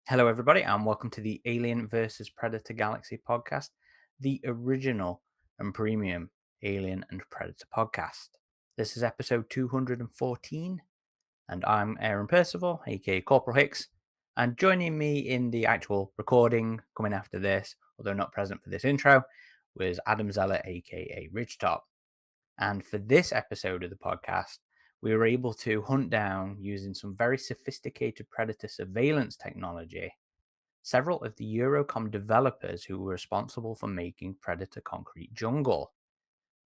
Hello, everybody, and welcome to the Alien versus Predator Galaxy podcast, the original and premium Alien and Predator podcast. This is episode 214, and I'm Aaron Percival, aka Corporal Hicks. And joining me in the actual recording coming after this, although not present for this intro, was Adam Zeller, aka RidgeTop. And for this episode of the podcast, we were able to hunt down, using some very sophisticated Predator surveillance technology, several of the EuroCom developers who were responsible for making Predator Concrete Jungle.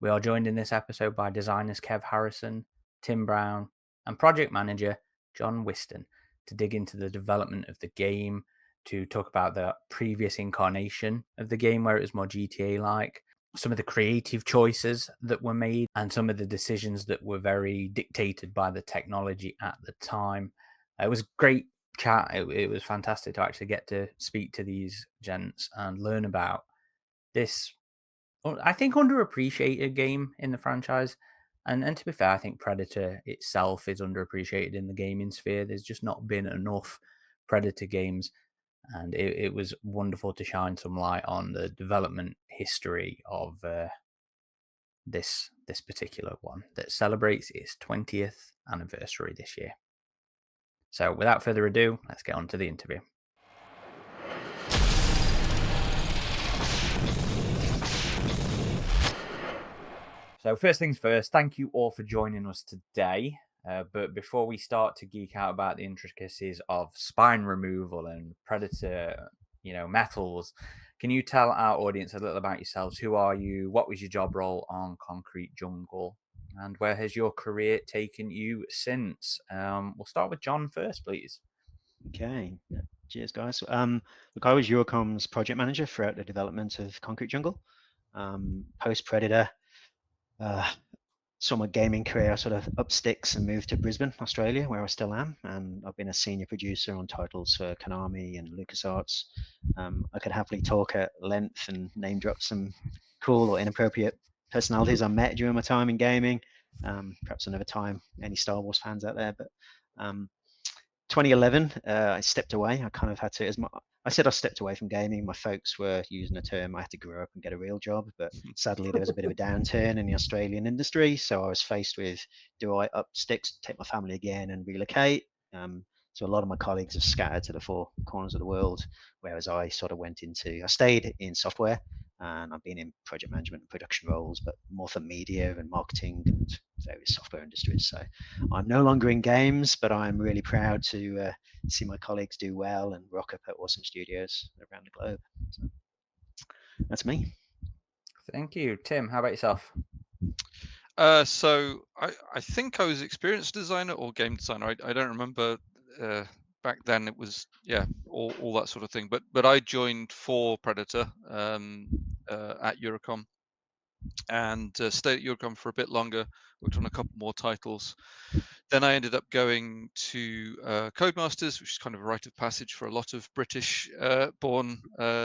We are joined in this episode by designers Kev Harrison, Tim Browne, and project manager John Whiston to dig into the development of the game, to talk about the previous incarnation of the game where it was more GTA-like, some of the creative choices that were made, and some of the decisions that were very dictated by the technology at the time. It was great chat. It was fantastic to actually get to speak to these gents and learn about this, I think, underappreciated game in the franchise. And to be fair, I think Predator itself is underappreciated in the gaming sphere. There's just not been enough Predator games, and it was wonderful to shine some light on the development history of this particular one that celebrates its 20th anniversary this year. So without further ado, let's get on to the interview. So first things first, thank you all for joining us today. But before we start to geek out about the intricacies of spine removal and predator, metals, can you tell our audience a little about yourselves? Who are you? What was your job role on Concrete Jungle? And where has your career taken you since? We'll start with John first, please. Okay. Cheers, guys. Look, I was EuroCom's project manager throughout the development of Concrete Jungle. Post Predator, saw my gaming career sort of up sticks and moved to Brisbane, Australia, where I still am. And I've been a senior producer on titles for Konami and LucasArts. I could happily talk at length and name drop some cool or inappropriate personalities I met during my time in gaming. Perhaps another time, any Star Wars fans out there, but 2011, I stepped away. I kind of had to, I said I stepped away from gaming. My folks were using the term I had to grow up and get a real job, but sadly there was a bit of a downturn in the Australian industry. So I was faced with, do I up sticks, take my family again and relocate? So a lot of my colleagues have scattered to the four corners of the world, whereas I sort of I stayed in software, and I've been in project management and production roles, but more for media and marketing and various software industries. So I'm no longer in games, but I'm really proud to see my colleagues do well and rock up at awesome studios around the globe. So that's me. Thank you. Tim, how about yourself? So I think I was experienced designer or game designer. I don't remember. Back then it was all that sort of thing. But I joined for Predator at EuroCom and stayed at EuroCom for a bit longer. Worked on a couple more titles. Then I ended up going to Codemasters, which is kind of a rite of passage for a lot of British-born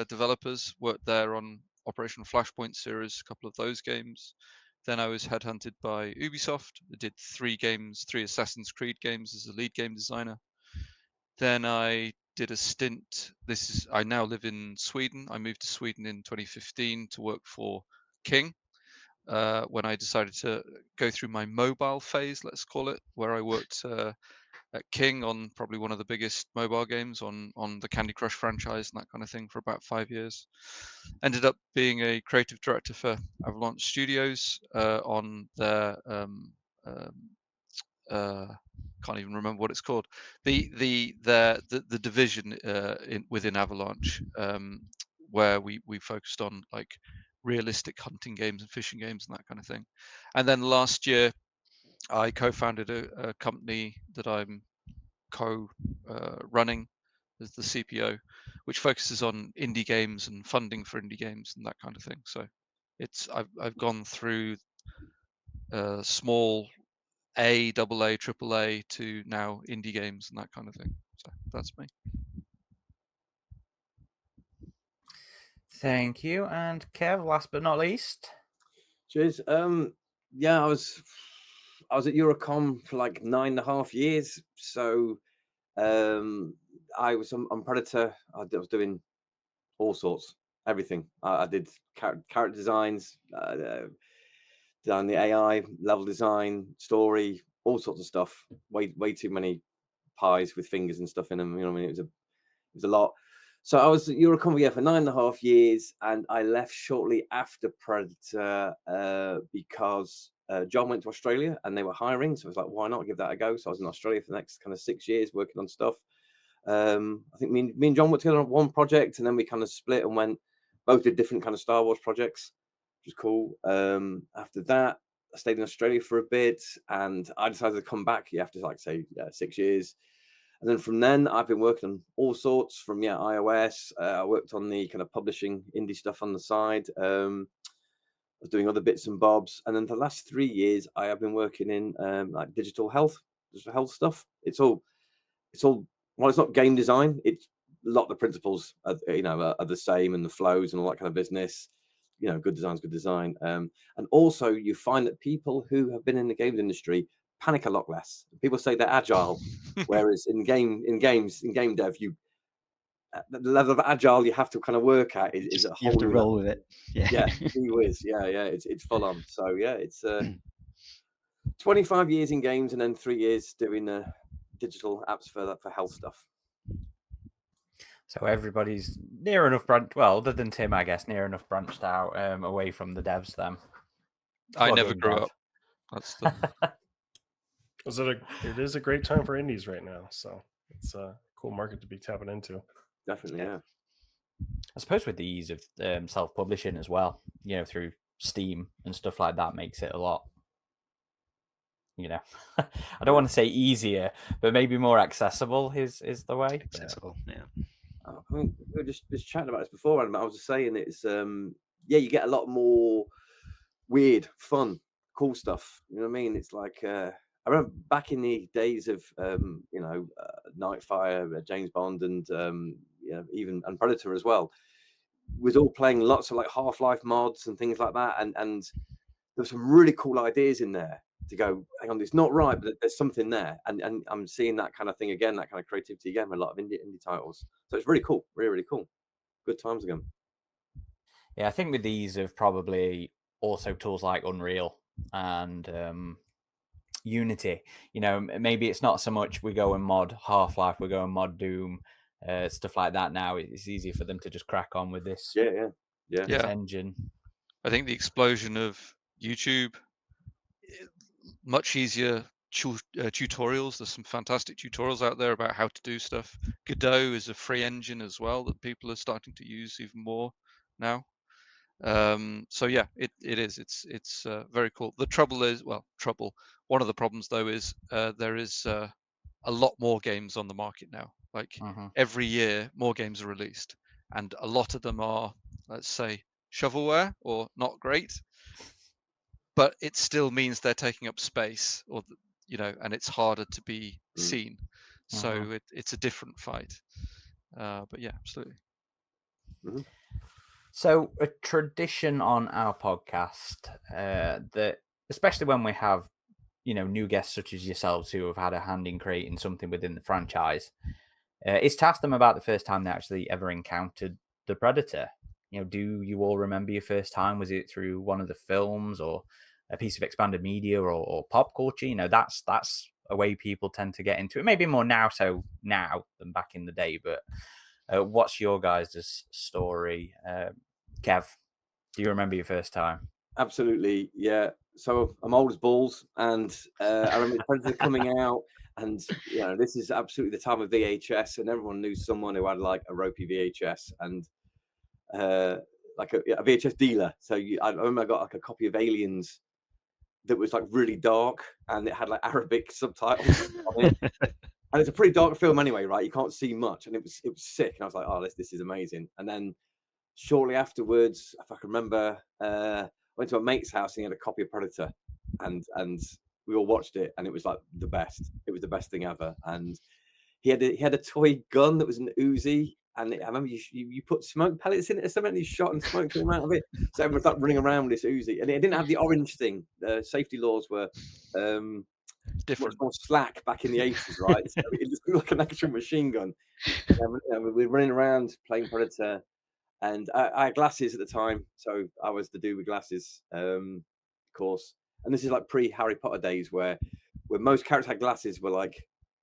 developers. Worked there on Operation Flashpoint series, a couple of those games. Then I was headhunted by Ubisoft. I did 3 Assassin's Creed games as a lead game designer. Then I did a stint. I now live in Sweden. I moved to Sweden in 2015 to work for King. When I decided to go through my mobile phase, let's call it, where I worked at King on probably one of the biggest mobile games on the Candy Crush franchise and that kind of thing for about 5 years. Ended up being a creative director for Avalanche Studios on their can't even remember what it's called. The division within Avalanche, where we focused on like realistic hunting games and fishing games and that kind of thing. And then last year, I co-founded a company that I'm running as the CPO, which focuses on indie games and funding for indie games and that kind of thing. So I've gone through small AA, AAA to now indie games and that kind of thing. So that's me. Thank you. And Kev, last but not least. Cheers. Yeah, I was at EuroCom for like 9.5 years. So I was on Predator. I was doing all sorts, everything. I did character designs, done the AI, level design, story, all sorts of stuff. Way too many pies with fingers and stuff in them. You know what I mean? It was a lot. So I was at EuroCom for 9.5 years, and I left shortly after Predator because John went to Australia and they were hiring. So I was like, why not give that a go? So I was in Australia for the next kind of 6 years working on stuff. I think me and John worked together on one project, and then we kind of split and both did different kind of Star Wars projects, which was cool. After that, I stayed in Australia for a bit, and I decided to come back after, like, say, 6 years. And then from then, I've been working on all sorts from iOS. I worked on the kind of publishing indie stuff on the side. I was doing other bits and bobs, and then the last 3 years, I have been working in like digital health stuff. It's all well, it's not game design. It's a lot of the principles are the same, and the flows and all that kind of business. Good design's good design. And also you find that people who have been in the games industry panic a lot less. People say they're agile, whereas in game dev, the level of agile you have to kind of work at is a whole. You have to roll level. with it. Yeah, whiz. Yeah. It's full on. So yeah, it's 25 years in games and then 3 years doing digital apps for health stuff. So everybody's near enough well, other than Tim, I guess, near enough branched out away from the devs then. I never grew up. That's the It is a great time for indies right now, so it's a cool market to be tapping into. Definitely, yeah. I suppose with the ease of self-publishing as well, through Steam and stuff like that, makes it a lot, I don't want to say easier, but maybe more accessible is the way. Accessible, yeah. I mean, we were just chatting about this before, and I was just saying it's you get a lot more weird, fun, cool stuff. You know what I mean? It's like I remember back in the days of Nightfire, James Bond, and even Predator as well. Was all playing lots of like Half-Life mods and things like that, and there's some really cool ideas in there to go, hang on, it's not right, but there's something there, and I'm seeing that kind of thing again, that kind of creativity again with a lot of indie titles. So it's really cool, really cool. Good times again. Yeah, I think with these of probably also tools like Unreal and Unity, maybe it's not so much we go and mod Half-Life, we go and mod Doom, stuff like that. Now it's easier for them to just crack on with this. This engine. I think the explosion of YouTube, much easier tutorials. There's some fantastic tutorials out there about how to do stuff. Godot is a free engine as well that people are starting to use even more now. So yeah, it is. It's very cool. The trouble is, one of the problems though is there is a lot more games on the market now. Like every year, more games are released, and a lot of them are, let's say, shovelware or not great. But it still means they're taking up space, or and it's harder to be seen. So it's a different fight. But yeah, absolutely. So a tradition on our podcast that, especially when we have new guests such as yourselves who have had a hand in creating something within the franchise, is to ask them about the first time they actually ever encountered the Predator. Do you all remember your first time? Was it through one of the films or a piece of expanded media or pop culture? That's a way people tend to get into it. Maybe more now than back in the day. But what's your guys' story? Kev, do you remember your first time? Absolutely, yeah. So I'm old as balls, and I remember Predator coming out, and this is absolutely the time of VHS, and everyone knew someone who had like a ropey VHS and like a VHS dealer. So I remember I got like a copy of Aliens that was like really dark, and it had like Arabic subtitles on it. And it's a pretty dark film anyway, right? You can't see much, and it was sick. And I was like, oh, this is amazing. And then shortly afterwards, if I can remember, I went to a mate's house and he had a copy of Predator, and we all watched it, and it was like the best. It was the best thing ever. And he had a toy gun that was an Uzi, and I remember you put smoke pellets in it or something, and you shot and smoke came out of it. So everyone's like running around with this Uzi, and it didn't have the orange thing. The safety laws were different. more slack back in the 80s, right? So it just looked like an actual machine gun. We were running around playing Predator, and I had glasses at the time, so I was the dude with glasses, of course. And this is like pre-Harry Potter days, where most characters had glasses were like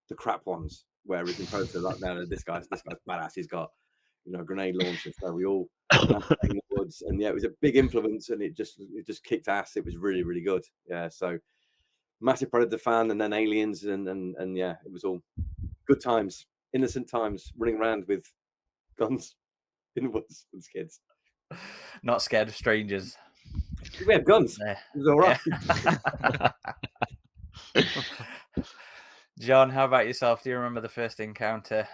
the crap ones, whereas in Predator, like, no, this guy's badass. He's got, a grenade launcher. So we all went out in the woods, and yeah, it was a big influence, and it just kicked ass. It was really, really good. Yeah, so massive Predator fan, and then Aliens, and yeah, it was all good times, innocent times, running around with guns in the woods as kids. Not scared of strangers. We had guns. Yeah. It was all right. Yeah. John, how about yourself? Do you remember the first encounter?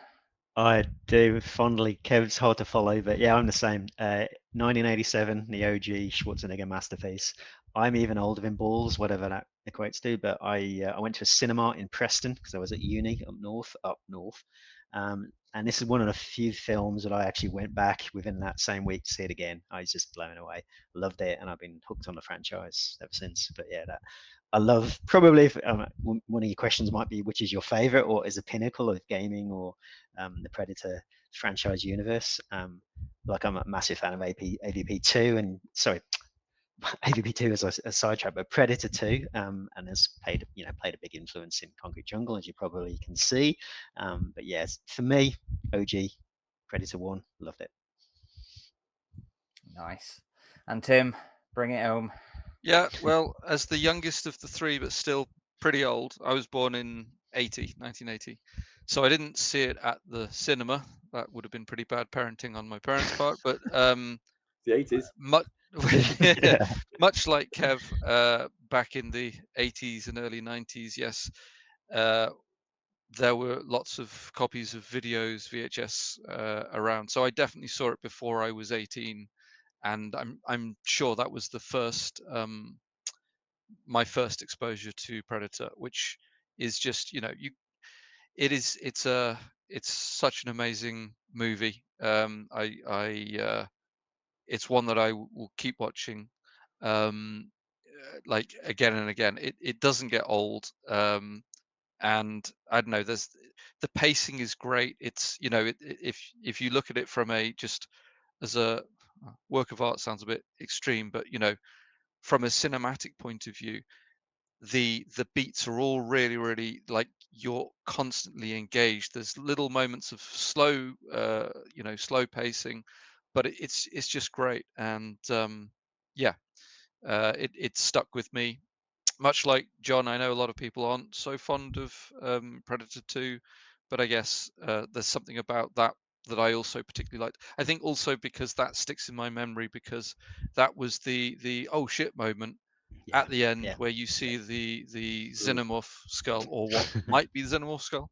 I do fondly. Kev's hard to follow, but yeah, I'm the same. 1987, the OG Schwarzenegger masterpiece. I'm even older than balls, whatever that equates to. But I went to a cinema in Preston because I was at uni up north. And this is one of the few films that I actually went back within that same week to see it again. I was just blown away. Loved it, and I've been hooked on the franchise ever since. But yeah, I love, probably if, one of your questions might be, which is your favorite or is a pinnacle of gaming or the Predator franchise universe. Like, I'm a massive fan of AVP 2, and sorry, AVP 2 is a sidetrack, but Predator 2, and has played a big influence in Concrete Jungle, as you probably can see. But yes, for me, OG Predator 1, loved it. Nice. And Tim, bring it home. Yeah, well, as the youngest of the three, but still pretty old, I was born in 1980. So I didn't see it at the cinema. That would have been pretty bad parenting on my parents' part. But The 80s. Much like Kev, back in the 80s and early 90s, yes, there were lots of copies of videos, VHS, around. So I definitely saw it before I was 18. And I'm sure that was the first, my first exposure to Predator, which is just, it's such an amazing movie. It's one that I will keep watching, like again and again. It doesn't get old, and I don't know. The pacing is great. It's if you look at it from just as a work of art, sounds a bit extreme, but from a cinematic point of view, the beats are all really, really, like, you're constantly engaged. There's little moments of slow pacing, but it's just great. And yeah, it stuck with me. Much like John, I know a lot of people aren't so fond of Predator 2, but I guess there's something about that I also particularly liked. I think also because that sticks in my memory, because that was the oh shit moment at the end, where you see the Xenomorph skull, or what might be the Xenomorph skull.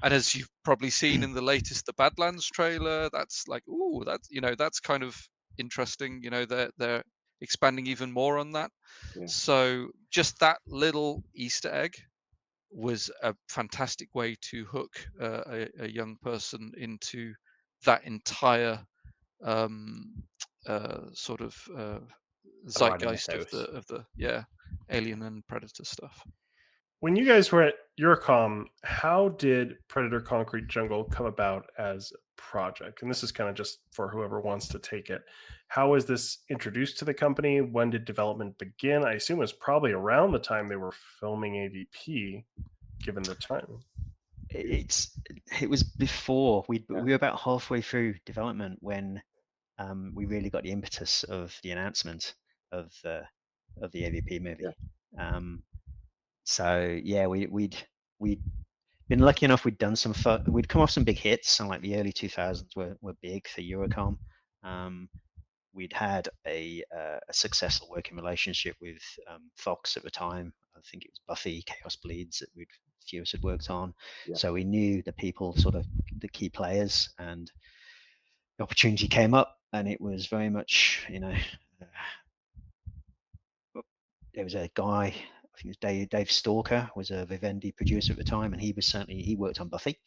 And as you've probably seen in the latest the Badlands trailer, that's like, ooh, that's kind of interesting. They're expanding even more on that. Yeah. So just that little Easter egg was a fantastic way to hook a young person into that entire sort of zeitgeist of the Alien and Predator stuff. When you guys were at EuroCom, how did Predator Concrete Jungle come about as a project? And this is kind of just for whoever wants to take it. How was this introduced to the company? When did development begin? I assume it was probably around the time they were filming AVP, given the time. It was before we were about halfway through development when we really got the impetus of the announcement of the AVP movie. Yeah. So yeah, we'd been lucky enough. We'd done we'd come off some big hits, and like the early 2000s were big for EuroCom. We'd had a successful working relationship with Fox at the time. I think it was Buffy, Chaos Bleeds that few of us had worked on. Yeah. So we knew the people, sort of the key players, and the opportunity came up, and it was very much, there was a guy, I think it was Dave Stalker, was a Vivendi producer at the time, and he worked on Buffy.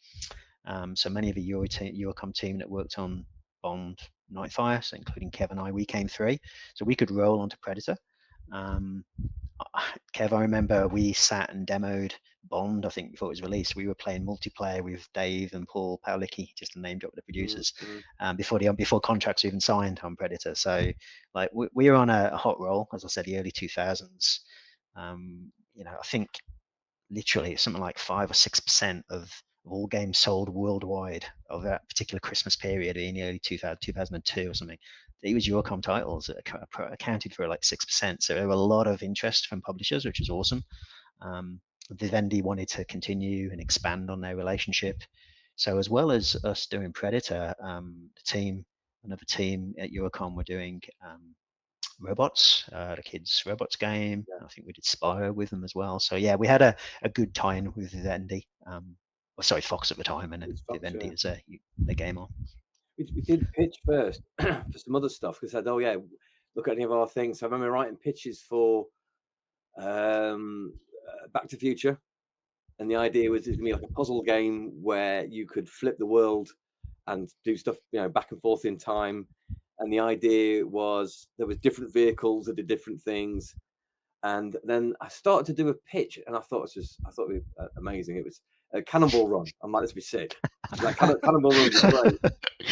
So many of the EuroCom team that worked on Bond, Nightfire, so including Kev and I, we came through, so we could roll onto Predator. Kev, I remember we sat and demoed Bond, I think, before it was released. We were playing multiplayer with Dave and Paul Pawlicki, just to name drop the producers, before contracts were even signed on Predator. So, like, we were on a hot roll, as I said, the early 2000s. You know, I think literally something like 5 or 6% of all games sold worldwide of that particular Christmas period in the early 2002 or something. It was EuroCom titles that accounted for like 6%. So there were a lot of interest from publishers, which was awesome. Vivendi wanted to continue and expand on their relationship. So as well as us doing Predator, another team at EuroCom were doing robots, the kids' robots game. I think we did Spyro with them as well. So yeah, we had a good tie-in with Vivendi. Fox at the time, and then Vivendi as the game on. We did pitch first for some other stuff because I said, oh yeah, look at any of our things. So I remember writing pitches for Back to the Future, and the idea was it's gonna be like a puzzle game where you could flip the world and do stuff, you know, back and forth in time. And the idea was there was different vehicles that did different things. And then I started to do a pitch, and I thought it was amazing. It was a Cannonball Run. I'm like, this would be sick. Like Cannonball Run was great.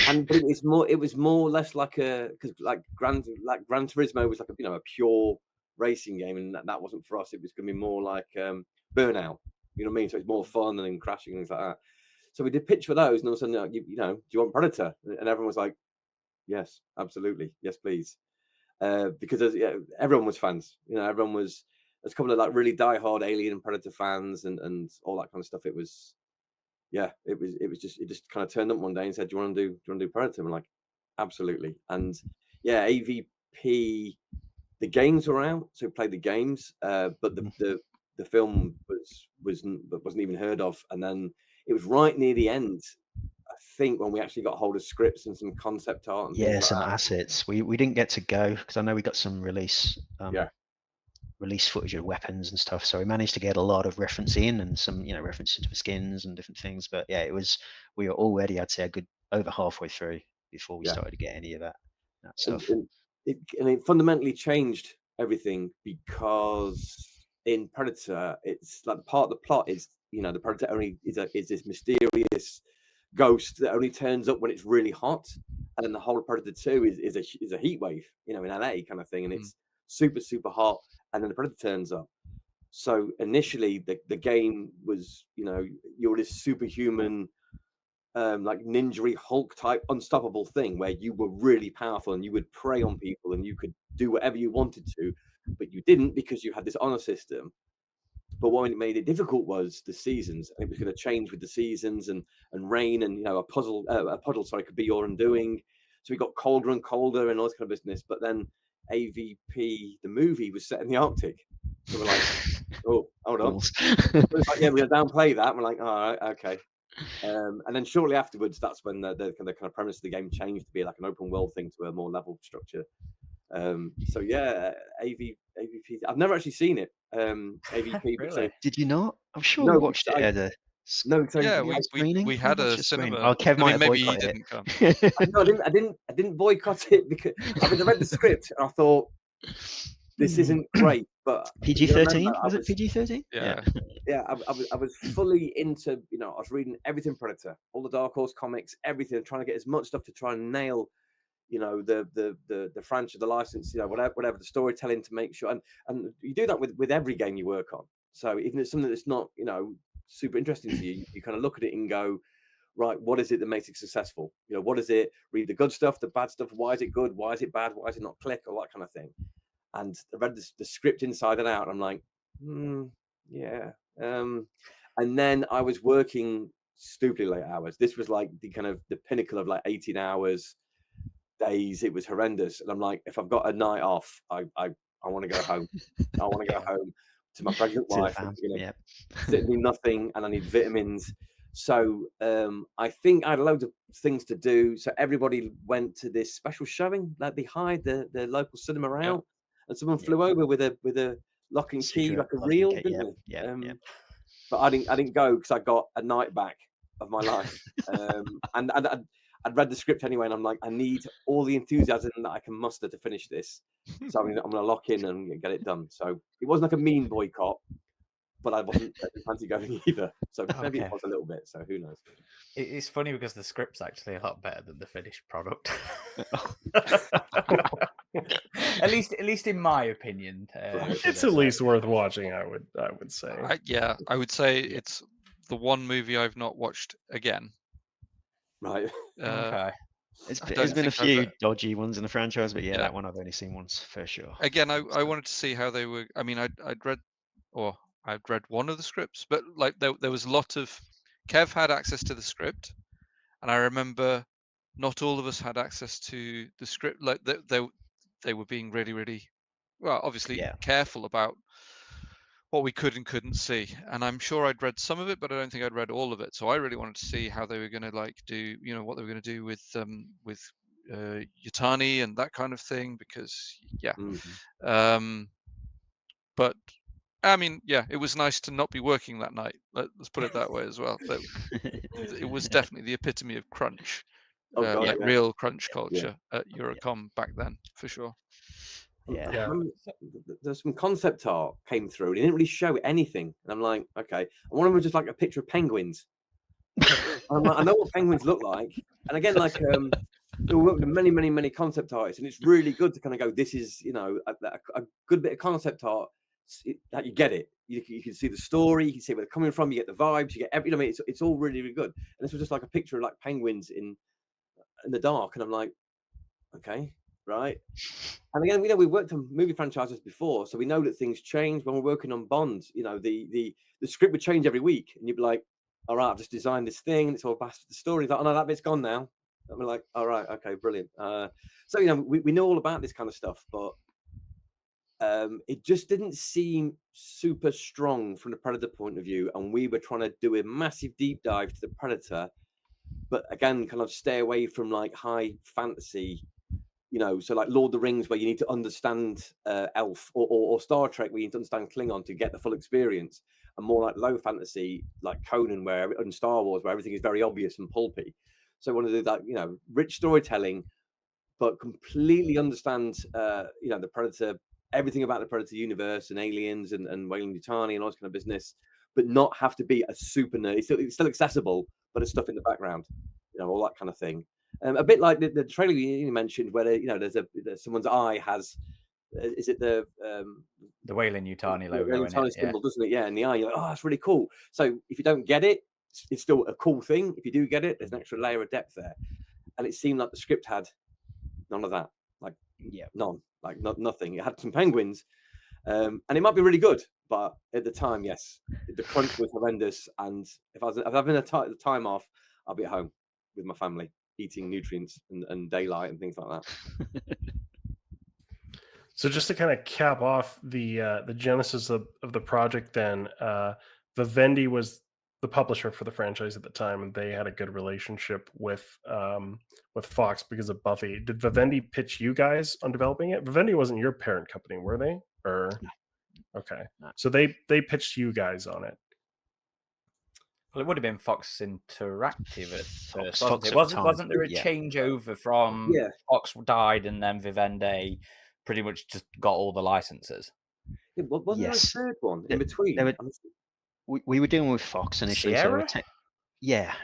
And but it was more or less like because like Gran Turismo was like a pure racing game, and that wasn't for us. It was going to be more like Burnout. You know what I mean? So it's more fun than crashing and things like that. So we did pitch for those, and all of a sudden, do you want Predator? And everyone was like, yes, absolutely, yes, please. Because everyone was fans. You know, there's a couple of like really diehard Alien and Predator fans and all that kind of stuff. It just kind of turned up one day and said, "Do you want to do Predator?" And I'm like, absolutely. And yeah, AVP. The games were out, so we played the games, but the film wasn't even heard of. And then it was right near the end, I think, when we actually got hold of scripts and some concept art and some assets. We didn't get to go because I know we got some release footage of weapons and stuff, so we managed to get a lot of reference in and some references to skins and different things. But yeah, we were already, I'd say, a good over halfway through before we started to get any of that stuff. And it fundamentally changed everything, because in Predator, it's like part of the plot is the Predator only is this mysterious ghost that only turns up when it's really hot, and then the whole of Predator 2 is a heat wave, in LA kind of thing, and it's super super hot, and then the Predator turns up. So initially the game was you're this superhuman like ninja Hulk type unstoppable thing where you were really powerful and you would prey on people and you could do whatever you wanted to, but you didn't because you had this honor system. But what made it difficult was the seasons, and it was going to change with the seasons and rain, and a puddle could be your undoing. So we got colder and colder and all this kind of business. But then AVP, the movie, was set in the Arctic, so we're like, oh, hold on, like, yeah, we're gonna downplay that. We're like, all right, okay. And then shortly afterwards, that's when the kind of premise of the game changed to be like an open world thing to a more level structure. So yeah, AVP. I've never actually seen it. AVP. Really? So, did you not? I'm sure we watched it at a no. So yeah, we had a cinema. Oh, Kev might have maybe he boycotted didn't come. I didn't boycott it because I read the script and I thought this isn't great. But PG-13? Was it PG-13? Yeah. Yeah, I was fully into, I was reading everything Predator, all the Dark Horse comics, everything, trying to get as much stuff to try and nail, the franchise, the license, whatever the storytelling, to make sure. And you do that with every game you work on. So even if it's something that's not, super interesting to you, you kind of look at it and go, right, what is it that makes it successful? What is it? Read the good stuff, the bad stuff. Why is it good? Why is it bad? Why is it not click? All that kind of thing. And I read the script inside and out. And I'm like, yeah. And then I was working stupidly late hours. This was like the pinnacle of like 18 hours days. It was horrendous. And I'm like, if I've got a night off, I want to go home. I want to go home to my pregnant wife. Sit and do nothing, and I need vitamins. So I think I had loads of things to do. So everybody went to this special showing. Like they hired the local cinema out, and someone flew over with a lock and key, like a reel, didn't they? But I didn't go because I got a night back of my life, and I'd read the script anyway, and I'm like, I need all the enthusiasm that I can muster to finish this. So I'm going to lock in and get it done. So it wasn't like a mean boycott, but I wasn't fancy going either. So maybe it Okay. was a little bit. So who knows? It's funny because the script's actually a lot better than the finished product. at least in my opinion. It's at least worth watching, I would say. I would say it's the one movie I've not watched again. Right. Okay. There's been a think I've few dodgy ones in the franchise, but that one I've only seen once for sure. Again, I wanted to see how they were. I mean, I'd read one of the scripts, but like there was a lot of. Kev had access to the script, and I remember not all of us had access to the script. Like they were being really, really, well, obviously careful about what we could and couldn't see. And I'm sure I'd read some of it, but I don't think I'd read all of it. So I really wanted to see how they were going to like do, what they were going to do with Yutani and that kind of thing, because but I mean, it was nice to not be working that night. Let's put it that way as well. It was definitely the epitome of crunch, real crunch culture at EuroCom back then, for sure. There's some concept art came through and it didn't really show anything. And I'm like, okay. And one of them was just like a picture of penguins. I'm like, I know what penguins look like. And again, like we work with many concept artists, and it's really good to kind of go, this is, a good bit of concept art that you get it. You can see the story, you can see where they're coming from, you get the vibes, you get it's all really, really good. And this was just like a picture of like penguins in the dark, and I'm like, okay, right. And again, we worked on movie franchises before, so we know that things change when we're working on Bond. The script would change every week, and you'd be like, all right, I've just designed this thing, and it's all past the story. Like, oh no, that bit's gone now. And we're like, all right, okay, brilliant. So we know all about this kind of stuff, but it just didn't seem super strong from the Predator point of view, and we were trying to do a massive deep dive to the Predator, but again, kind of stay away from like high fantasy. So like Lord of the Rings, where you need to understand Elf, or Star Trek, where you need to understand Klingon to get the full experience, and more like low fantasy, like Conan, and Star Wars, where everything is very obvious and pulpy. So I want to do that, rich storytelling, but completely understand, the Predator, everything about the Predator universe and aliens and Weyland-Yutani and all this kind of business, but not have to be a super nerd. It's still accessible, but it's stuff in the background, all that kind of thing. A bit like the trailer you mentioned, where there's someone's eye has, is it the Weyland-Yutani logo? Weyland-Yutani symbol, doesn't it? Yeah, in the eye. You're like, oh, that's really cool. So if you don't get it, it's still a cool thing. If you do get it, there's an extra layer of depth there. And it seemed like the script had none of that. Like none. Like nothing. It had some penguins, and it might be really good, but at the time, yes, the crunch was horrendous. And if I'm having the time off, I'll be at home with my family, eating nutrients and daylight and things like that. So just to kind of cap off the genesis of the project, then Vivendi was the publisher for the franchise at the time, and they had a good relationship with Fox because of Buffy. Did Vivendi pitch you guys on developing it? Vivendi wasn't your parent company, were they? Or no. Okay, no. So they pitched you guys on it. Well, it would have been Fox Interactive at first, Fox wasn't there a changeover from Fox died and then Vivendi pretty much just got all the licenses? Wasn't there a third one in between? We were dealing with Fox initially. Sierra? Yes.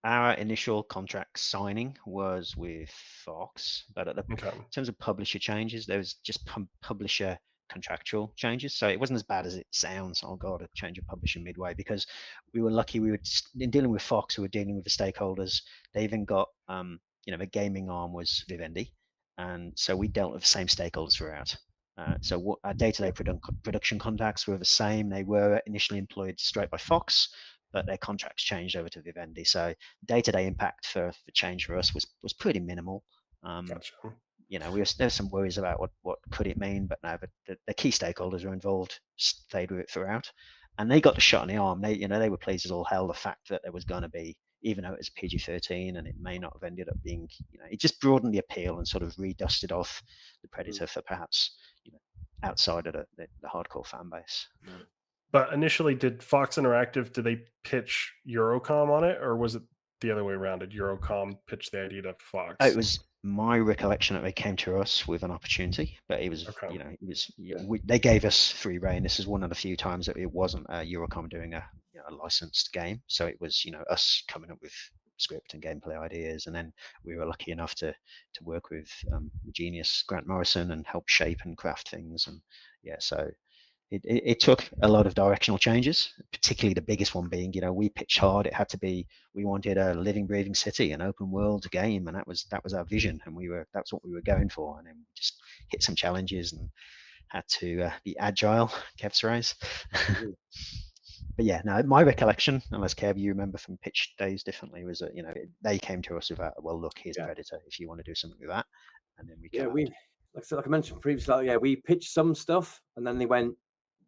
Our initial contract signing was with Fox, but in terms of publisher changes, there was just publisher contractual changes. So it wasn't as bad as it sounds. Oh God, a change of publisher midway, because we were lucky. We were in dealing with Fox, we were dealing with the stakeholders. They even got, the gaming arm was Vivendi, and so we dealt with the same stakeholders throughout. So what our day-to-day production contacts were the same. They were initially employed straight by Fox, but their contracts changed over to Vivendi. So day-to-day impact for change for us was pretty minimal. Gotcha. There's some worries about what could it mean, but no, but the key stakeholders were involved, stayed with it throughout, and they got the shot in the arm. They were pleased as all hell the fact that there was going to be, even though it was PG-13 and it may not have ended up being, it just broadened the appeal and sort of redusted off the Predator for perhaps, outside of the hardcore fan base. But initially, did Fox Interactive, did they pitch EuroCom on it, or was it the other way around? Did EuroCom pitch the idea to Fox? It was my recollection that they came to us with an opportunity, but it was, Okay. it was, they gave us free reign. This is one of the few times that it wasn't EuroCom doing a licensed game. So it was, us coming up with script and gameplay ideas, and then we were lucky enough to work with the genius Grant Morrison and help shape and craft things. And so it took a lot of directional changes, particularly the biggest one being, we pitched hard. It had to be, we wanted a living, breathing city, an open world game, and that was our vision, and that's what we were going for. And then we just hit some challenges and had to be agile, Kev's phrase. But yeah, no, my recollection, unless Kev, you remember from pitch days differently, was that they came to us with that. Well, look, here's Predator. If you want to do something with that, and then we like I mentioned previously, we pitched some stuff, and then they went,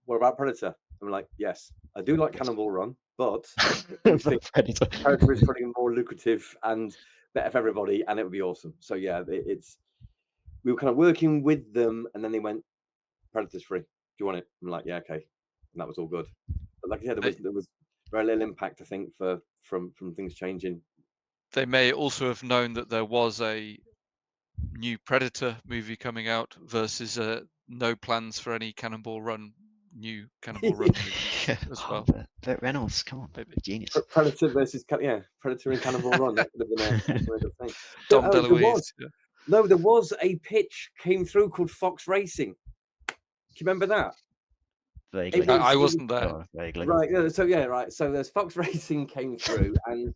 "What about Predator?" And we're like, "Yes, I do like Cannonball Run, but I think Predator is probably more lucrative and better for everybody, and it would be awesome." So yeah, we were kind of working with them, and then they went, "Predator's free. Do you want it?" I'm like, "Yeah, okay," and that was all good. But like I said, there was very little impact, I think, from things changing. They may also have known that there was a new Predator movie coming out versus no plans for any Cannonball Run movies as well. Burt Reynolds, come on, Maybe. genius. Predator versus Predator and Cannonball Run. That could have been a good thing. Dom DeLuise. There was a pitch came through called Fox Racing. Do you remember that? Vaguely. I wasn't there. Vaguely. Right. Right. So there's Fox Racing came through, and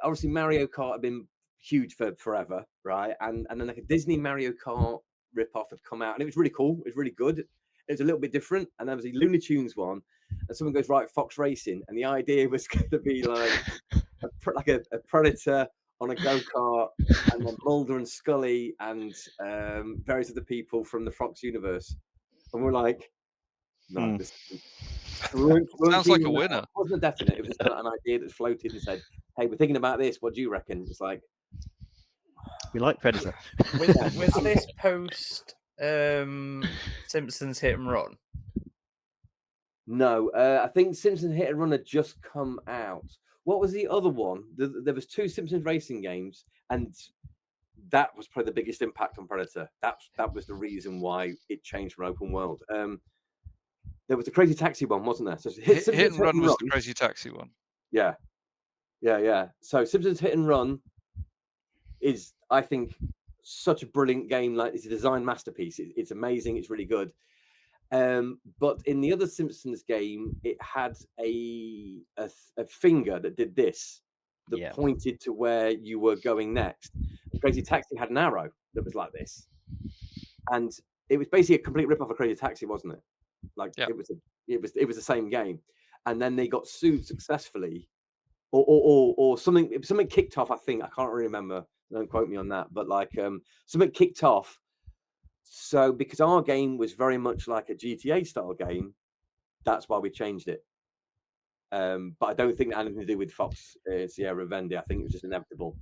obviously Mario Kart had been huge for forever, right? And then like a Disney Mario Kart ripoff had come out, and it was really cool. It was really good. It was a little bit different, and there was a Looney Tunes one, and someone goes, right, Fox Racing, and the idea was going to be like a Predator on a go-kart, and then Mulder and Scully and various other people from the Fox universe, and we're like, no, this sounds like a winner. It wasn't definite. It was just an idea that floated and said, "Hey, we're thinking about this. What do you reckon?" It's like, we like Predator. Was this post Simpsons Hit and Run? No, I think Simpsons Hit and Run had just come out. What was the other one? There was 2 Simpsons racing games, and that was probably the biggest impact on Predator. That was the reason why it changed from open world. There was the Crazy Taxi one, wasn't there? So Hit and Run was the Crazy Taxi one. Yeah. So Simpsons Hit and Run is, I think, such a brilliant game. Like, it's a design masterpiece. It's amazing. It's really good. But in the other Simpsons game, it had a finger that did this, that pointed to where you were going next. The Crazy Taxi had an arrow that was like this, and it was basically a complete rip off of Crazy Taxi, wasn't it? Like, it was the same game, and then they got sued successfully, or something kicked off. I think, I can't really remember. Don't quote me on that, but like something kicked off. So because our game was very much like a GTA style game, that's why we changed it. But I don't think that had anything to do with Fox Sierra Vivendi. I think it was just inevitable.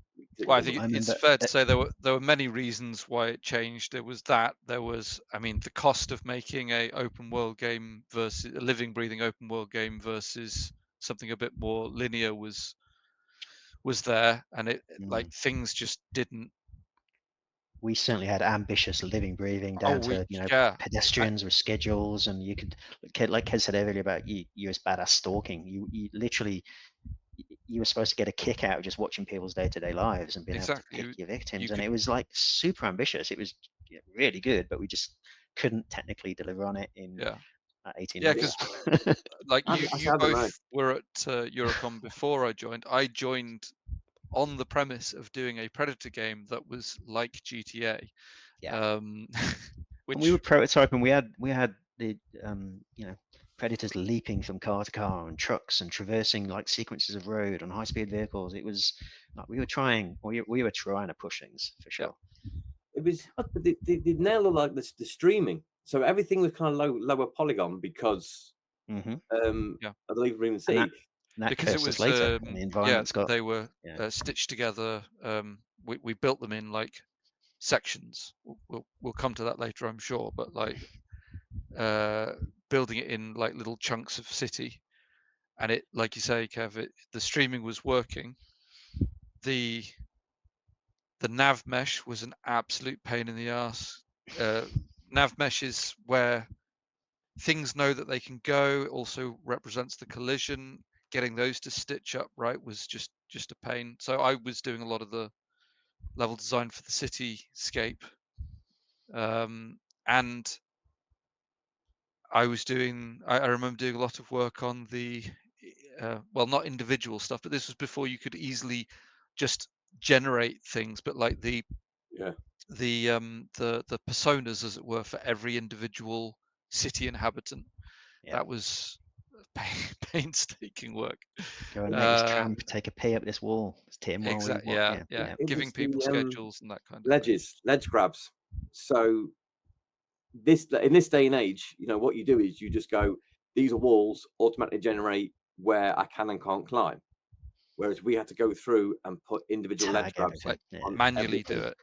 Well, I think it's fair to say there were many reasons why it changed. There was the cost of making a open world game versus a living, breathing open world game versus something a bit more linear was there, and it like things just didn't. We certainly had ambitious living, breathing down to pedestrians with schedules, and you could, like Kez said earlier about you as badass stalking. You literally, you were supposed to get a kick out of just watching people's day-to-day lives and being able to pick your victims, and it was like super ambitious. It was really good, but we just couldn't technically deliver on it in 18 months. Because like you both were at EuroCom before I joined. I joined on the premise of doing a Predator game that was like GTA. Which we were prototyping. We had the Predators leaping from car to car and trucks and traversing like sequences of road on high-speed vehicles. It was like we were trying to push things for sure. It was they nailed like the streaming, so everything was kind of lower polygon because I believe we even see. Because it was later, and the environment's they were stitched together. We built them in like sections. We'll come to that later, I'm sure. But like building it in like little chunks of city, and it, like you say, Kev, the streaming was working. The nav mesh was an absolute pain in the ass. Nav mesh is where things know that they can go. It also represents the collision. Getting those to stitch up right was just a pain. So I was doing a lot of the level design for the cityscape, and I was doing. I remember doing a lot of work on the, well, not individual stuff, but this was before you could easily just generate things, but like the personas, as it were, for every individual city inhabitant. Yeah. That was painstaking work. Go and make this tramp take a pee up this wall. Exactly. Yeah. Giving people schedules and that kind of ledge grabs. So in this day and age, you know, what you do is you just go, these are walls, automatically generate where I can and can't climb. Whereas we had to go through and put individual ledge grabs on manually do it.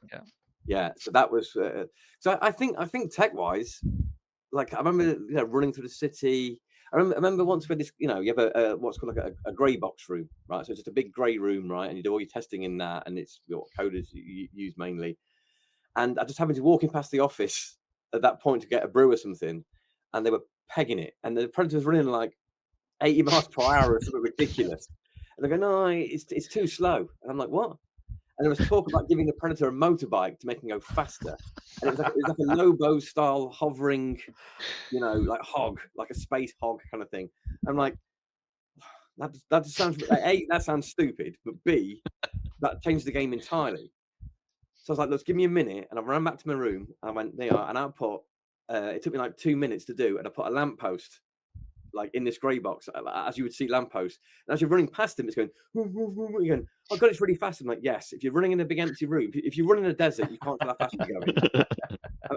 Yeah. So that was so I think tech wise, like I remember, you know, running through the city. I remember once we had this, you know, you have what's called like a grey box room, right? So it's just a big grey room, right? And you do all your testing in that, and it's what coders use mainly. And I just happened to walking past the office at that point to get a brew or something, and they were pegging it, and the Predator's running like 80 miles per hour or something ridiculous. And they go, no, it's too slow. And I'm like, what? And there was talk about giving the Predator a motorbike to make him go faster. And it was like a Lobo style hovering, you know, like hog, like a space hog kind of thing. I'm like, that just sounds like, A, that sounds stupid, but B, that changed the game entirely. So I was like, let's give me a minute. And I ran back to my room. And I went there, and I put, it took me like 2 minutes to do. And I put a lamppost like in this grey box, as you would see lampposts. And as you're running past them, it's going, woo, woo, woo, woo. You're going, oh God, it's really fast. I'm like, yes. If you're running in a big empty room, if you run in a desert, you can't tell how fast you're going.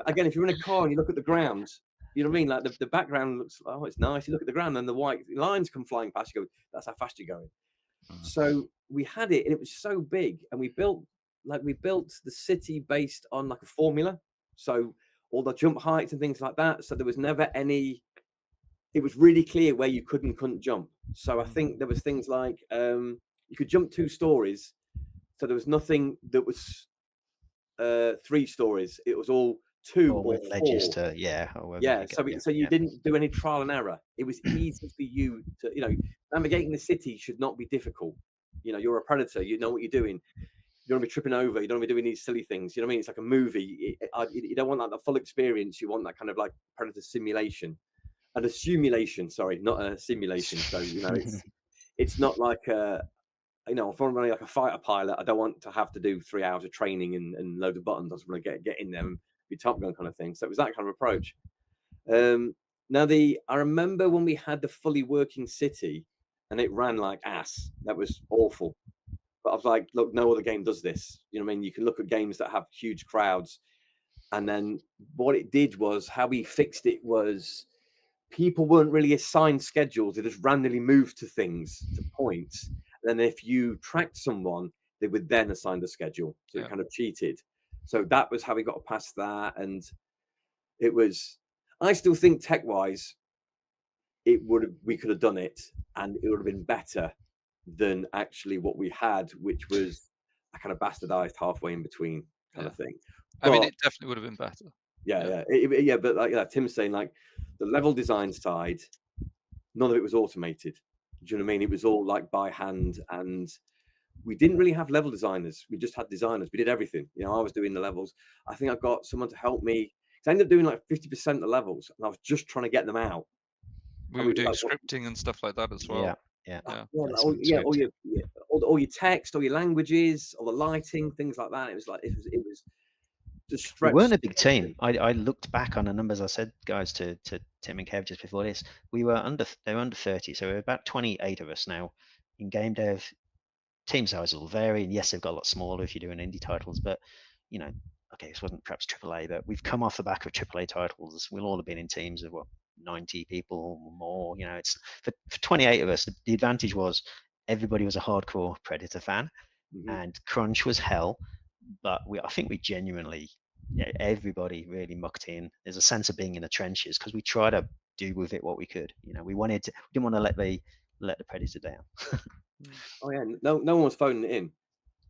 Again, if you're in a car and you look at the ground, you know what I mean? Like the background looks, oh, it's nice. You look at the ground and the white lines come flying past. You go, that's how fast you're going. So we had it, and it was so big, and we built the city based on like a formula. So all the jump heights and things like that. So there was never any. It was really clear where you could and couldn't jump. So I think there was things like you could jump 2 stories. So there was nothing that was 3 stories. It was all 2 or 4. Ledges to, So you didn't do any trial and error. It was easy for you to, you know, navigating the city should not be difficult. You know, you're a Predator. You know what you're doing. You don't want to be tripping over. You don't want to be doing these silly things. You know what I mean? It's like a movie. You don't want the full experience. You want that kind of like Predator simulation. And a simulation, sorry, not a simulation. So, you know, it's not like you know, if I'm running like a fighter pilot, I don't want to have to do 3 hours of training and load of buttons. I just want to get in there and be Top Gun kind of thing. So it was that kind of approach. Now I remember when we had the fully working city and it ran like ass. That was awful. But I was like, look, no other game does this. You know what I mean? You can look at games that have huge crowds. And then what it did was, how we fixed it was, people weren't really assigned schedules. They just randomly moved to things, to points. And then if you tracked someone, they would then assign the schedule. So it kind of cheated. So that was how we got past that. And it was, I still think tech-wise, we could have done it, and it would have been better than actually what we had, which was a kind of bastardized halfway in between kind of thing. I mean, it definitely would have been better. Yeah. But like Tim's saying, like the level design side, none of it was automated. Do you know what I mean? It was all like by hand, and we didn't really have level designers. We just had designers. We did everything. You know, I was doing the levels. I think I got someone to help me. I ended up doing like 50% of the levels, and I was just trying to get them out. We were doing scripting and stuff like that as well. All your text, all your languages, all the lighting, things like that. It was just stretched. We weren't a big team. I looked back on the numbers. I said, guys, to Tim and Kev just before this, they were under 30, so we're about 28 of us now in game dev. Team size will vary, and yes, they've got a lot smaller if you're doing indie titles, but you know, okay, this wasn't perhaps AAA, but we've come off the back of AAA titles. We'll all have been in teams of 90 people or more. You know, it's for 28 of us. The advantage was everybody was a hardcore Predator fan, and crunch was hell. But I think we genuinely, everybody really mucked in. There's a sense of being in the trenches because we try to do with it what we could. You know, we didn't want to let the let the Predator down. Oh yeah, no one was phoning it in.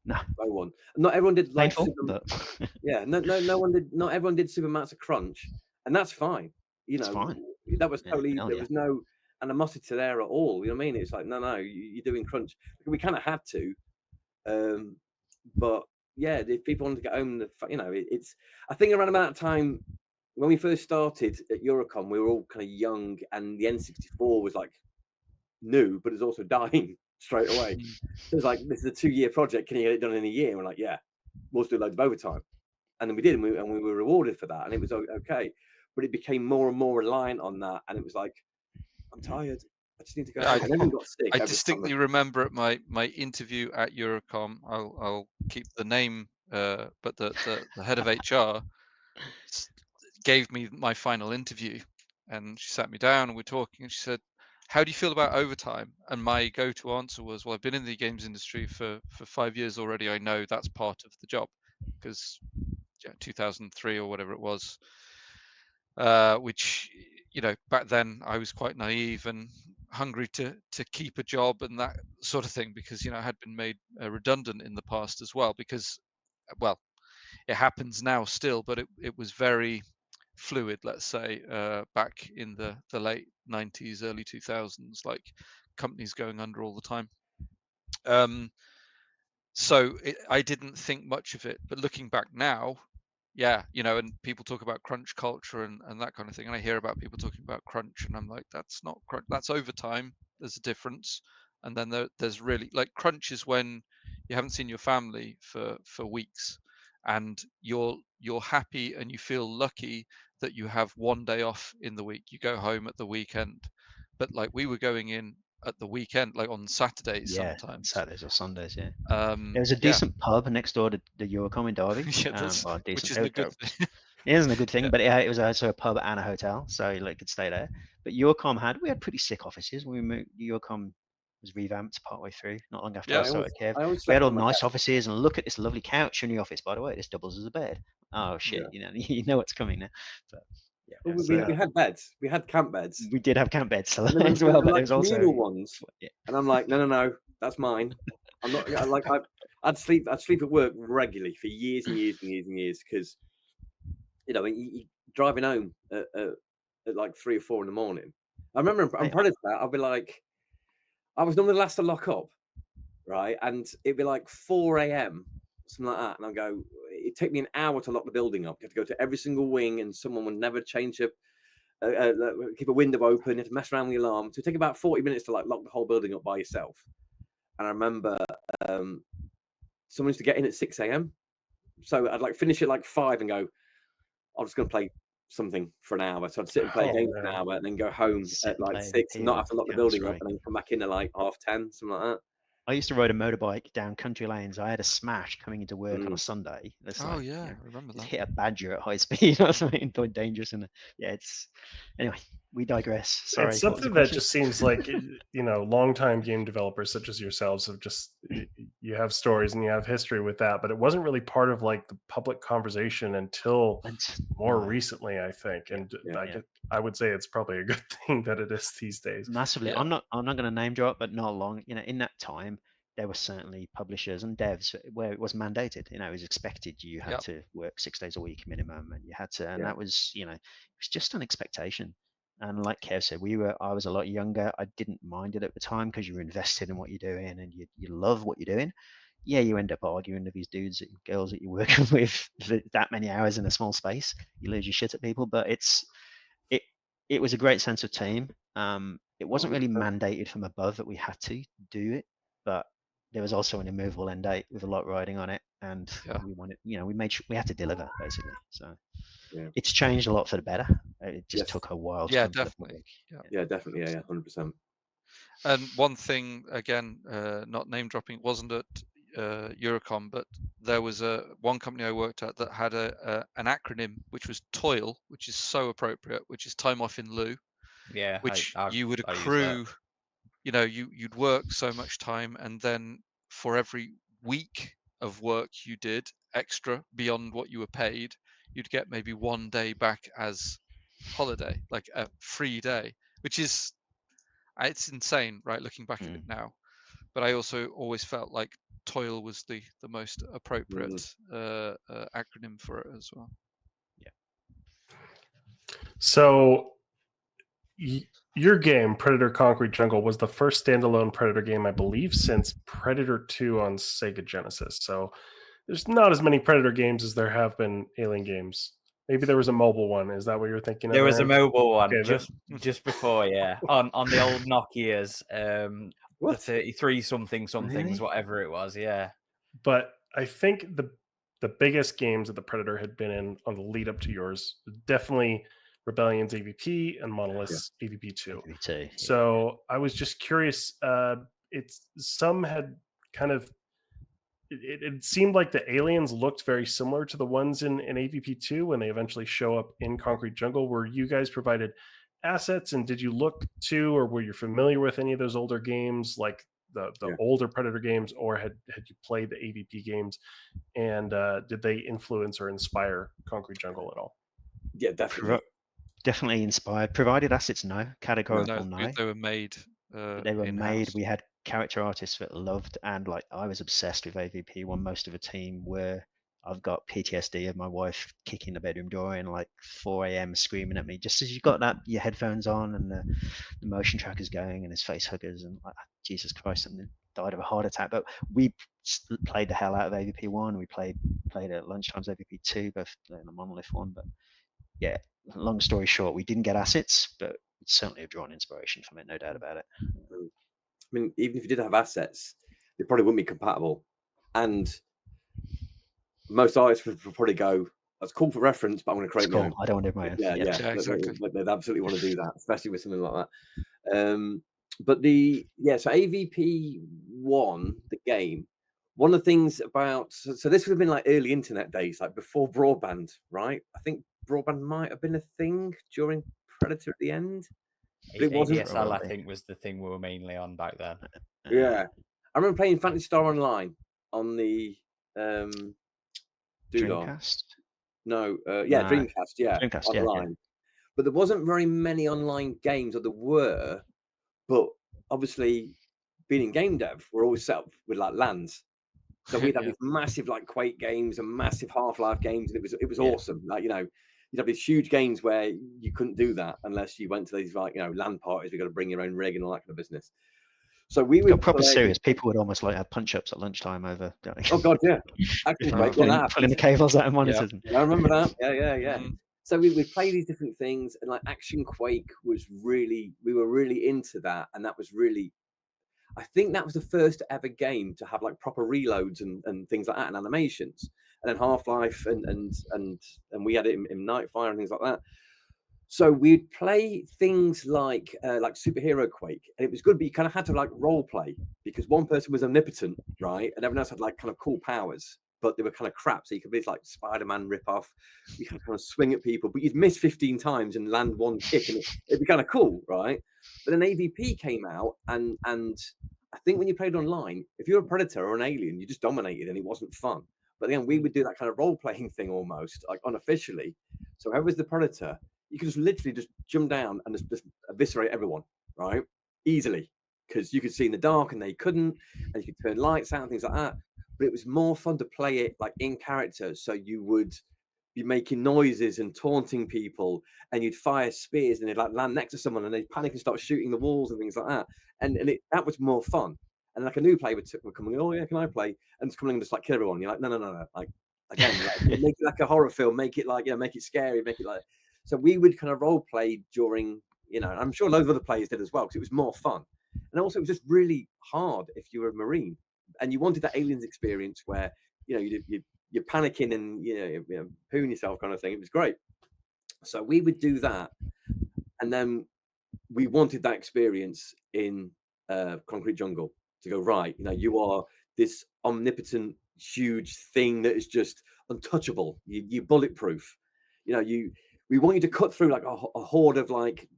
No. No one. Not everyone did like Painful, super, but yeah. No one did. Not everyone did super amounts of crunch, and that's fine. You it's know, fine. that was Yeah, totally. hell There yeah. was no animosity there at all. You know what I mean? It's like no, you're doing crunch. We kind of had to, but yeah, if people wanted to get home, you know, it's. I think around about that time when we first started at EuroCom, we were all kind of young, and the N64 was like new, but it's also dying straight away. So it's like, this is a 2-year project. Can you get it done in a year? And we're like, yeah, we'll do loads of overtime. And then we did, and we were rewarded for that. And it was okay. But it became more and more reliant on that. And it was like, I'm tired. I just need to go home. And everyone got sick. I every distinctly summer. remember at my interview at EuroCom, I'll keep the name, but the head of HR gave me my final interview, and she sat me down and we're talking, and she said, "How do you feel about overtime?" And my go-to answer was, "Well, I've been in the games industry for 5 years already. I know that's part of the job," because 2003 or whatever it was, which, you know, back then I was quite naive and hungry to keep a job and that sort of thing, because, you know, I had been made redundant in the past as well, because, well, it happens now still, but it was very fluid, let's say, back in the late 90s, early 2000s, like companies going under all the time. So I didn't think much of it, but looking back now, yeah, you know, and people talk about crunch culture and that kind of thing, and I hear about people talking about crunch, and I'm like, that's not crunch, that's overtime. There's a difference. And then there's really, like, crunch is when you haven't seen your family for weeks, and you're happy and you feel lucky that you have one day off in the week. You go home at the weekend, but like we were going in at the weekend, like on Saturdays Yeah, sometimes. Saturdays or Sundays. Yeah. There was a Yeah, decent pub next door to the EuroCom in Derby. yeah, that's, Well, which decent. isn't a good thing. It isn't a good thing, Yeah. but it was also a pub and a hotel, so you like could stay there. But EuroCom we had pretty sick offices. When we moved, EuroCom was revamped partway through, not long after Yeah. I started Kev. I always We had slept all on my nice couch. offices, and look at this lovely couch in the office. By the way, this doubles as a bed. Oh shit, Yeah. you know, you know what's coming now. But yeah, Yeah, But we had beds. We had camp beds. we did have camp beds And then as there well, were but there like was also communal ones. yeah. And I'm like, no, that's mine. I'm not like I'd sleep at work regularly for years and years and years and years, because you know you driving home at like 3 or 4 in the morning. I remember on Mate, Predator, I'll be like, I was normally the last to lock up, right? And it'd be like 4 a.m. something like that, and I'll go. It'd take me an hour to lock the building up. You have to go to every single wing, and someone would never change keep a window open. You have to mess around with the alarm. So it'd take about 40 minutes to like lock the whole building up by yourself. And I remember someone used to get in at 6 a.m. So I'd like finish at like 5 and go, I'm just going to play something for an hour. So I'd sit and play a game for an hour and then go home sit at and like play 6 and not have to lock the building up Counter-Strike. and then come back in at like 10:30, something like that. I used to ride a motorbike down country lanes. I had a smash coming into work on a Mm. Sunday. That's Oh like, yeah, you know, I remember just that. hit a badger at high speed or something dangerous. And yeah, it's anyway. We digress. Sorry. It's what was the something that question? just seems like, you know, longtime game developers such as yourselves have just, you have stories and you have history with that, but it wasn't really part of like the public conversation until more No, recently, I think. And Yeah. I would say it's probably a good thing that it is these days. massively. Yeah. I'm not going to name drop, but not long. You know, in that time, there were certainly publishers and devs where it was mandated. You know, it was expected you had Yep. to work 6 days a week minimum, and you had to, and Yeah. that was, you know, it was just an expectation. And like Kev said, I was a lot younger. I didn't mind it at the time because you were invested in what you're doing and you love what you're doing. Yeah, you end up arguing with these dudes and girls that you're working with for that many hours in a small space. You lose your shit at people, but it was a great sense of team. It wasn't really 100%. mandated from above that we had to do it, but there was also an immovable end date with a lot riding on it, and Yeah. we wanted, you know, we had to deliver basically. So Yeah. it's changed a lot for the better. It just Yes. took a while to Yeah, come to the definitely. public. Yeah, definitely. Yeah, 100%. And one thing, again, not name dropping, wasn't at EuroCom, but there was one company I worked at that had an acronym which was TOIL, which is so appropriate, which is time off in lieu, Yeah, which I you would use that. accrue. You know, you'd work so much time, and then for every week of work you did extra beyond what you were paid, you'd get maybe 1 day back as holiday, like a free day, which is, It's insane, right? Looking back at it now, but I also always felt like toil was the most appropriate acronym for it as well. So your game, Predator Concrete Jungle, was the first standalone Predator game, I believe, since Predator 2 on Sega Genesis. So there's not as many Predator games as there have been Alien games. Maybe there was a mobile one. Is that what you're thinking of? There was a mobile one Okay, just before, yeah, on the old Nokias, the What? 33 somethings, Really? whatever it was, yeah. But I think the biggest games that the Predator had been in on the lead up to yours, definitely Rebellion's AVP and Monolith's AVP 2. too. So I was just curious. It's some had kind of it seemed like the aliens looked very similar to the ones in AVP 2 when they eventually show up in Concrete Jungle. Were you guys provided assets, and did you look to, or were you familiar with any of those older games, like the older Predator games, or had you played the AVP games, and did they influence or inspire Concrete Jungle at all? Yeah, definitely. Definitely inspired. Provided assets, no. Categorical, no. They were made. They were made. We had character artists that loved, and like I was obsessed with AVP. One most of a team where I've got PTSD of my wife kicking the bedroom door in like 4 a.m. screaming at me just as you got that your headphones on and the motion trackers going and his face huggers and like, Jesus Christ, and died of a heart attack. But we played the hell out of AVP 1. We played at lunchtimes AVP 2, both in the Monolith one. But yeah, long story short, we didn't get assets, but certainly have drawn inspiration from it, no doubt about it. I mean, even if you did have assets, they probably wouldn't be compatible. And most artists would probably go, that's cool for reference, but I'm going to create my own. I don't want to do my own. Yeah, exactly. They'd absolutely want to do that, especially with something like that. But so AVP 1, the game, one of the things about, so this would have been like early internet days, like before broadband, right? I think broadband might have been a thing during Predator at the end. But it wasn't. ADSL, I think, was the thing we were mainly on back then. Yeah. I remember playing Phantasy Star Online on the Dreamcast? No, Dreamcast, online. Yeah. But there wasn't very many online games, or there were, but obviously being in game dev, we're always set up with like LANs. So we'd have these massive like Quake games and massive Half-Life games, and it was awesome. Like, you know, you'd have these huge games where you couldn't do that unless you went to these like, you know, LAN parties. We got to bring your own rig and all that kind of business. So we would proper serious. People would almost like have punch-ups at lunchtime over. Oh God, yeah. Pulling the cables out of monitors. Yeah, I remember that. Yeah. So we would play these different things, and like Action Quake was we were really into that, and that was really, I think that was the first ever game to have like proper reloads and things like that, and animations. And then Half-Life and we had it in Nightfire and things like that. So we'd play things like Superhero Quake, and it was good, but you kind of had to like role play because one person was omnipotent, right, and everyone else had like kind of cool powers, but they were kind of crap. So you could be like Spider-Man rip-off. You could kind of swing at people, but you'd miss 15 times and land one kick, and it'd be kind of cool, right? But then AVP came out, and I think when you played online, if you're a Predator or an Alien, you just dominated, and it wasn't fun. But then we would do that kind of role-playing thing almost, like unofficially. So whoever was the Predator, you could just literally just jump down and just eviscerate everyone, right? Easily, because you could see in the dark and they couldn't, and you could turn lights out and things like that. But it was more fun to play it like in character. So you would be making noises and taunting people, and you'd fire spears and they'd like land next to someone and they'd panic and start shooting the walls and things like that. And that was more fun. And like a new player would come in, oh yeah, can I play? And just come in and just like kill everyone. You're like, no. Like again, like, make it like a horror film, make it like, make it scary, make it like. So we would kind of role play during, I'm sure loads of other players did as well, because it was more fun. And also it was just really hard if you were a Marine and you wanted that Aliens experience where, you're panicking and, pooing yourself kind of thing. It was great. So we would do that. And then we wanted that experience in Concrete Jungle to go, right, you are this omnipotent, huge thing that is just untouchable. You bulletproof. We want you to cut through like a horde of like,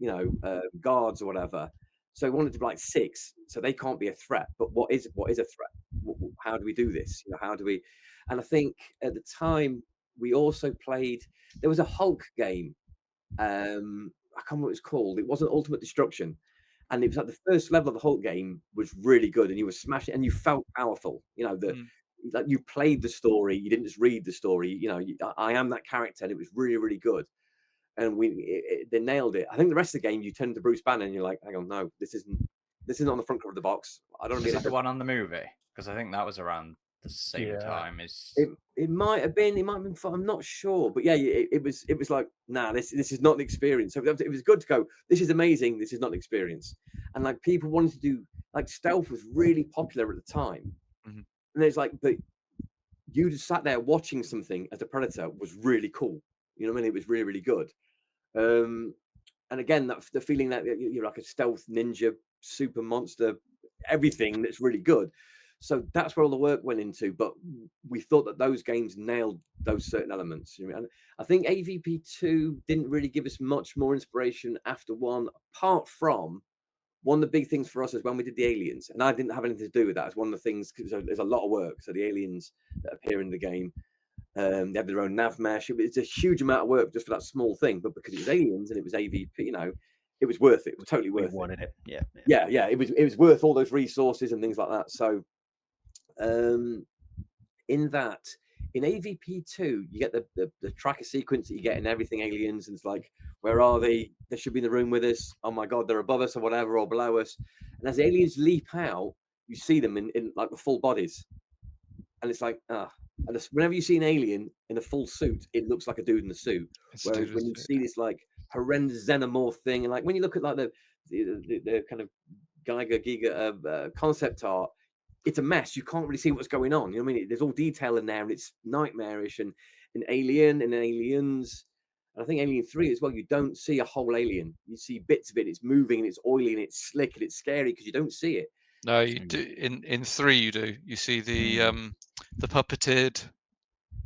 guards or whatever. So we wanted to be like 6, so they can't be a threat. But what is a threat? How do we do this? How do we? And I think at the time we also played. There was a Hulk game. I can't remember what it was called. It wasn't Ultimate Destruction, And it was like the first level of the whole game was really good, and you were smashing, and you felt powerful. That like you played the story, you didn't just read the story. I am that character, and it was really, really good. And they nailed it. I think the rest of the game, you turn to Bruce Banner, and you're like, hang on, no, this isn't on the front cover of the box. I don't Is need that the one on the movie? Because I think that was around the same time. It might have been. It might have been fun. I'm not sure, but yeah, it was like, nah, this is not the experience. So it was good to go. This is amazing. This is not the experience. And like people wanted to do, like, stealth was really popular at the time, and it's like, but you just sat there watching something as a Predator was really cool. You know what I mean? It was really, really good. And again, the feeling that you're like a stealth ninja, super monster, everything that's really good. So that's where all the work went into. But we thought that those games nailed those certain elements. And I think AVP2 didn't really give us much more inspiration after 1, apart from one of the big things for us is when we did the aliens. And I didn't have anything to do with that. It's one of the things, because there's a lot of work. So the aliens that appear in the game, they have their own nav mesh. It's a huge amount of work just for that small thing. But because it was aliens and it was AVP, it was worth it. It was totally worth it. We wanted it. Yeah. It was worth all those resources and things like that. So in AVP2, you get the tracker sequence that you get in everything aliens, and it's like, where are they? They should be in the room with us. Oh my god, they're above us or whatever, or below us. And as the aliens leap out, you see them in like the full bodies, and it's like, and whenever you see an alien in a full suit, it looks like a dude in a suit. Whereas when you see this like horrendous xenomorph thing, and like when you look at like the kind of Giga concept art, it's a mess. You can't really see what's going on. You know what I mean? There's all detail in there, and it's nightmarish. And in Alien and Aliens, and I think Alien 3 as well, you don't see a whole alien. You see bits of it. It's moving, and it's oily, and it's slick, and it's scary because you don't see it. No, you do. In 3, you do. You see the puppeted,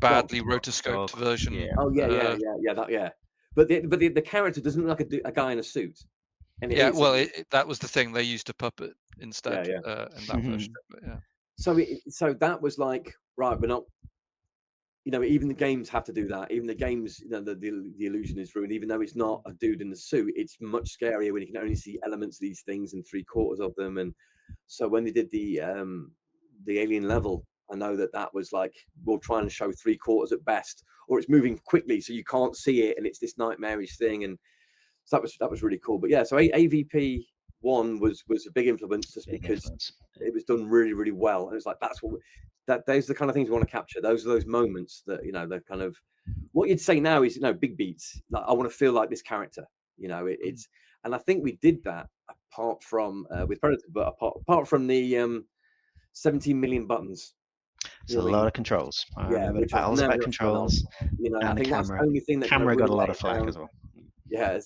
badly rotoscoped version. Yeah. Oh yeah. But the character doesn't look like a guy in a suit. And that was the thing. They used a puppet instead in that version. But yeah. So that was like, right, we're not. Even the games have to do that. Even the games, the illusion is ruined. Even though it's not a dude in the suit, it's much scarier when you can only see elements of these things and 3/4 of them. And so when they did the alien level, I know that was like, we'll try and show 3/4 at best, or it's moving quickly so you can't see it, and it's this nightmarish thing. And so that was really cool. But yeah, so AVP 1 was a big influence, just because it was done really, really well. And it's like, those are the kind of things we want to capture. Those are those moments that, they're kind of, what you'd say now is, big beats. Like, I want to feel like this character. It's, and I think we did that apart from with Predator, but apart from the 17 million buttons. It's a lot of controls. I remember the battles about controls. And I think that's the only thing that camera really got a lot of flack as well. Yeah,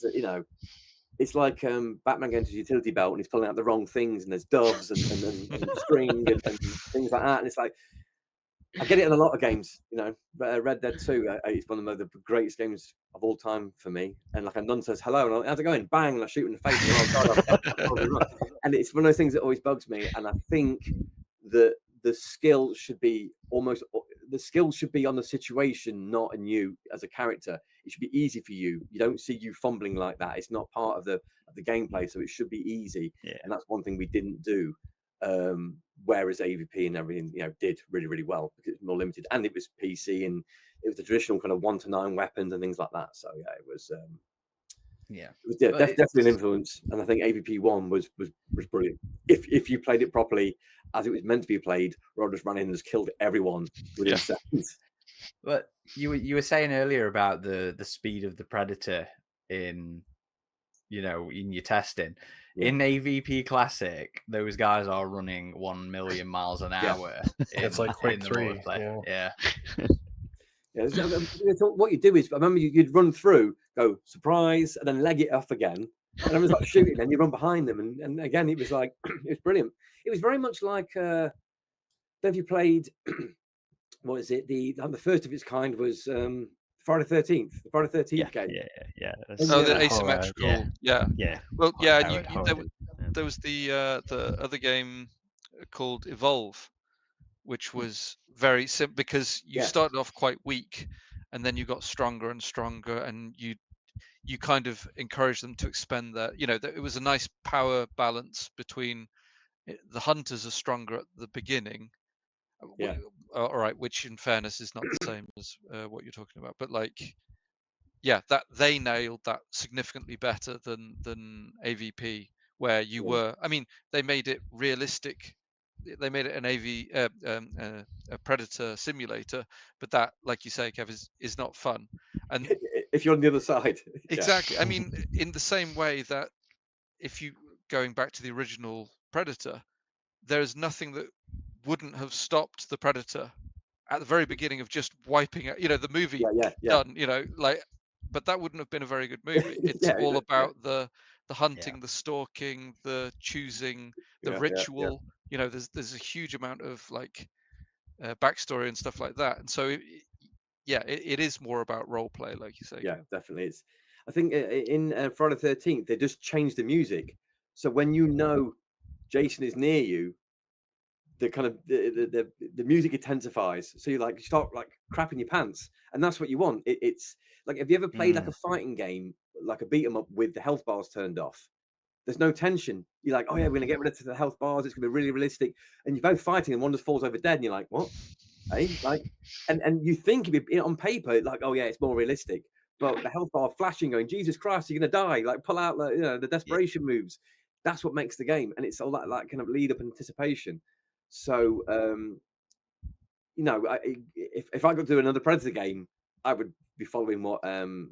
it's like Batman going to his utility belt and he's pulling out the wrong things, and there's doves and string and things like that. And it's like, I get it in a lot of games, Red Dead 2 is one of the greatest games of all time for me. And like a nun says hello, and I'm like, how's it going? Bang, and I shoot in the face. And it's one of those things that always bugs me. And I think that the skill should be on the situation, not in you as a character. It should be easy for you. You don't see you fumbling like that. It's not part of the gameplay, so it should be easy. Yeah. And that's one thing we didn't do. Whereas AVP and everything, did really, really well because it's more limited, and it was PC, and it was the traditional kind of 1 to 9 weapons and things like that. So yeah, it was. It was definitely an influence, and I think AVP 1 was brilliant. If you played it properly, as it was meant to be played, Rod just ran in and just killed everyone within seconds. But you were saying earlier about the speed of the Predator in your testing. Yeah. In AVP Classic, those guys are running 1 million miles an hour. It's like Quake 3. Yeah. So what you do is, I remember you'd run through, go surprise, and then leg it off again, and everyone's like shooting, and you run behind them, and again it was like, it was brilliant. It was very much like, have you played? What is it? The first of its kind was Friday the 13th. The Friday the 13th game. Yeah. Oh, the asymmetrical. Yeah. Well, yeah. There was the other game called Evolve, which was very simple because you started off quite weak, and then you got stronger and stronger, and you you kind of encourage them to expend their, it was a nice power balance between the hunters are stronger at the beginning. Yeah. All right, which in fairness is not the same as what you're talking about, but like, yeah, that they nailed that significantly better than AVP, where you were. I mean, they made it realistic. They made it an a predator simulator, but that, like you say, Kev, is not fun. And if you're on the other side. exactly. I mean, in the same way that if you going back to the original Predator, there's nothing that wouldn't have stopped the Predator at the very beginning of just wiping out, the movie Yeah. done, like, but that wouldn't have been a very good movie. It's all about the hunting, the stalking, the choosing, the ritual. There's a huge amount of like backstory and stuff like that, and so it is more about role play, like you say. Yeah, Kev. definitely. It's. I think in Friday the 13th they just changed the music, so when you know Jason is near you, the kind of the music intensifies, so you start like crapping your pants, and that's what you want. It's like, have you ever played like a fighting game, like a beat 'em up with the health bars turned off? There's no tension. You're like, oh yeah, we're gonna get rid of the health bars. It's gonna be really realistic, and you're both fighting, and one just falls over dead, and you're like, what? Hey, like, and you think if you on paper, like, oh yeah, it's more realistic, but the health bar flashing, going, Jesus Christ, you're gonna die. Like, pull out the desperation moves. That's what makes the game, and it's all that kind of lead up anticipation. So, if I got to do another Predator game, I would be following what Friday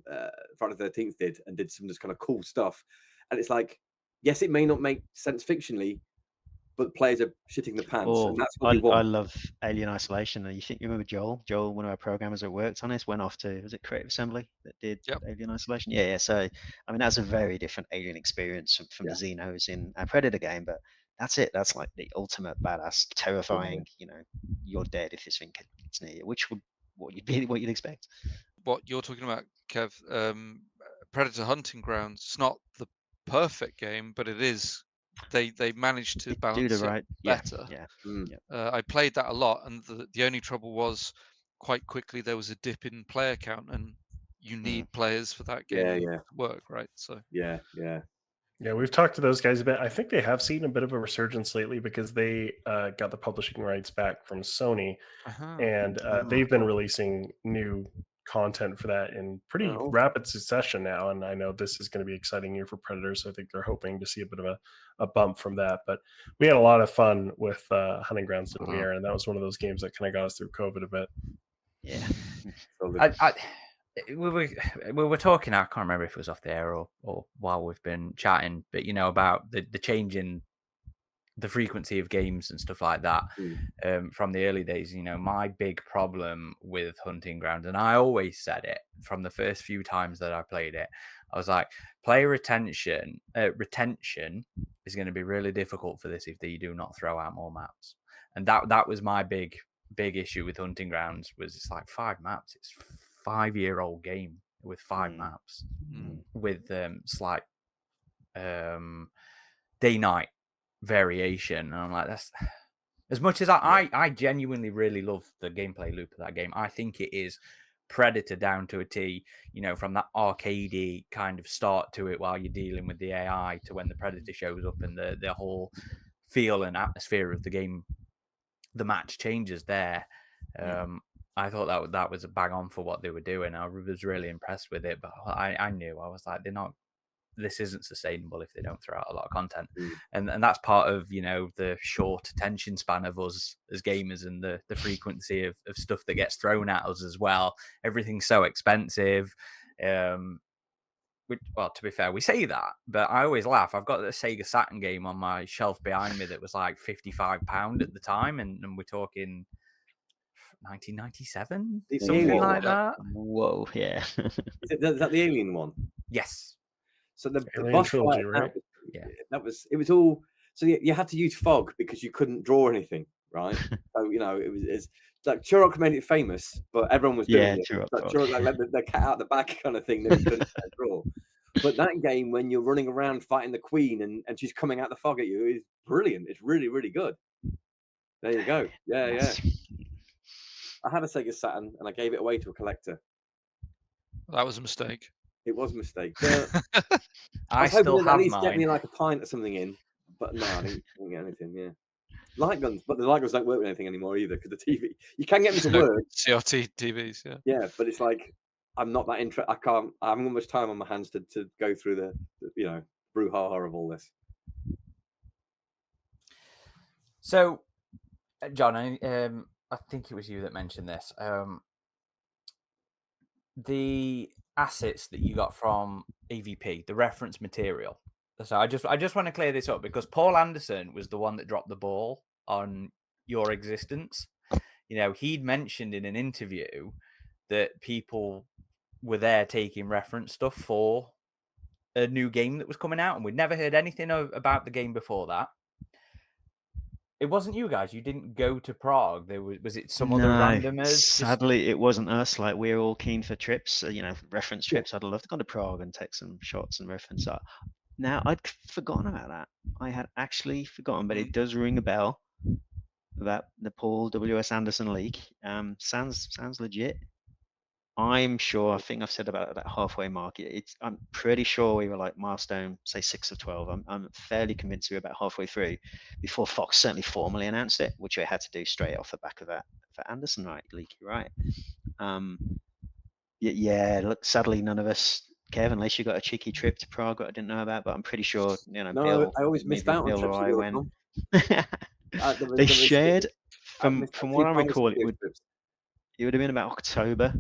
the 13th did, and did some just kind of cool stuff. And it's like, yes, it may not make sense fictionally, but players are shitting the pants, and that's what we want. I love Alien Isolation. You remember Joel? Joel, one of our programmers that worked on this, went off to, was it Creative Assembly that did Alien Isolation? Yeah. So, I mean, that's a very different Alien experience from the Xenos in our Predator game, but that's it. That's like the ultimate badass, terrifying. You're dead if this thing gets near you, which would what you'd expect. What you're talking about, Kev, Predator Hunting Grounds. It's not the perfect game, but it is. They managed to balance it better. I played that a lot, and the only trouble was quite quickly there was a dip in player count, and you need players for that game to work, right? So yeah. We've talked to those guys a bit. I think they have seen a bit of a resurgence lately because they got the publishing rights back from Sony, and they've been releasing new content for that in pretty rapid succession now. And I know this is going to be an exciting year for Predator, so I think they're hoping to see a bit of a bump from that. But we had a lot of fun with Hunting Grounds, didn't we, Aaron? That was one of those games that kind of got us through COVID a bit. Yeah. We were talking, I can't remember if it was off the air or while we've been chatting, but about the change in the frequency of games and stuff like that from the early days. My big problem with Hunting Grounds, and I always said it from the first few times that I played it, I was like, player retention is going to be really difficult for this if they do not throw out more maps. And that was my big issue with Hunting Grounds, was it's like 5 maps. It's 5-year-old game with 5 maps with slight day-night variation. And I'm like, that's as much as I genuinely really love the gameplay loop of that game. I think it is Predator down to a T, from that arcadey kind of start to it while you're dealing with the AI to when the Predator shows up, and the whole feel and atmosphere of the game, the match changes there. I thought that was a bang on for what they were doing. I was really impressed with it, but I knew, I was like, this isn't sustainable if they don't throw out a lot of content. And that's part of, the short attention span of us as gamers, and the frequency of stuff that gets thrown at us as well. Everything's so expensive. Well, to be fair, we say that, but I always laugh. I've got the Sega Saturn game on my shelf behind me that was like £55 at the time, and we're talking 1997, something like that. Whoa, yeah. Is that the Alien one? Yes. So the boss trilogy, fight, right? It was all. So you had to use fog because you couldn't draw anything, right? So it's like Turok made it famous, but everyone was doing it. Turok like let the cat out the bag kind of thing that you couldn't draw. But that game, when you're running around fighting the Queen and she's coming out the fog at you, is brilliant. It's really, really good. There you go. Yeah. I had a Sega Saturn and I gave it away to a collector. That was a mistake. It was a mistake. I was hoping still they'd at have least get me mine. like a pint or something in, but no, I didn't get anything. Yeah, light guns, but the light guns don't work with anything anymore either because the TV. You can get me to No work, CRT TVs, yeah. yeah, but it's like I'm not that interested. I haven't got much time on my hands to go through the brouhaha of all this. So, John, I think it was you that mentioned this. The assets that you got from AVP, the reference material. So I just want to clear this up because Paul Anderson was the one that dropped the ball on your existence. You know, he'd mentioned in an interview that people were there taking reference stuff for a new game that was coming out, and we'd never heard anything about the game before that. It wasn't you guys. You didn't go to Prague. Was it some other randomers? Sadly, it wasn't us. Like, we're all keen for trips, reference trips. I'd love to go to Prague and take some shots and reference that. Now, I'd forgotten about that. I had actually forgotten, but it does ring a bell about the Paul W.S. Anderson leak. Sounds legit. I'm sure. I think I've said about that halfway mark. I'm pretty sure we were like milestone, say 6 of 12. I'm fairly convinced we were about halfway through before Fox certainly formally announced it, which we had to do straight off the back of that for Anderson, right? Leaky, right? Yeah. Look, sadly, none of us. Kev, unless you got a cheeky trip to Prague that I didn't know about, but I'm pretty sure No, Bill. I always missed out on Bill trips or to I went. EuroCom. They shared from what I Family recall, it Studios trips. would have been about October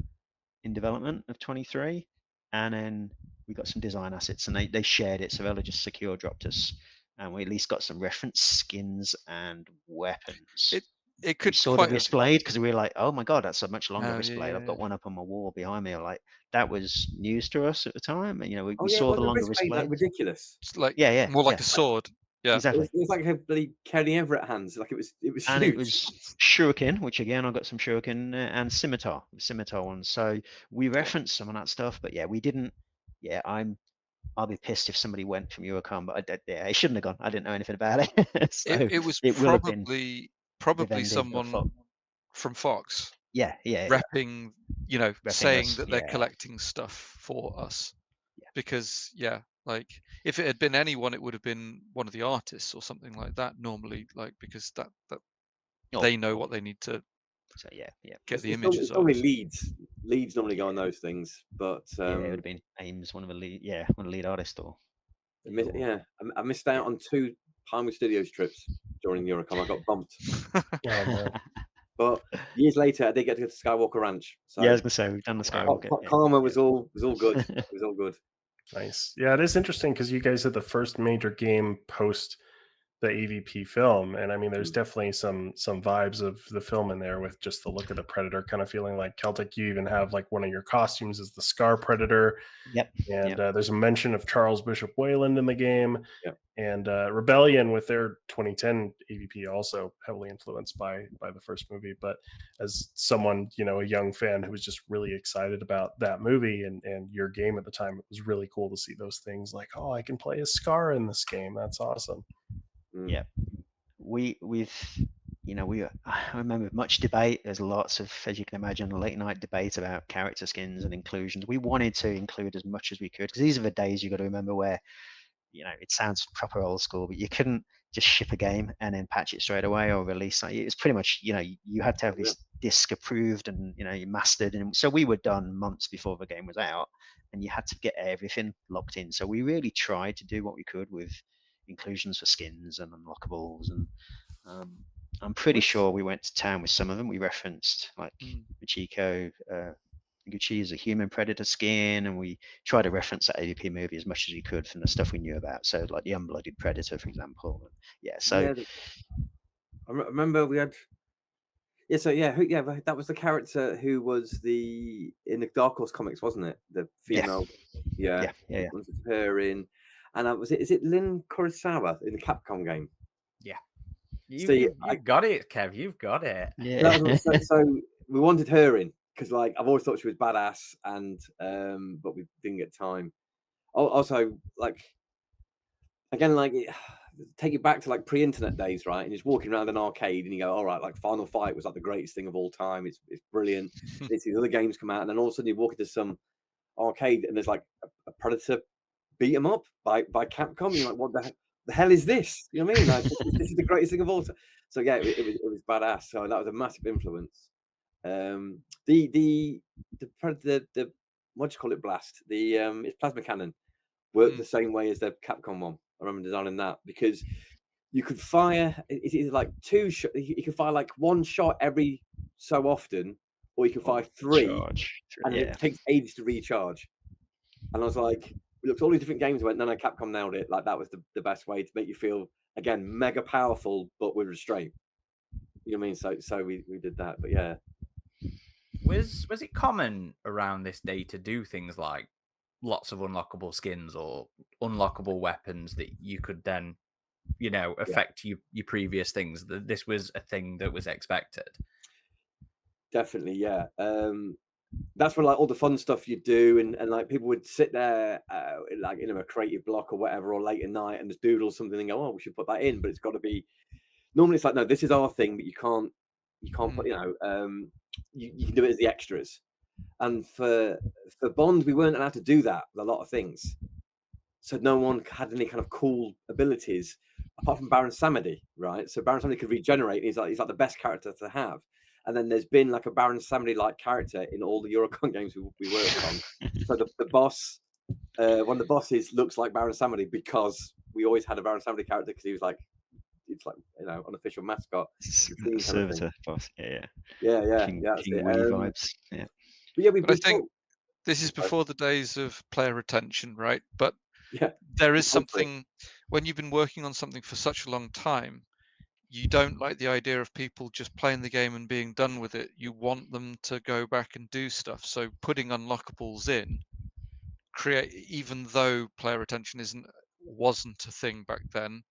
in development of 23, and then we got some design assets, and they shared it, so Ella just secure dropped us, and we at least got some reference skins and weapons. It could sort quite of displayed because we were like, oh my god, that's a much longer Oh, wrist blade. yeah, I've got one up on my wall behind me. Like, that was news to us at the time. And, we saw well, the longer wrist wrist blade, like, blade. ridiculous. It's like Yeah, more like yeah. a sword. Yeah, Exactly. It was like a bloody Kenny Everett hands. Like it was And huge. it was shuriken, which again, I got some shuriken and scimitar ones. So we referenced some of that stuff, but yeah, we didn't. Yeah, I'll be pissed if somebody went from EuroCom, but I shouldn't have gone. I didn't know anything about it. So it was will have been probably Vivendi or someone from Fox yeah. repping, saying us, that they're yeah. collecting stuff for us. Yeah. Because like if it had been anyone, it would have been one of the artists or something like that. Normally, like because that they know what they need to. So yeah. Get the It's images of. normally leads. Leads normally go on those things, but yeah, it would have been Ames, one of the lead artists, or I missed out on 2 Pinewood Studios trips during EuroCom. I got bumped. Oh, man. But years later, I did get to go to Skywalker Ranch. So yeah, I was gonna say we've done the Skywalker. Karma was all good. It was all good. Nice. Yeah, it is interesting because you guys had the first major game post the AVP film, and I mean, there's definitely some vibes of the film in there with just the look of the Predator, kind of feeling like Celtic. You even have like one of your costumes is the Scar Predator. Yep. And there's a mention of Charles Bishop Wayland in the game. Yep. And Rebellion with their 2010 AVP also heavily influenced by the first movie. But as someone, a young fan who was just really excited about that movie and your game at the time, it was really cool to see those things like, oh, I can play a Scar in this game. That's awesome. Yeah. I remember much debate. There's lots of, as you can imagine, late night debate about character skins and inclusions. We wanted to include as much as we could because these are the days you got to remember where, it sounds proper old school, but you couldn't just ship a game and then patch it straight away or release. It's pretty much, you had to have this disc approved and, you mastered. And so we were done months before the game was out and you had to get everything locked in. So we really tried to do what we could with inclusions for skins and unlockables. And I'm pretty sure we went to town with some of them. We referenced like Machiko, Gucci is a human predator skin, and we tried to reference that AVP movie as much as we could from the stuff we knew about. So like the Unblooded Predator, for example. I remember we had. That was the character who was in the Dark Horse comics, wasn't it? The female. Yeah. Her in, and is it Lynn Kurosawa in the Capcom game? Yeah. You got it, Kev. You've got it. Yeah. So we wanted her in because, like, I've always thought she was badass, and but we didn't get time. Also, like, again, like, take it back to like pre-internet days, right? And just walking around an arcade, and you go, all right, like Final Fight was like the greatest thing of all time. It's brilliant. These other games come out, and then all of a sudden you walk into some arcade, and there's like a Predator beat 'em up by Capcom. And you're like, what the hell is this? You know what I mean? Like, this is the greatest thing of all time. So yeah, it was badass. So that was a massive influence. The Predator, the what do you call it? Blast. It's plasma cannon worked the same way as the Capcom one. I remember designing that because you could fire. It's either like two. You could fire like one shot every so often, or you can fire three, and it takes ages to recharge. And I was like, we looked at all these different games and went, no, Capcom nailed it. Like that was the best way to make you feel, again, mega powerful, but with restraint. You know what I mean? So we did that. But yeah. Was it common around this day to do things like lots of unlockable skins or unlockable weapons that you could then, affect your previous things? This was a thing that was expected. Definitely, yeah. That's when like all the fun stuff you do, and like people would sit there, like a creative block or whatever, or late at night, and just doodle something and go, oh, we should put that in, but it's got to be. Normally, it's like, no, this is our thing, but you can't put, you can do it as the extras. And for Bond, we weren't allowed to do that with a lot of things. So no one had any kind of cool abilities apart from Baron Samedi, right? So Baron Samedi could regenerate. And he's like the best character to have. And then there's been like a Baron Samedi-like character in all the EuroCom games we worked on. So the boss, one of the bosses looks like Baron Samedi because we always had a Baron Samedi character because he was like, it's like unofficial mascot. Servitor boss. Yeah. King vibes. Yeah. But yeah, I think this is before the days of player retention, right? But there is something when you've been working on something for such a long time, you don't like the idea of people just playing the game and being done with it. You want them to go back and do stuff. So putting unlockables in, even though player retention wasn't a thing back then,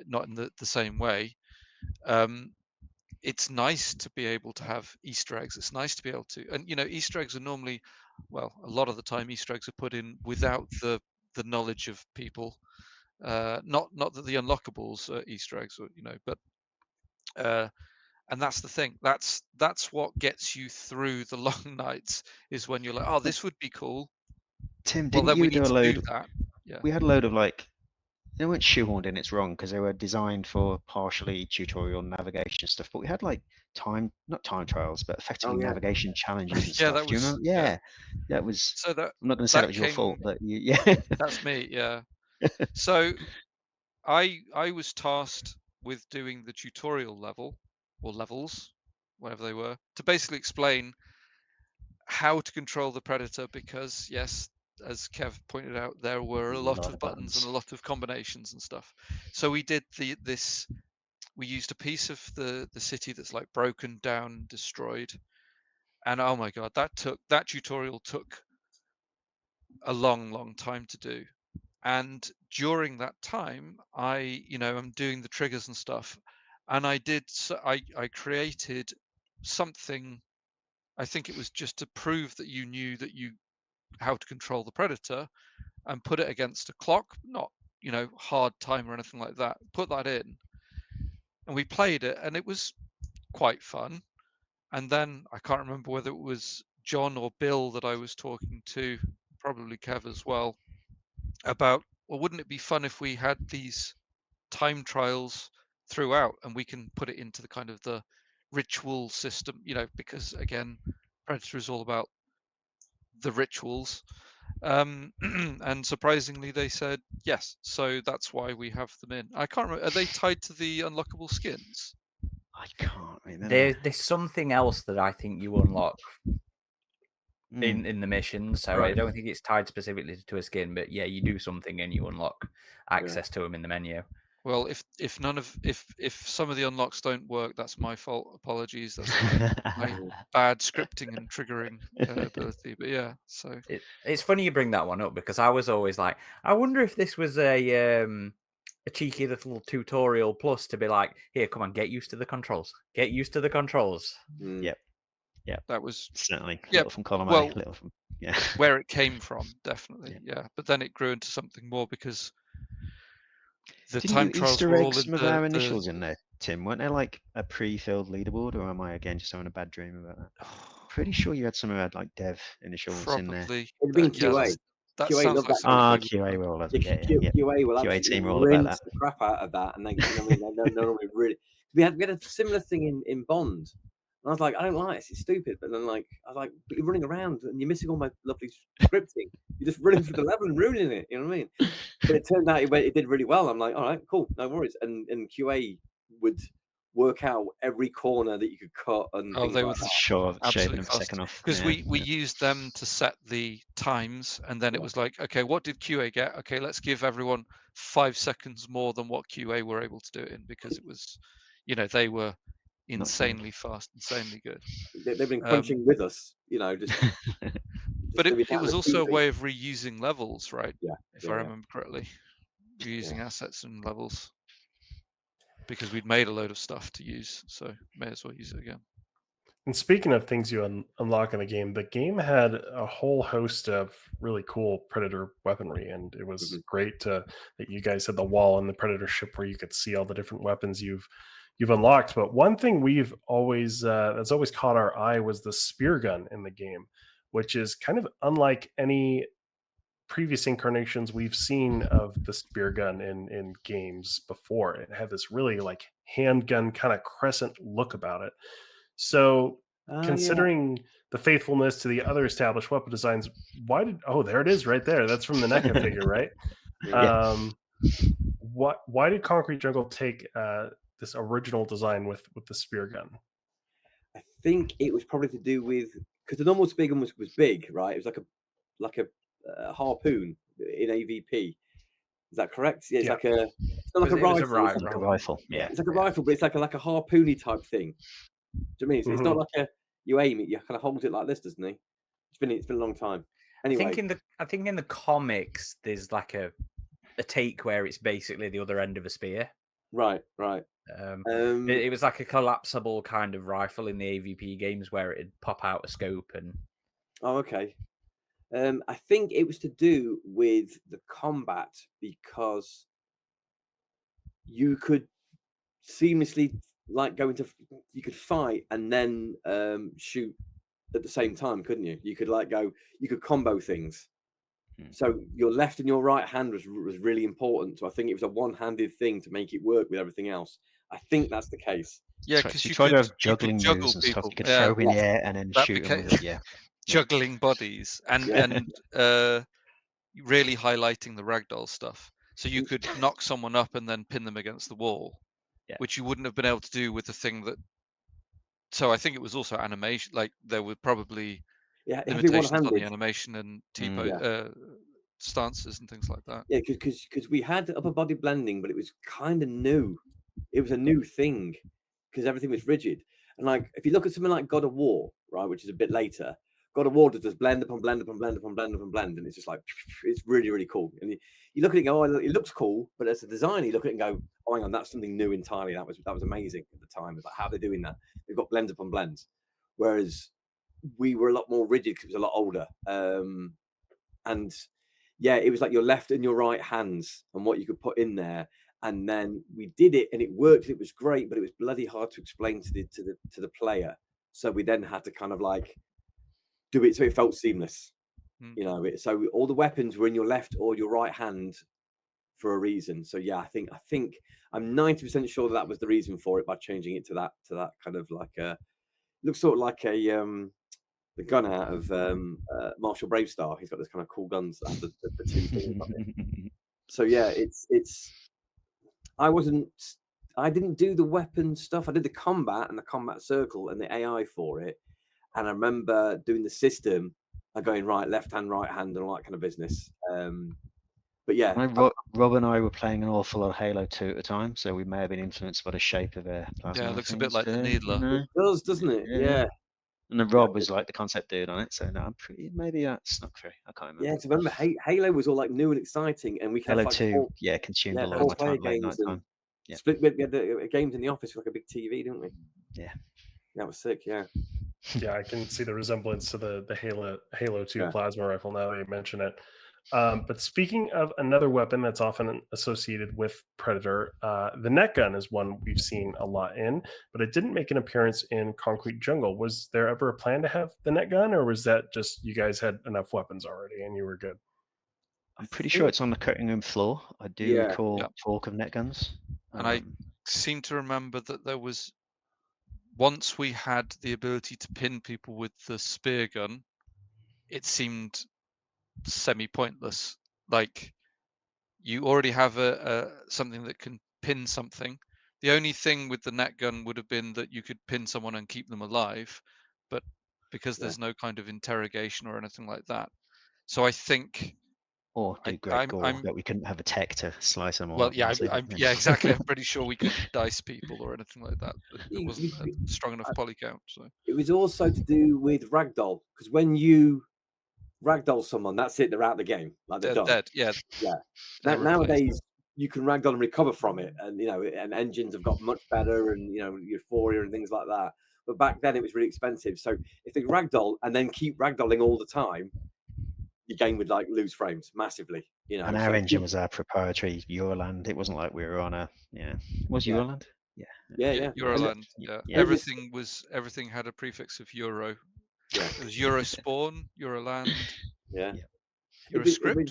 not in the same way. It's nice to be able to have Easter eggs. It's nice to be able to, and Easter eggs are normally, well, a lot of the time Easter eggs are put in without the knowledge of people. Not that the unlockables are Easter eggs, but and that's the thing. That's what gets you through the long nights is when you're like, oh, this would be cool. Tim, didn't you do a load of that? Yeah. We had a load of like. They weren't shoehorned in, it's wrong, because they were designed for partially tutorial navigation stuff, but we had like not time trials, but effectively navigation challenges and stuff. Do you remember? Yeah. That was, so that, I'm not going to say that was your fault, but That's me, yeah. So I was tasked with doing the tutorial level, or levels, whatever they were, to basically explain how to control the Predator, because yes, as Kev pointed out, there were a lot of buttons and a lot of combinations and stuff. So we did we used a piece of the city that's like broken down, destroyed. And oh my God, that tutorial took a long time to do. And during that time, I'm doing the triggers and stuff. And I created something, I think it was just to prove that you knew how to control the Predator, and put it against a clock, not hard time or anything like that. Put that in, and we played it, and it was quite fun. And then I can't remember whether it was John or Bill that I was talking to, probably Kev as well, about, well, wouldn't it be fun if we had these time trials throughout, and we can put it into the kind of the ritual system, because again, Predator is all about the rituals. And surprisingly, they said yes. So that's why we have them in. I can't remember. Are they tied to the unlockable skins? I can't remember. There's something else that I think you unlock in the mission. So I don't think it's tied specifically to a skin, but yeah, you do something and you unlock access to them in the menu. Well, if some of the unlocks don't work, that's my fault. Apologies. That's my bad scripting and triggering ability. But yeah, so it's funny you bring that one up, because I was always like, I wonder if this was a cheeky little tutorial plus to be like, here, come on, get used to the controls. Get used to the controls. Yep. Yeah, that was certainly little from column A, little from where it came from, definitely. Yeah, but then it grew into something more because the time trials Easter were all egg in some of our initials in there, Tim? Weren't there like a pre-filled leaderboard, or am I again just having a bad dream about that? pretty sure you had some who had like dev initials in there. Probably. It'd been Yeah, QA. that QA sounds love like that. something Ah, they would QA do. will all have The it. QA will QA absolutely team are all about rinse that. the crap out of that, and then you know what I mean, they're normally really. We had a similar thing in Bond. And I was like, I don't like this. It's stupid. But then, like, I was like, but you're running around and you're missing all my lovely scripting. You're just running through the level and ruining it. You know what I mean? But it turned out it did really well. I'm like, all right, cool, no worries. And QA would work out every corner that you could cut and Oh, things they like would that. Sure, shaving absolutely them a fast. second off. Because Yeah, we used them to set the times, and then it was like, okay, what did QA get? Okay, let's give everyone 5 seconds more than what QA were able to do it in, because it was, you know, they were insanely fast, insanely good. They've been crunching with us, you know, just But doing it that was with also a TV. way of reusing levels, right? Yeah, If I remember correctly, reusing assets and levels, because we'd made a load of stuff to use, so may as well use it again. And speaking of things you unlock in the game had a whole host of really cool Predator weaponry, and it was great that you guys had the wall in the Predator ship where you could see all the different weapons you've unlocked. But one thing we've always that's always caught our eye was the spear gun in the game, which is kind of unlike any previous incarnations we've seen of the spear gun in games before. It had this really like handgun kind of crescent look about it. So considering the faithfulness to the other established weapon designs, there it is right there. That's from the NECA figure, right? Why did Concrete Jungle take this original design with the spear gun? I think it was probably to do with, because the normal spear gun was big, right? It was like a harpoon in AVP. Is that correct? Yeah, it's like a, it's not like a rifle. Yeah, it's like a rifle, but it's like a harpoony type thing. Do you mean? So it's not like you aim it, you kind of hold it like this, doesn't he? It's been a long time. Anyway, I think in the comics there's like a take where it's basically the other end of a spear. Right. It was like a collapsible kind of rifle in the AVP games where it'd pop out a scope and. Oh, okay. I think it was to do with the combat, because you could seamlessly you could fight and then shoot at the same time, couldn't you? You could combo things. So your left and your right hand was really important. So I think it was a one-handed thing to make it work with everything else. I think that's the case. Yeah, because you try to have juggle juggling moves and people. stuff. You could throw in the air and then shoot them with it. Juggling bodies and really highlighting the ragdoll stuff. So you could knock someone up and then pin them against the wall, which you wouldn't have been able to do with the thing that. So I think it was also animation. Like there were probably limitations on the animation and stances and things like that. Yeah, because we had upper body blending, but it was kind of new. It was a new thing because everything was rigid. And like if you look at something like God of War, right, which is a bit later, God of War does blend upon blend upon blend upon blend upon blend, and it's just like it's really, really cool. And you look at it and go, oh, it looks cool, but as a designer, you look at it and go, oh, hang on, that's something new entirely. That was amazing at the time. It's like, how are they doing that? They've got blends upon blends, whereas we were a lot more rigid because it was a lot older. And yeah, it was like your left and your right hands and what you could put in there. And then we did it and it worked. It was great, but it was bloody hard to explain to the player. So we then had to kind of like do it so it felt seamless. You know, so all the weapons were in your left or your right hand for a reason. So yeah, I think I'm 90% sure that was the reason for it, by changing it to that kind of like looks sort of like a the gun out of Marshall Bravestar. He's got this kind of cool guns that have the two things on it. So yeah, it's I didn't do the weapon stuff. I did the combat and the combat circle and the AI for it. And I remember doing the system, going right, left hand, right hand, and all that kind of business. But yeah, Rob and I were playing an awful lot of Halo 2 at the time, so we may have been influenced by the shape of their plasma. Yeah, it looks a bit like the Needler. It does, doesn't it? Yeah. And then Rob was like the concept dude on it, so no, I'm pretty. Maybe that snuck through. I can't remember. Yeah, to remember Halo was all like new and exciting, and we Halo 2, consumed a lot of my time late night time. Yeah. We had the games in the office with like a big TV, didn't we? Yeah. That was sick. Yeah. Yeah, I can see the resemblance to the Halo 2 plasma rifle now that you mention it. But speaking of another weapon that's often associated with Predator, the netgun is one we've seen a lot in, but it didn't make an appearance in Concrete Jungle. Was there ever a plan to have the netgun, or was that just you guys had enough weapons already and you were good? I'm pretty sure it's on the cutting room floor. I do recall talk of netguns. And I seem to remember that there was, once we had the ability to pin people with the spear gun, it seemed semi-pointless. Like, you already have something that can pin something. The only thing with the net gun would have been that you could pin someone and keep them alive, but because there's no kind of interrogation or anything like that. So I think, or do great gore that we couldn't have a tech to slice them all. Well, up yeah, nicely. exactly. I'm pretty sure we couldn't dice people or anything like that. It wasn't a strong enough poly count. So it was also to do with ragdoll, because when you ragdoll someone, that's it, they're out of the game, like they're done. Dead. Yeah. Nowadays you can ragdoll and recover from it, and and engines have got much better, and euphoria and things like that. But back then it was really expensive. So if they ragdoll and then keep ragdolling all the time, your game would lose frames massively. And our engine was our proprietary Euroland. It wasn't like we were on was Euroland? Yeah. Euroland. Yeah. Everything had a prefix of Euro. Yeah. It was Eurospawn, Euroland. Yeah. Euroscript,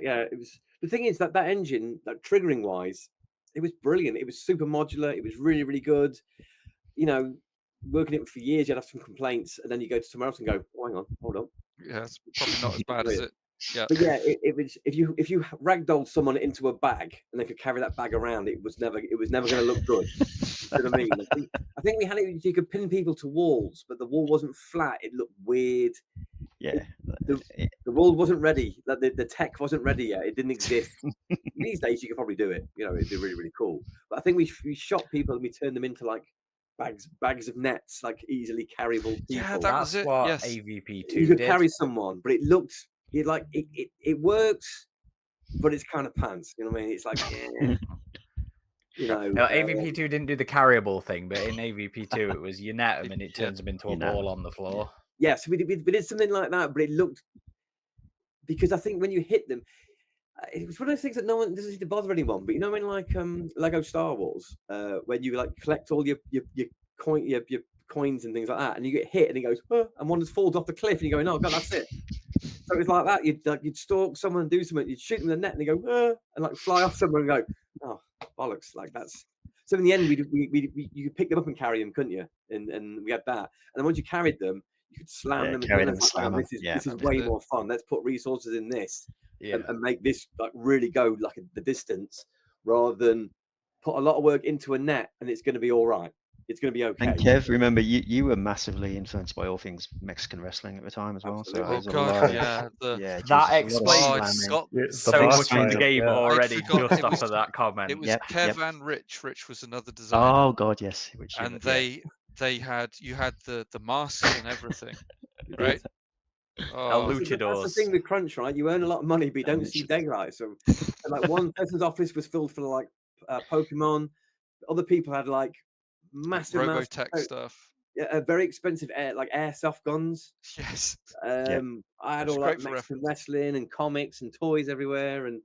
it was. The thing is that engine, triggering wise, it was brilliant. It was super modular. It was really, really good. Working it for years, you'd have some complaints, and then you go to somewhere else and go, oh, hang on, hold up. Yeah, it's probably not as bad as it. Yeah. But yeah, it was, if you ragdolled someone into a bag and they could carry that bag around, it was never going to look good. You know what I mean? I think we had it. You could pin people to walls, but the wall wasn't flat. It looked weird. Yeah, the wall wasn't ready. The tech wasn't ready yet. It didn't exist. These days, you could probably do it. It'd be really, really cool. But I think we shot people and we turned them into bags of nets, easily carryable people. Yeah, that's it. What yes. AVP2 you could did. carry someone, but it looked it works, but it's kind of pants. You know what I mean? It's like, No, AVP2 didn't do the carryable thing, but in AVP2 it was you net them and it turns them into a ball on the floor. Yeah, so we did something like that, but it looked, because I think when you hit them, it was one of those things that no one doesn't seem to bother anyone. But when Lego Star Wars, when you collect all your coins and things like that, and you get hit and it goes, and one just falls off the cliff, and you're going, oh god, that's it. So it was like that. You'd stalk someone and do something. You'd shoot them in the net, and they go, and fly off somewhere and go, oh bollocks, that's. So in the end, you could pick them up and carry them, couldn't you? And we had that. And then once you carried them, you could slam them. Carry them and slam them. This is way more fun. Let's put resources in this and make this really go the distance, rather than put a lot of work into a net and it's going to be all right. It's going to be okay. And Kev, remember you were massively influenced by all things Mexican wrestling at the time as well. Absolutely. That explains so much in the game already. Just after that comment, it was Kev and Rich. Rich was another designer. Oh god, yes. And you had the mask and everything, right? Luchadors. That's the thing with Crunch, right? You earn a lot of money, but you don't see daylight. So, one person's office was filled for Pokemon. Other people had massive Robotech stuff. Yeah, very expensive airsoft guns. Yes. I had all Mexican wrestling and comics and toys everywhere, and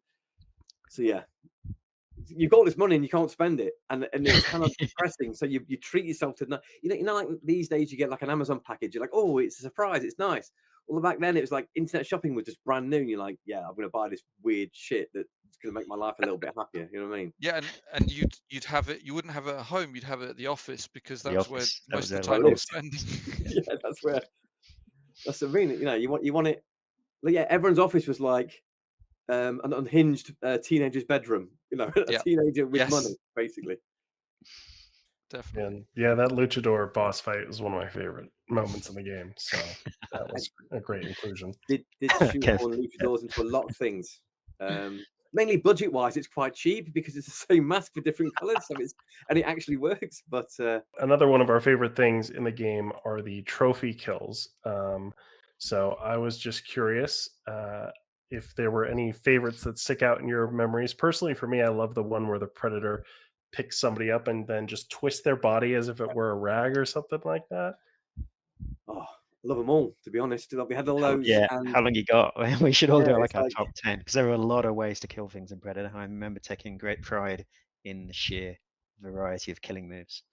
so you've got all this money and you can't spend it, and it's kind of depressing. So you treat yourself to like these days you get an Amazon package. You're like, oh, it's a surprise, it's nice. Well, back then it was internet shopping was just brand new. And you're like, yeah, I'm going to buy this weird shit that's going to make my life a little bit happier. You know what I mean? Yeah, and you'd have it. You wouldn't have it at home. You'd have it at the office, because that's where most of the time you're spending. Yeah, that's where. That's what I mean. You want it. Yeah, everyone's office was an unhinged teenager's bedroom. A teenager with money, basically. Definitely. Yeah, that luchador boss fight was one of my favorite moments in the game. So that was a great inclusion. Did shoot all luchadors into a lot of things. Mainly budget-wise, it's quite cheap because it's the same mask for different colors, and it actually works. But another one of our favorite things in the game are the trophy kills. So I was just curious if there were any favorites that stick out in your memories. Personally, for me, I love the one where the Predator picks somebody up and then just twist their body as if it were a rag or something like that. Oh, love them all, to be honest. We had all How, those. yeah, And how long you got? We should all yeah, do like it's our like, top 10 because there are a lot of ways to kill things in Predator. I remember taking great pride in the sheer variety of killing moves.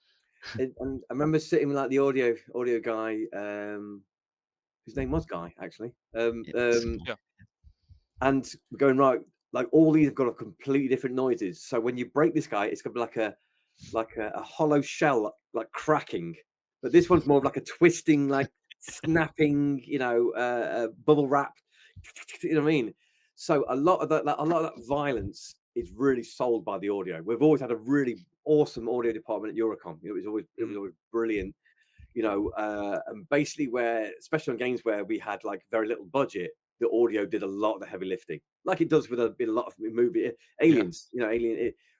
and I remember sitting with like the audio guy, whose name was Guy, actually. Yeah. And we're going, right, like all these have got a completely different noises. So when you break this guy, it's gonna be like a hollow shell, like cracking. But this one's more of like a twisting, like snapping, bubble wrap. You know what I mean? So a lot of that violence is really sold by the audio. We've always had a really awesome audio department at EuroCom. It was always brilliant. And basically where, especially on games where we had like very little budget, the audio did a lot of the heavy lifting, like it does with a lot of movie Aliens.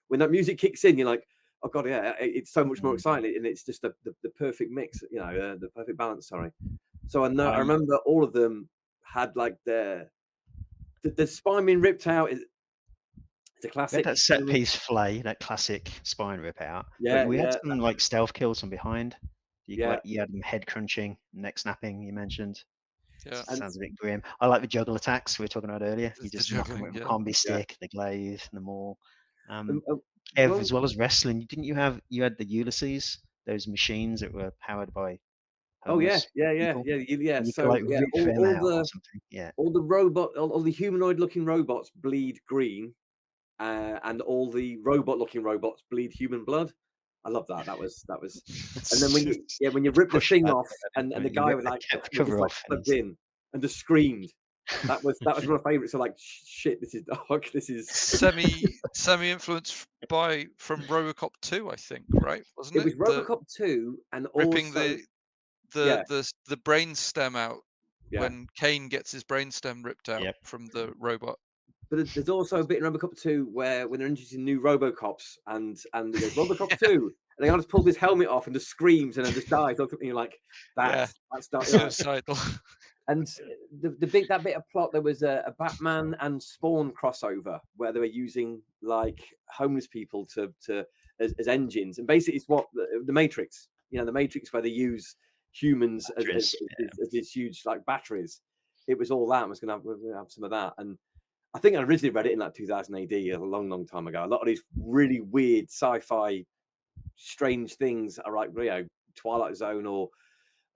When that music kicks in, you're like, oh god, yeah, it's so much more exciting, and it's just the perfect mix, the perfect balance. Sorry. So I remember all of them had like the spine being ripped out. It's a classic. That set piece flay, that classic spine rip out. Yeah, but we had yeah, some like stealth kills from behind. Yeah. You had them head crunching, neck snapping. You mentioned. Yeah. Sounds a bit grim. I like the juggle attacks we were talking about earlier. You The just knock them juggling, with a yeah. combi stick, the glaive, and the maul. Ev, well- as well as wrestling, didn't you have? You had the Ulysses, those machines that were powered by. Oh yeah, homeless people? yeah. You So could like yeah, rip them all out or the something. Yeah. all the robot, all the humanoid-looking robots bleed green, and all the robot-looking robots bleed human blood. I love that. That was. And then when you rip the Push thing that off, and the you guy rip was the like cover just like off and plugged in and just screamed. That was one of my favorites. So like, shit, this is dark. This is. semi influenced from RoboCop 2, I think, right? Wasn't it? It was RoboCop 2, and Ripping also the brain stem out Yeah. when Kane gets his brain stem ripped out Yep. from the robot. But there's also a bit in RoboCop 2 where when they're introducing new RoboCops and he goes RoboCop 2, and the guy just pulls his helmet off and just screams and then just dies. And you're like, that's Suicidal. And the bit of plot, there was a Batman and Spawn crossover where they were using like homeless people as engines, and basically it's what the Matrix, the Matrix where they use humans as these huge like batteries. It was all that. I was going to have some of that, and I think I originally read it in like 2000 AD, a long time ago. A lot of these really weird sci-fi, strange things are like Twilight Zone or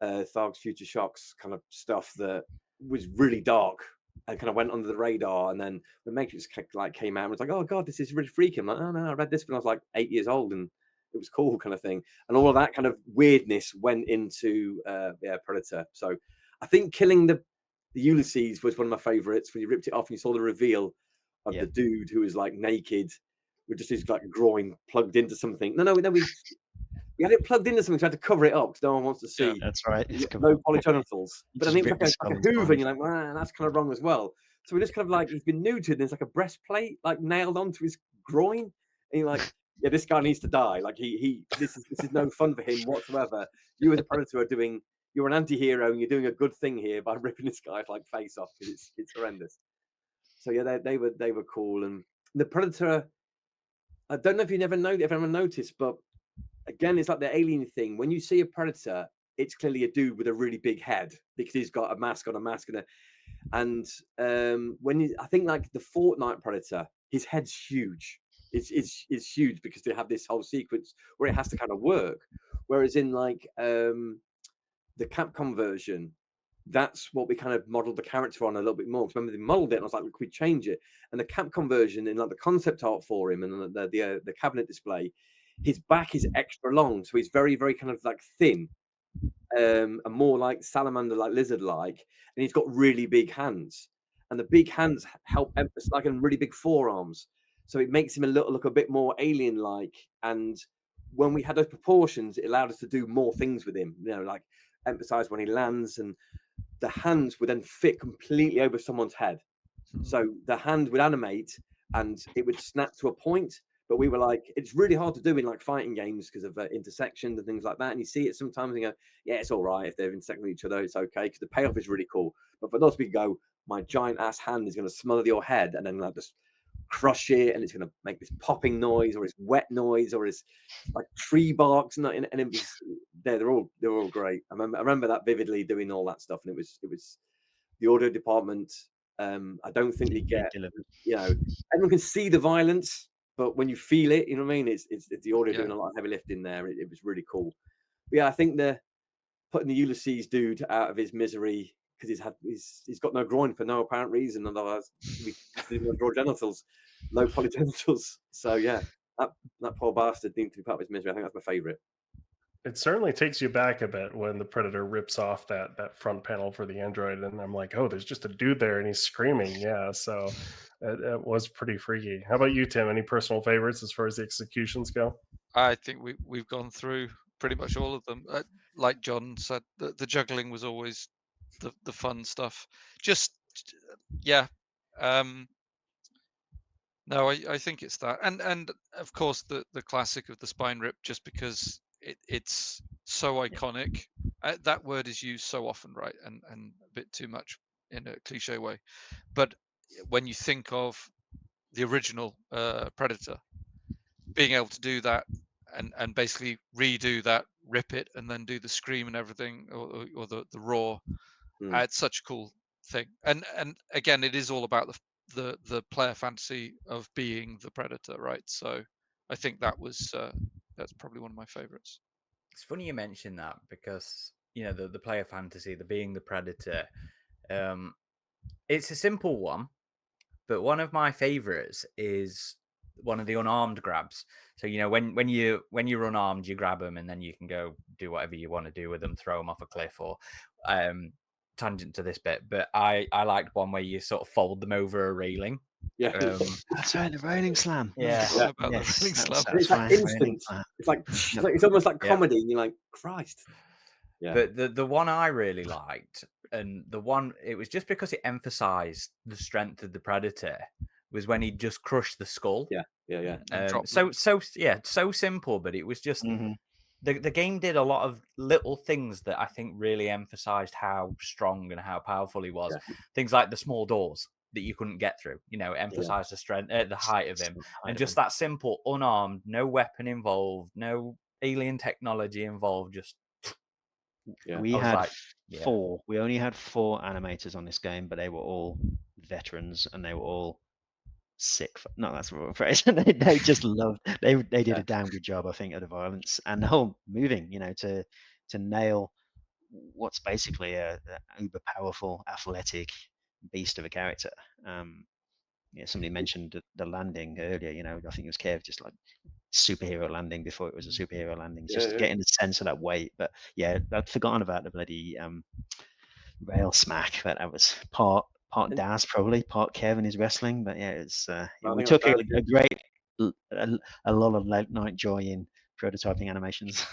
Tharg's Future Shocks kind of stuff that was really dark and kind of went under the radar. And then the Matrix came out and was like, oh god, this is really freaky. I'm like, oh no, I read this when I was like 8 years old and it was cool, kind of thing. And all of that kind of weirdness went into Predator. So I think killing the Ulysses was one of my favorites when you ripped it off and you saw the reveal of the dude who was like naked with just his like groin plugged into something. No, we had it plugged into something, so I had to cover it up because no one wants to see. Yeah, that's right. No polygenitals. But then it was like a Hoover, and you're like, well, that's kind of wrong as well. So we're just kind of like, he's been neutered, and there's like a breastplate like nailed onto his groin, and you're like, yeah, this guy needs to die. Like this is no fun for him whatsoever. You as a Predator you're an anti-hero, and you're doing a good thing here by ripping this guy's like face off because it's horrendous. So yeah, they were cool, and the Predator. I don't know if if anyone noticed, but again, it's like the alien thing. When you see a Predator, it's clearly a dude with a really big head because he's got a mask on, and I think like the Fortnite Predator, his head's huge. It's huge because they have this whole sequence where it has to kind of work. Whereas in like the Capcom version, that's what we kind of modeled the character on a little bit more. Remember, they modeled it, and I was like, look, we change it. And the Capcom version, in like the concept art for him and the cabinet display, his back is extra long, so he's very, very kind of like thin, and more like salamander, like lizard-like, and he's got really big hands, and the big hands help emphasize, like, and really big forearms, so it makes him look a bit more alien-like. And when we had those proportions, it allowed us to do more things with him, like emphasize when he lands, and the hands would then fit completely over someone's head. So the hand would animate and it would snap to a point. But we were like, it's really hard to do in like fighting games because of intersections and things like that. And you see it sometimes and you go, yeah, it's all right if they're intersecting with each other, it's okay, because the payoff is really cool. But for those people go, my giant ass hand is going to smother your head and then like just crush it, and it's going to make this popping noise, or this wet noise, or this like tree barks, and it was they're all great. I remember that vividly, doing all that stuff, and it was the audio department. I don't think they get, everyone can see the violence, but when you feel it, you know what I mean? It's the audio doing a lot of heavy lifting there. It was really cool. But yeah, I think putting the Ulysses dude out of his misery, because he's got no groin for no apparent reason, otherwise we didn't draw genitals, low poly genitals. So yeah, that poor bastard needs to be part of his misery. I think that's my favourite. It certainly takes you back a bit when the Predator rips off that front panel for the Android, and I'm like, oh, there's just a dude there and he's screaming. Yeah, so it was pretty freaky. How about you, Tim? Any personal favorites as far as the executions go? I think we've gone through pretty much all of them. Like John said, the juggling was always the fun stuff. Just no, I think it's that, and of course the classic of the spine rip, just because it's so iconic. That word is used so often, right, and a bit too much in a cliche way. But when you think of the original Predator being able to do that and basically redo that, rip it, and then do the scream and everything, or the roar, it's such a cool thing. And again, it is all about the player fantasy of being the Predator, right? So I think that's probably one of my favorites. It's funny you mention that, because the player fantasy, the being the Predator, it's a simple one, but one of my favorites is one of the unarmed grabs. So when you're unarmed, you grab them and then you can go do whatever you want to do with them, throw them off a cliff, or tangent to this bit, but I liked one where you sort of fold them over a railing. Yeah, that's right, the railing slam. Yeah, the railing slam. It's like instant. It's almost like comedy, and you're like, Christ. Yeah. But the one I really liked, and it was just because it emphasized the strength of the Predator, was when he just crushed the skull. Yeah. So simple, but it was just the game did a lot of little things that I think really emphasized how strong and how powerful he was. Yeah. Things like the small doors that you couldn't get through, emphasized the strength, the height of him, and just that simple, unarmed, no weapon involved, no alien technology involved, just. Yeah. We had four. We only had 4 animators on this game, but they were all veterans and they were all sick. No, that's the wrong phrase. They just loved. They did a damn good job, I think, of the violence and the whole moving. To nail what's basically a uber powerful, athletic beast of a character. Somebody mentioned the landing earlier. I think it was Kev, just like superhero landing before it was a superhero landing. Just getting the sense of that weight. But yeah, I'd forgotten about the bloody rail smack. But that was part Daz, probably part Kev and his wrestling. But yeah, it's we took a lot of late night joy in prototyping animations.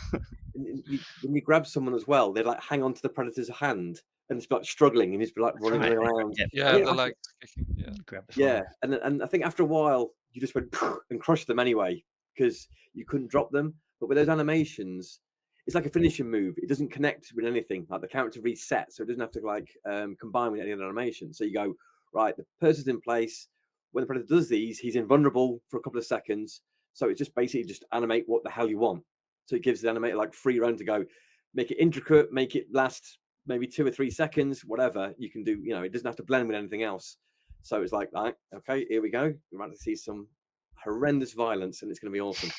When you grab someone as well, they like hang on to the Predator's hand and it's like struggling, and he's like running around. Yeah, the legs kicking. Yeah, and I think after a while you just went and crushed them anyway, because you couldn't drop them. But with those animations, it's like a finishing move. It doesn't connect with anything. Like the character resets, so it doesn't have to combine with any other animation. So you go, right, the person's in place. When the Predator does these, he's invulnerable for a couple of seconds. So it's just basically just animate what the hell you want. So it gives the animator like free run to go, make it intricate, make it last maybe 2 or 3 seconds, whatever you can do. It doesn't have to blend with anything else. So it's like, right, okay, here we go. We're about to see some horrendous violence, and it's going to be awesome.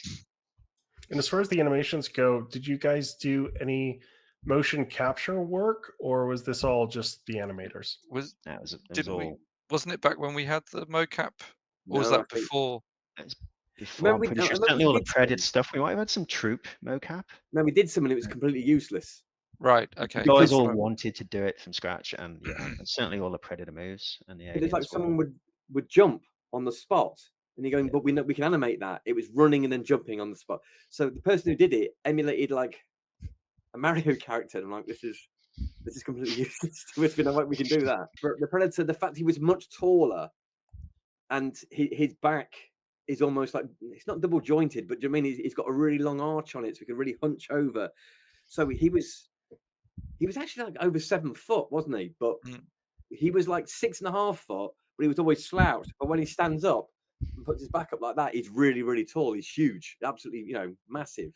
And as far as the animations go, did you guys do any motion capture work, or was this all just the animators? Wasn't it back when we had the mocap, or was that before? Before, I'm pretty sure certainly all the Predator stuff. We might have had some troop mocap. No, we did some, and it was completely useless. Right. Okay. You guys all wanted to do it from scratch, and and certainly all the Predator moves and the. It's like someone would jump on the spot, and you're going, but we can animate that. It was running and then jumping on the spot. So the person who did it emulated like a Mario character. And I'm like, this is completely useless. We know we can do that. But the Predator, the fact he was much taller, and his back is almost like, it's not double jointed, but do you mean he's got a really long arch on it, so he can really hunch over. So he was actually like over 7 foot, wasn't he? But he was like 6.5 foot, but he was always slouched. But when he stands up, and puts his back up like that. He's really, really tall. He's huge, absolutely, massive.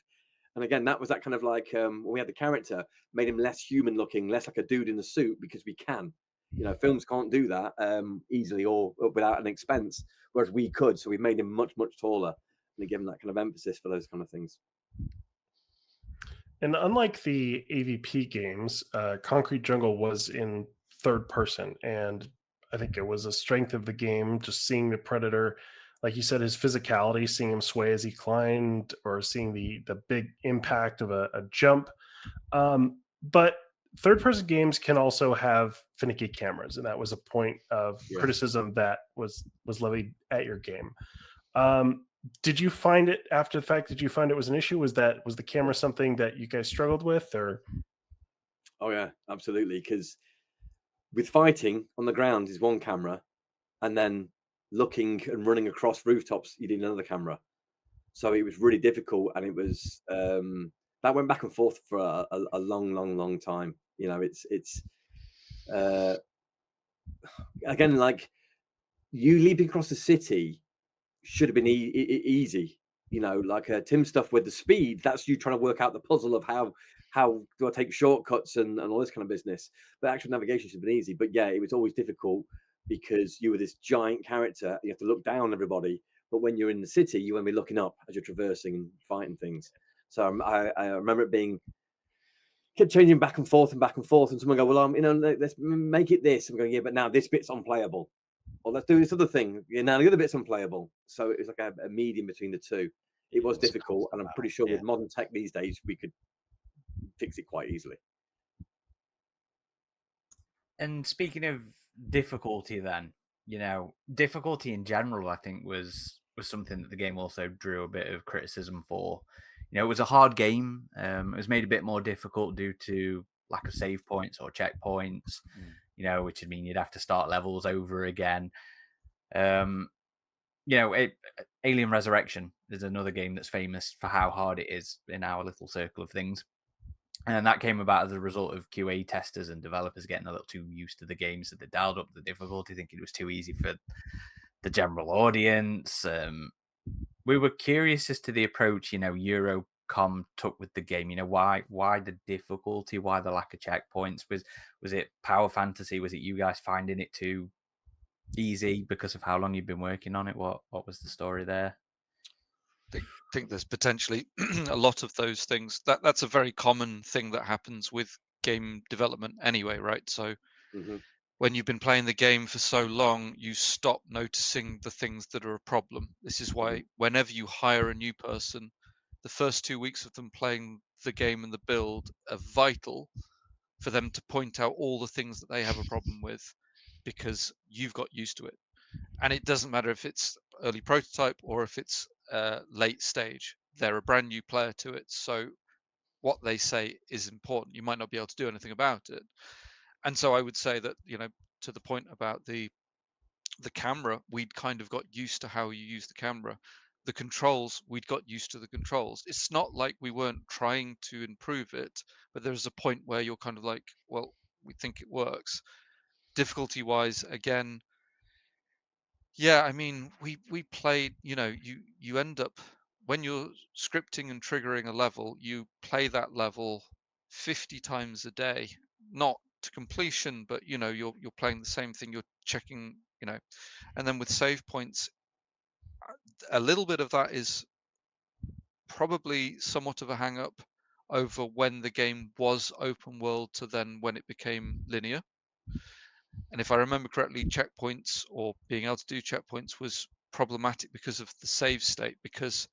And again, that was that kind of like when we had the character, made him less human looking, less like a dude in the suit, because we can. Films can't do that easily or without an expense, whereas we could. So we made him much, much taller, and give him that kind of emphasis for those kind of things. And unlike the AVP games, Concrete Jungle was in third person, and I think it was a strength of the game just seeing the Predator, like you said, his physicality, seeing him sway as he climbed, or seeing the big impact of a jump. But third person games can also have finicky cameras, and that was a point of criticism that was levied at your game. Did you find it after the fact? Did you find it was an issue? Was the camera something that you guys struggled with, or? Oh yeah, absolutely. Because with fighting on the ground is one camera, and then looking and running across rooftops, you need another camera. So it was really difficult, and it was that went back and forth for a long, long, long time. It's again, like, you leaping across the city should have been easy. Like Tim stuff with the speed, that's you trying to work out the puzzle of how do I take shortcuts and all this kind of business. But actual navigation should have been easy. But yeah, it was always difficult because you were this giant character. You have to look down on everybody. But when you're in the city, you want to be looking up as you're traversing and fighting things. So I remember it being kept changing back and forth, and someone go, well, let's make it this. I'm going, yeah, but now this bit's unplayable. Or let's do this other thing. Yeah, now the other bit's unplayable. So it was like a medium between the two. It was difficult, and I'm pretty sure with modern tech these days we could fix it quite easily. And speaking of difficulty, then, difficulty in general, I think was something that the game also drew a bit of criticism for. It was a hard game. It was made a bit more difficult due to lack of save points or checkpoints. Which would mean you'd have to start levels over again. Alien Resurrection is another game that's famous for how hard it is in our little circle of things. And that came about as a result of QA testers and developers getting a little too used to the game, so they dialed up the difficulty, thinking it was too easy for the general audience. We were curious as to the approach, EuroCom took with the game. Why the difficulty? Why the lack of checkpoints? Was it power fantasy? Was it you guys finding it too easy because of how long you've been working on it? What was the story there? I think there's potentially a lot of those things. That's a very common thing that happens with game development anyway, right? So when you've been playing the game for so long, you stop noticing the things that are a problem. This is why whenever you hire a new person, the first 2 weeks of them playing the game and the build are vital for them to point out all the things that they have a problem with, because you've got used to it. And it doesn't matter if it's early prototype or if it's late stage. They're a brand new player to it, so what they say is important. You might not be able to do anything about it. And so I would say that, to the point about the camera, we'd kind of got used to how you use the camera. The controls, we'd got used to the controls. It's not like we weren't trying to improve it, but there's a point where you're kind of like, well, we think it works. Difficulty wise, again, yeah, I mean, we played, you end up, when you're scripting and triggering a level, you play that level 50 times a day, not to completion, but you're playing the same thing, you're checking, and then with save points, a little bit of that is probably somewhat of a hang up over when the game was open world to then when it became linear. And if I remember correctly, checkpoints or being able to do checkpoints was problematic because of the save state, because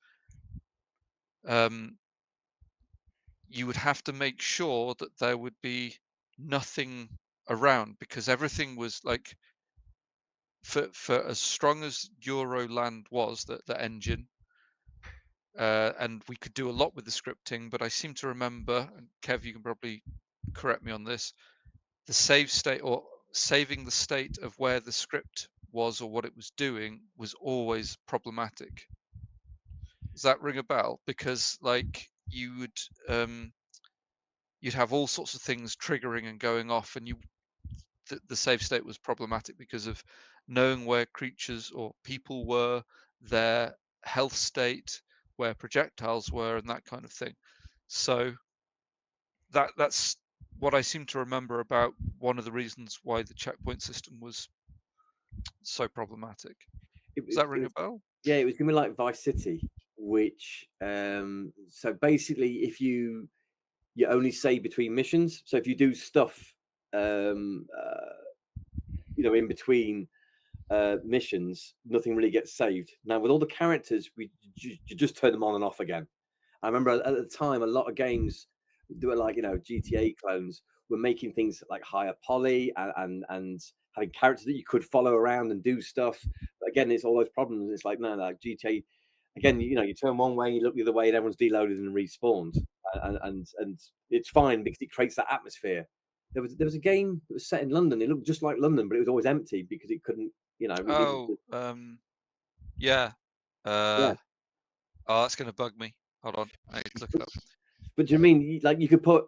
you would have to make sure that there would be nothing around, because everything was like, for as strong as Euroland was, the engine, and we could do a lot with the scripting, but I seem to remember, and Kev, you can probably correct me on this, the save state or saving the state of where the script was or what it was doing was always problematic. Does that ring a bell? Because like you would you'd have all sorts of things triggering and going off, and the save state was problematic because of knowing where creatures or people were, their health state, where projectiles were, and that kind of thing. So that's what I seem to remember about one of the reasons why the checkpoint system was so problematic. Does that ring a bell? Yeah, it was gonna be like Vice City, which so basically if you only save between missions, so if you do stuff in between missions, nothing really gets saved. Now with all the characters, you just turn them on and off again. I remember at the time a lot of games that were like GTA clones were making things like higher poly and having characters that you could follow around and do stuff. But again, it's all those problems. It's like no, like GTA. Again, you turn one way, you look the other way, and everyone's deloaded and respawned, and it's fine because it creates that atmosphere. There was a game that was set in London. It looked just like London, but it was always empty because it couldn't. Yeah. Yeah. Oh, that's going to bug me. Hold on, I need to look it up. But do you mean like you could put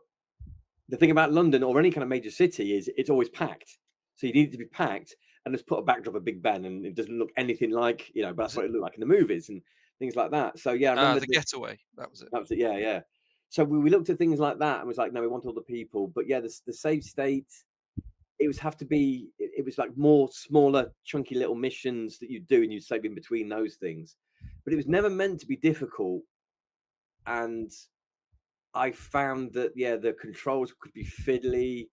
the thing about London or any kind of major city is it's always packed, so you need it to be packed and just put a backdrop of Big Ben, and it doesn't look anything like but that's what it looked like in the movies and things like that. So yeah, I remember the Getaway. That was it. That was it. Yeah. So we looked at things like that and was like, no, we want all the people, but yeah, the save state. It was have to be. It was like more smaller, chunky little missions that you do, and you save in between those things. But it was never meant to be difficult, and I found that the controls could be fiddly.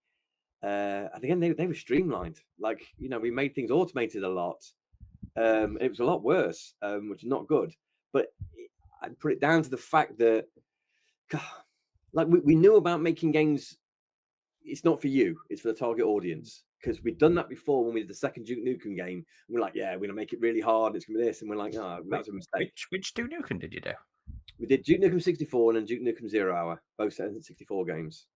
And again, they were streamlined. Like we made things automated a lot. It was a lot worse, which is not good. But I'd put it down to the fact that, like, we knew about making games. It's not for you; it's for the target audience. Because we'd done that before when we did the second Duke Nukem game. And we're like, yeah, we're gonna make it really hard. It's gonna be this, and we're like, oh, that was a mistake. Which Duke Nukem did you do? We did Duke Nukem 64 and then Duke Nukem 0 Hour, both set in 64 games.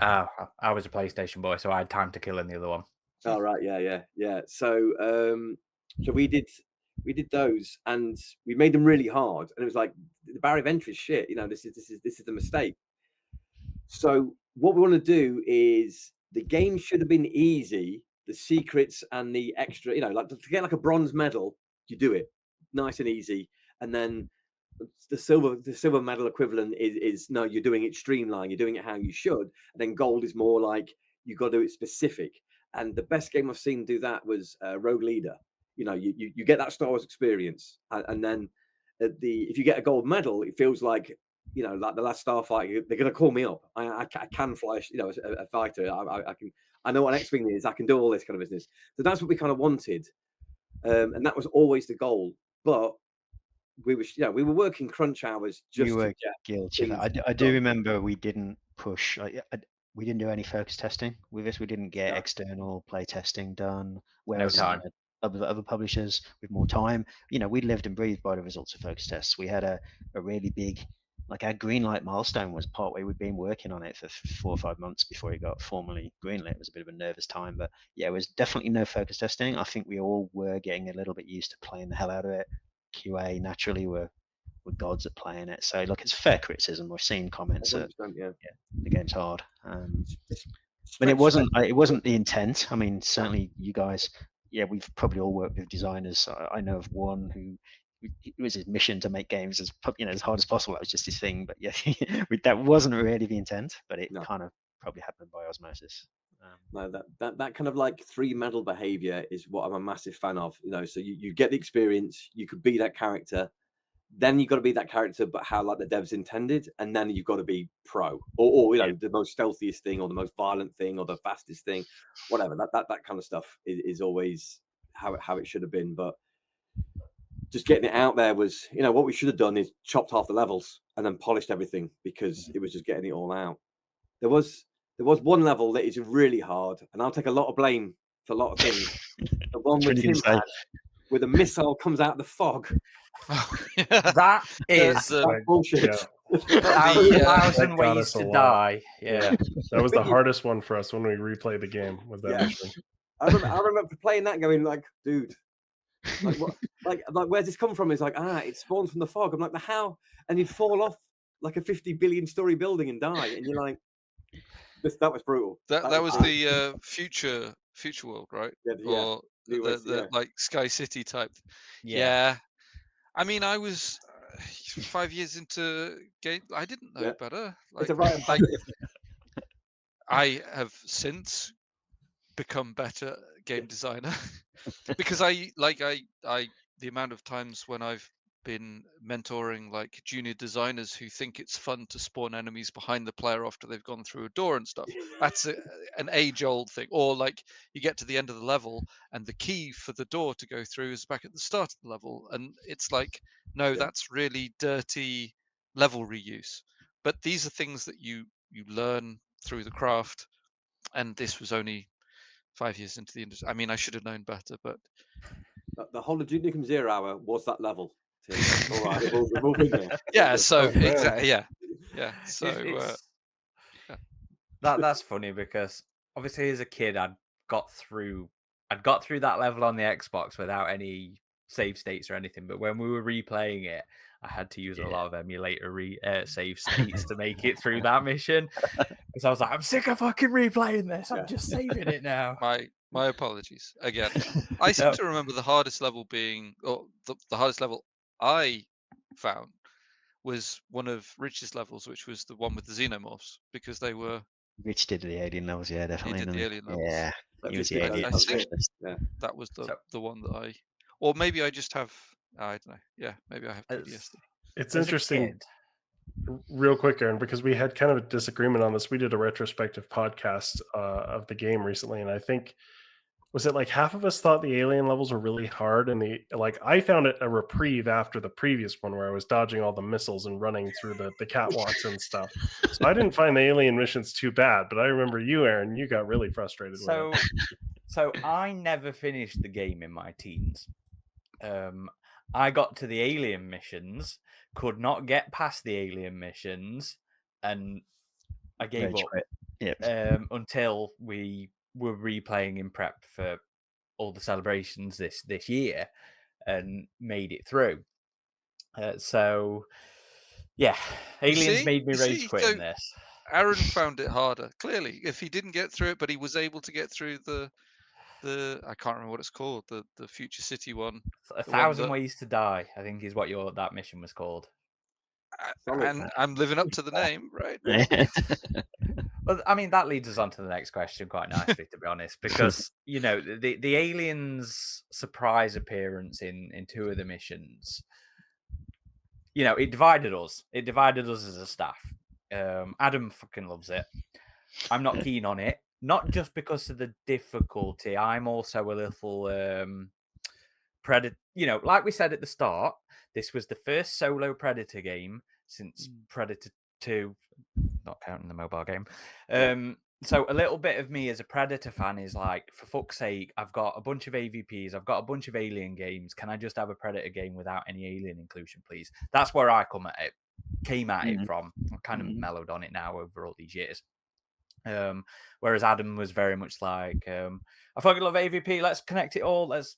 Oh, I was a PlayStation boy, so I had Time to Kill in the other one. Oh right, yeah. So so we did those, and we made them really hard, and it was like the barrier of entry is shit. This is the mistake. So what we want to do is the game should have been easy. The secrets and the extra, like to get like a bronze medal, you do it nice and easy, and then the silver medal equivalent is no, you're doing it streamlined, you're doing it how you should, and then gold is more like you got to do it specific. And the best game I've seen do that was Rogue Leader. You get that Star Wars experience, and then if you get a gold medal, it feels like like the last Starfighter, they're going to call me up. I can fly, a fighter. I can. I know what an X-wing is. I can do all this kind of business. So that's what we kind of wanted, and that was always the goal. But we were working crunch hours just. You were guilty. I do remember we didn't push. We didn't do any focus testing with this. We didn't get external play testing done. Whereas No time. Other publishers with more time, we lived and breathed by the results of focus tests. We had a really big, like our greenlight milestone was partway. We'd been working on it for 4 or 5 months before it got formally greenlit. It was a bit of a nervous time, but yeah, it was definitely no focus testing. I think we all were getting a little bit used to playing the hell out of it. QA naturally were gods at playing it. So look, it's fair criticism. We've seen comments that the game's hard, but it wasn't the intent. I mean, certainly you guys, we've probably all worked with designers. I know of one who it was his mission to make games as hard as possible. That was just his thing. But yeah, that wasn't really the intent, but it kind of probably happened by osmosis. No, that kind of like 3 medal behavior is what I'm a massive fan of. So you get the experience, you could be that character, then you've got to be that character, but how like the devs intended, and then you've got to be pro, or the most stealthiest thing, or the most violent thing, or the fastest thing, whatever. That kind of stuff is always how it should have been. But just getting it out there was, what we should have done is chopped half the levels and then polished everything, because it was just getting it all out. There was one level that is really hard, and I'll take a lot of blame for a lot of things. The one with Tim had, where the missile comes out of the fog. That is bullshit. 1,000 ways to die. Yeah, that was the hardest one for us when we replayed the game. Was that mission? I remember playing that, going like, dude, like what? like where's this come from? It's like, it spawned from the fog. I'm like, the how? And you'd fall off like a 50 billion story building and die, and you're like, that was brutal. That was the future world, right? Yeah, or the like Sky City type. Yeah. I mean, I was 5 years into game. I didn't know Yeah. better. It's a rite of passage. I have since become better game designer because I the amount of times when I've been mentoring like junior designers who think it's fun to spawn enemies behind the player after they've gone through a door and stuff. That's an age-old thing. Or like you get to the end of the level and the key for the door to go through is back at the start of the level, and it's like, no, that's really dirty level reuse. But these are things that you learn through the craft, and this was only 5 years into the industry. I mean, I should have known better, but The whole of Duke Nukem 0 Hour was that level. Tim. All right, we've all been there. yeah. So Oh, man. exactly, yeah. So yeah. That's funny because obviously as a kid I'd got through that level on the Xbox without any save states or anything, but when we were replaying it, I had to use a lot of emulator save states to make it through that mission because I was like, I'm sick of fucking replaying this. I'm just saving it now. My apologies again. I seem to remember the hardest level being, or the hardest level I found was one of Rich's levels, which was the one with the Xenomorphs, because they were. Rich did the alien levels, yeah, definitely. He did the alien levels. Yeah, That he was just the did alien. I think Yeah. that was the one that I, or maybe I just have, I don't know. Yeah, maybe I have PTSD. It's As a interesting. kid, Real quick, Aaron, because we had kind of a disagreement on this. We did a retrospective podcast of the game recently, and I think, was it like half of us thought the alien levels were really hard, and I found it a reprieve after the previous one where I was dodging all the missiles and running through the catwalks and stuff. So I didn't find the alien missions too bad, but I remember you, Aaron, you got really frustrated with it. So I never finished the game in my teens. I got to the alien missions, could not get past the alien missions, and I gave up. Yep. Until we were replaying in prep for all the celebrations this year, and made it through. So yeah, aliens made me rage quit in this. Aaron found it harder. Clearly, if he didn't get through it, but he was able to get through the I can't remember what it's called, the Future City one. 1,000 Ways to Die, I think, is what that mission was called. And I'm living up to the name, right? Well, I mean, that leads us on to the next question quite nicely, to be honest, because the aliens' surprise appearance in two of the missions, it divided us. It divided us as a staff. Adam fucking loves it. I'm not keen on it, not just because of the difficulty. I'm also a little Predator. Like we said at the start, this was the first solo Predator game since Predator 2, not counting the mobile game. So a little bit of me as a Predator fan is like, for fuck's sake, I've got a bunch of AVPs, I've got a bunch of Alien games. Can I just have a Predator game without any Alien inclusion, please? That's where I came at it from. I've kind of mellowed on it now over all these years. Whereas Adam was very much like, I fucking love AVP, let's connect it all, let's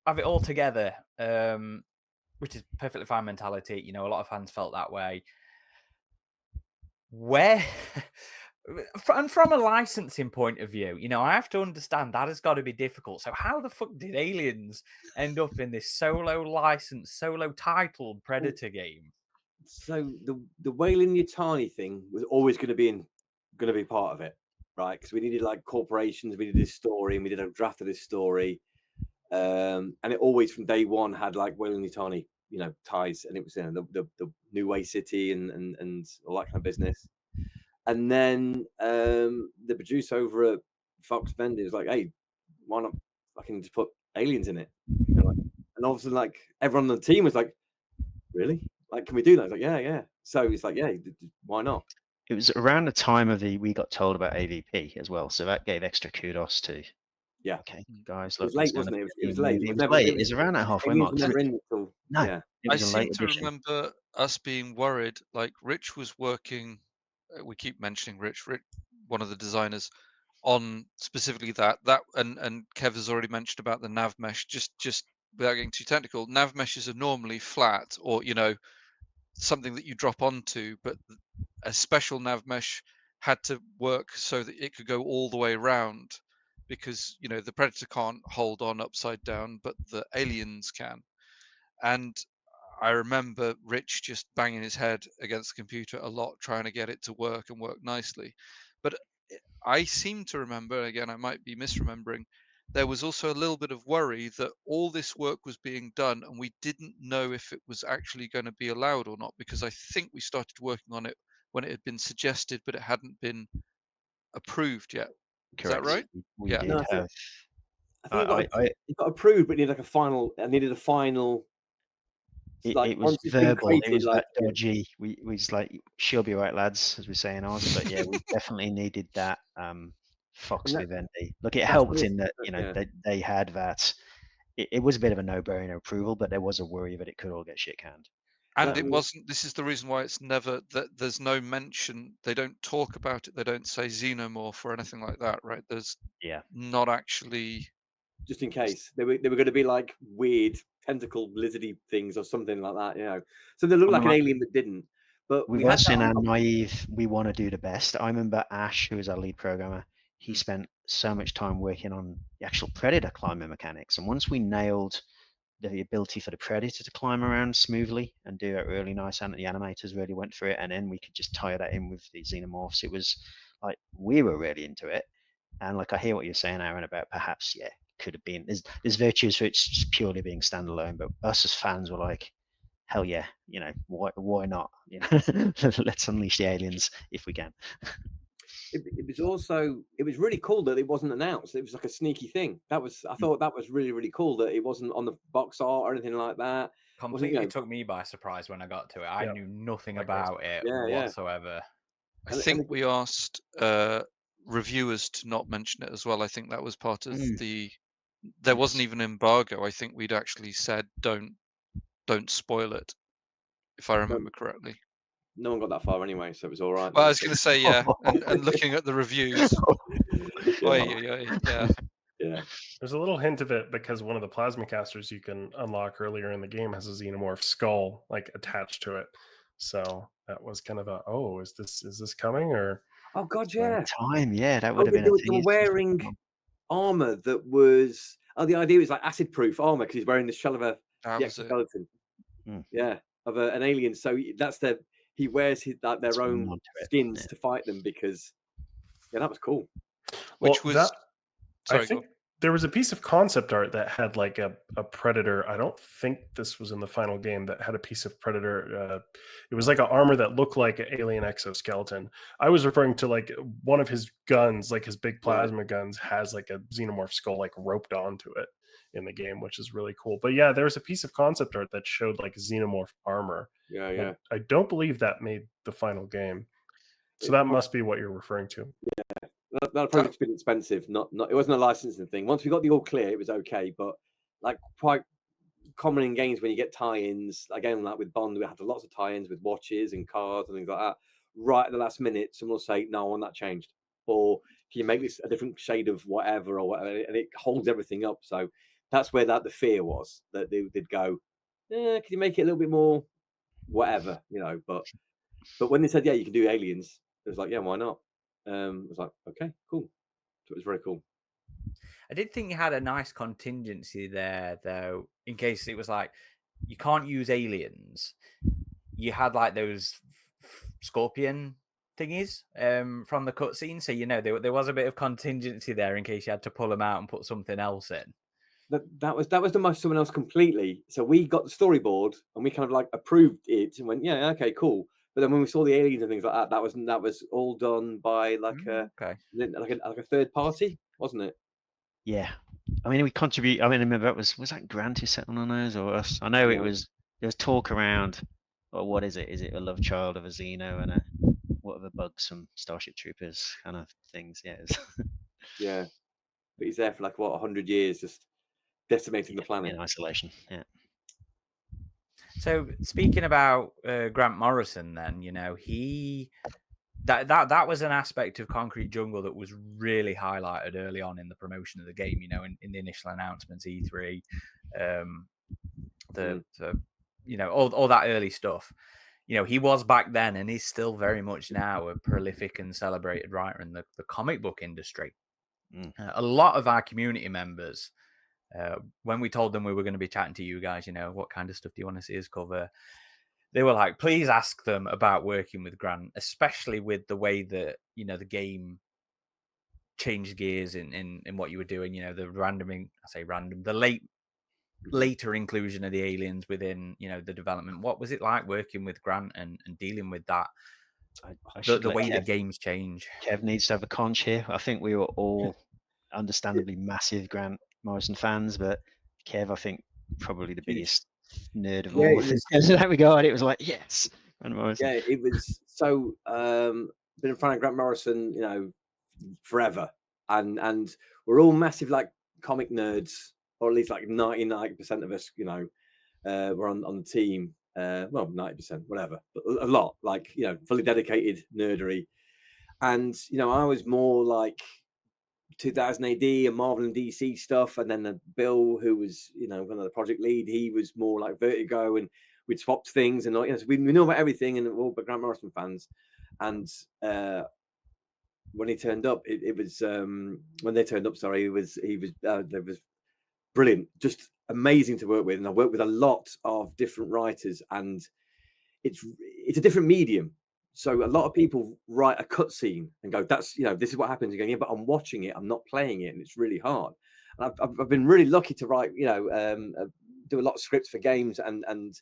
have it all together, which is perfectly fine mentality. A lot of fans felt that way. And from a licensing point of view, I have to understand that has got to be difficult. So how the fuck did Aliens end up in this solo licensed, solo titled Predator game? So the Weyland-Yutani thing was always going to be part of it, right? Because we needed like corporations, we needed this story, and we did a draft of this story, and it always from day one had like Weyland-Yutani, ties, and it was the New Way City and all that kind of business. And then the producer over at Fox Vendor was like, "Hey, why not fucking just put aliens in it?" And all of a sudden, like everyone on the team was like, "Really? Like, can we do that?" I was like, "Yeah." So it's like, "Yeah, why not?" It was around the time of we got told about AVP as well, so that gave extra kudos to. Yeah. Okay, guys, it was late, wasn't it? It was late. It was late. It was around that halfway mark. Never in until, no, yeah. it was I a seem late to edition. remember us being worried. Like Rich was working. We keep mentioning Rich, one of the designers, on specifically that, and Kev has already mentioned about the nav mesh. Just without getting too technical, nav meshes are normally flat, or something that you drop onto, but a special nav mesh had to work so that it could go all the way around, because the Predator can't hold on upside down, but the aliens can. And I remember Rich just banging his head against the computer a lot, trying to get it to work and work nicely. But I seem to remember, again, I might be misremembering, there was also a little bit of worry that all this work was being done and we didn't know if it was actually going to be allowed or not, because I think we started working on it when it had been suggested, but it hadn't been approved yet. Is that Correct. right? We Yeah. did No, have. I think I it got approved, but it needed like a final. It needed a final. Like it was once it's been verbal. It created, was like that dodgy. We just like, she'll be right, lads, as we say in ours. But yeah, we definitely needed that Fox and Vivendi. Look, it that's what helped it's, in that, you know, yeah. they had that. It was a bit of a no-brainer approval, but there was a worry that it could all get shit canned. And That it was- wasn't, this is the reason why it's never, that there's no mention, they don't talk about it, they don't say Xenomorph or anything like that, right? There's Yeah. not actually. just in case they were going to be like weird tentacle lizardy things or something like that, you know. So they looked I like mean, an alien that didn't. But With we had us that in on our top. naive, we want to do the best. I remember Ash, who was our lead programmer, he spent so much time working on the actual Predator climbing mechanics. And once we nailed the ability for the Predator to climb around smoothly and do it really nice, and the animators really went for it, and then we could just tie that in with the Xenomorphs. It was like, we were really into it. And like, I hear what you're saying, Aaron, about perhaps, yeah, could have been, there's virtues for it just purely being standalone, but us as fans were like, hell yeah, you know, why not? You know, let's unleash the aliens if we can. It was really cool that it wasn't announced. It was like a sneaky thing. I thought that was really, really cool that it wasn't on the box art or anything like that. Completely took me by surprise when I got to it. I knew nothing about it whatsoever. I think we asked reviewers to not mention it as well. I think that was part of the. There wasn't even an embargo. I think we'd actually said don't spoil it, if I remember correctly. No one got that far anyway, so it was all right. Well, I was going to say, yeah, and looking at the reviews, yeah. There's a little hint of it because one of the plasma casters you can unlock earlier in the game has a Xenomorph skull like attached to it. So that was kind of a, oh, is this coming, or? Oh God, yeah. Time, yeah, that would have been a they thing. were wearing armor that was. Oh, the idea was like acid-proof armor because he's wearing the shell of the exoskeleton. Yeah, of an alien. So that's he wears their own skins to fight them because that was cool. Which was I think there was a piece of concept art that had like a Predator. I don't think this was in the final game, that had a piece of Predator. It was like an armor that looked like an alien exoskeleton. I was referring to like one of his guns, like his big plasma guns, has like a Xenomorph skull like roped onto it in the game, which is really cool. But yeah, there was a piece of concept art that showed like Xenomorph armor. Yeah. I don't believe that made the final game. So that must be what you're referring to. Yeah. That project's been expensive. Not it wasn't a licensing thing. Once we got the all clear, it was okay. But like quite common in games when you get tie-ins, again, like with Bond, we had lots of tie-ins with watches and cars and things like that. Right at the last minute, someone will say, "No, I want that changed," or "Can you make this a different shade of whatever or whatever?" And it holds everything up. So that's where the fear was, that they'd go, "Can you make it a little bit more whatever?" You know. But when they said, "Yeah, you can do aliens," it was like, "Yeah, why not?" I was like, okay, cool. So it was very cool. I did think you had a nice contingency there, though, in case it was like, you can't use aliens. You had like those scorpion thingies from the cutscene. So, there was a bit of contingency there in case you had to pull them out and put something else in. That was the most someone else completely. So we got the storyboard and we kind of like approved it and went, yeah, okay, cool. But then when we saw the aliens and things like that, that was all done by like a third party, wasn't it? Yeah, I mean, we contribute. I mean, I remember was that Grant who settled on those or us? I know it was. There was talk around. Or what is it? Is it a love child of a Xeno and a whatever bugs from Starship Troopers kind of things? Yeah. Yeah, but he's there for like 100 years, just decimating the planet in isolation. Yeah. So speaking about Grant Morrison, then he that was an aspect of Concrete Jungle that was really highlighted early on in the promotion of the game. In the initial announcements, E3, all that early stuff. He was back then, and he's still very much now a prolific and celebrated writer in the comic book industry. A lot of our community members when we told them we were going to be chatting to you guys, you know, what kind of stuff do you want to see us cover? They were like, please ask them about working with Grant, especially with the way that, you know, the game changed gears in what you were doing. You know, the the later inclusion of the aliens within, you know, the development. What was it like working with Grant and dealing with that? I should The let way the games change. Kev needs to have a conch here. I think we were all understandably massive Grant Morrison fans, but Kev, I think, probably the biggest nerd of all. In that regard, it was like, yes, Grant Morrison. Yeah, it was so. Been a fan of Grant Morrison, you know, forever, and we're all massive like comic nerds, or at least like 99% of us, you know, were on the team. Well, 90%, whatever, but a lot, like, you know, fully dedicated nerdery. And you know, I was more like 2000 AD and Marvel and DC stuff, and then Bill, who was, you know, one of the project lead, he was more like Vertigo, and we'd swapped things, and, you know, so we know about everything, and we're all Grant Morrison fans. And when he turned up, it was when they turned up, sorry, he was brilliant, just amazing to work with. And I worked with a lot of different writers, and it's a different medium. So a lot of people write a cutscene and go, "That's, you know, this is what happens." You're going, "Yeah, but I'm watching it. I'm not playing it," and it's really hard. And I've been really lucky to write, you know, do a lot of scripts for games, and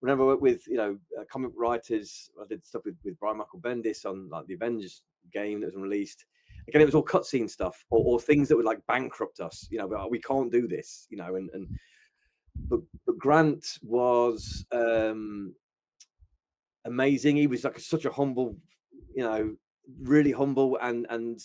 whenever I work with, you know, comic writers, I did stuff with Brian Michael Bendis on like the Avengers game that was released. Again, it was all cutscene stuff, or things that would like bankrupt us. You know, we can't do this. You know, but Grant was amazing. He was like such a humble, you know, really humble, and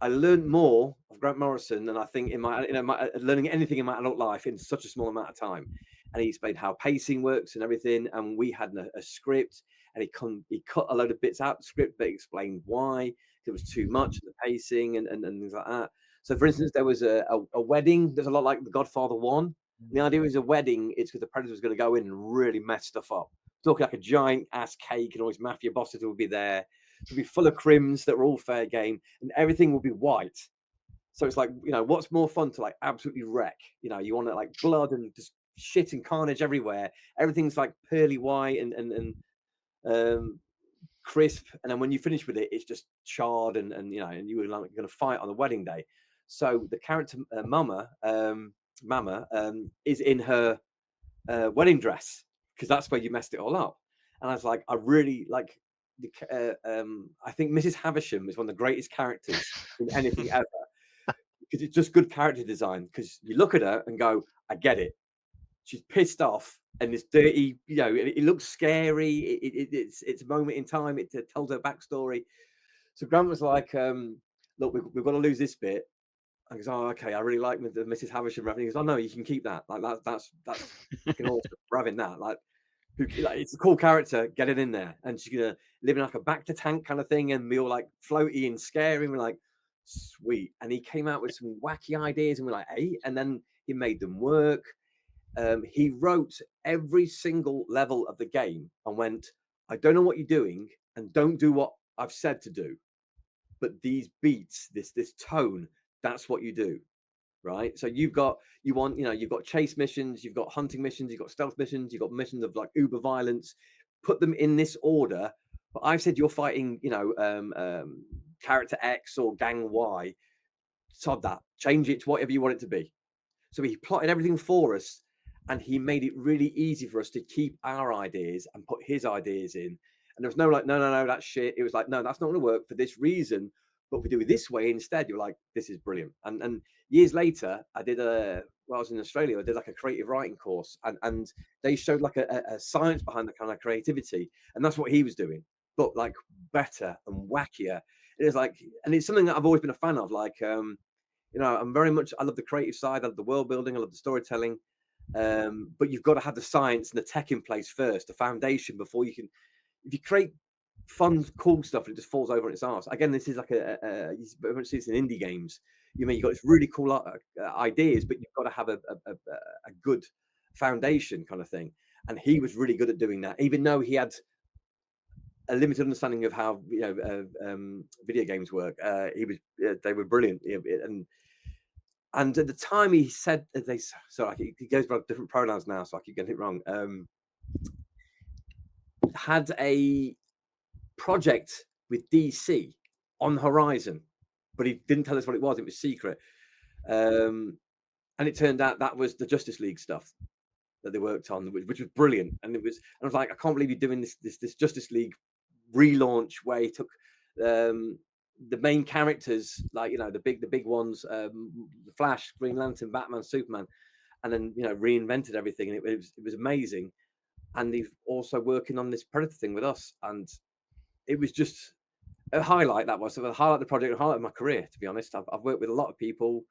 I learned more of Grant Morrison than I think in my, you know, learning anything in my adult life in such a small amount of time. And he explained how pacing works and everything. And we had a script, and he cut a load of bits out of the script, but explained why it was too much, the pacing and things like that. So, for instance, there was a wedding. There's a lot like The Godfather 1. The idea was a wedding. It's because the Predator was going to go in and really mess stuff up. Talking like a giant ass cake, and all his mafia bosses will be there. To be full of crims that were all fair game, and everything will be white. So it's like, you know, what's more fun to like absolutely wreck? You know, you want to like blood and just shit and carnage everywhere. Everything's like pearly white and crisp, and then when you finish with it, it's just charred and you know, and you were like going to fight on the wedding day. So the character Mama is in her wedding dress, because that's where you messed it all up. And I was like, I really like I think Mrs. Havisham is one of the greatest characters in anything ever, because it's just good character design. Because you look at her and go, I get it. She's pissed off and it's dirty. You know, it looks scary. It's a moment in time. It tells her backstory. So Grant was like, look, we've got to lose this bit. I goes, oh, okay. I really like the Mrs. Havisham. He goes, oh no, you can keep that. Like that's fucking awesome. We're having that. Like, it's a cool character, get it in there. And she's gonna live in like a back to tank kind of thing and be all like floaty and scary. We're like, sweet. And he came out with some wacky ideas, and we're like, hey, and then he made them work. He wrote every single level of the game and went, I don't know what you're doing, and don't do what I've said to do, but these beats, this tone, that's what you do. Right, so you've got chase missions, you've got hunting missions, you've got stealth missions, you've got missions of like uber violence. Put them in this order. But I've said you're fighting, you know, character X or gang Y. Sod that. Change it to whatever you want it to be. So he plotted everything for us, and he made it really easy for us to keep our ideas and put his ideas in. And there was no like, no, that's shit. It was like, no, that's not going to work for this reason. But we do it this way instead. You're like, this is brilliant. And years later, I did while I was in Australia, I did like a creative writing course, and they showed like a science behind the kind of creativity, and that's what he was doing, but like better and wackier. It is like, and it's something that I've always been a fan of. Like, you know, I love the creative side, I love the world building, I love the storytelling, but you've got to have the science and the tech in place first, the foundation, before you can. If you create fun, cool stuff, and it just falls over on its arse. Again, this is like you very much see this in indie games. You mean, you've got this really cool ideas, but you've got to have a good foundation kind of thing. And he was really good at doing that, even though he had a limited understanding of how, you know, video games work. They were brilliant, and And at the time, he said he goes by different pronouns now, so I keep getting it wrong. Had a project with DC on the horizon, but he didn't tell us what it was. It was secret. And it turned out that was the Justice League stuff that they worked on, which was brilliant. And I was like, I can't believe you're doing this Justice League relaunch where he took the main characters, like, you know, the big ones, the Flash, Green Lantern, Batman, Superman, and then, you know, reinvented everything. And it was amazing. And he's also working on this Predator thing with us, and it was just a highlight. That was a highlight of the project, a highlight of my career, to be honest. I've worked with a lot of people,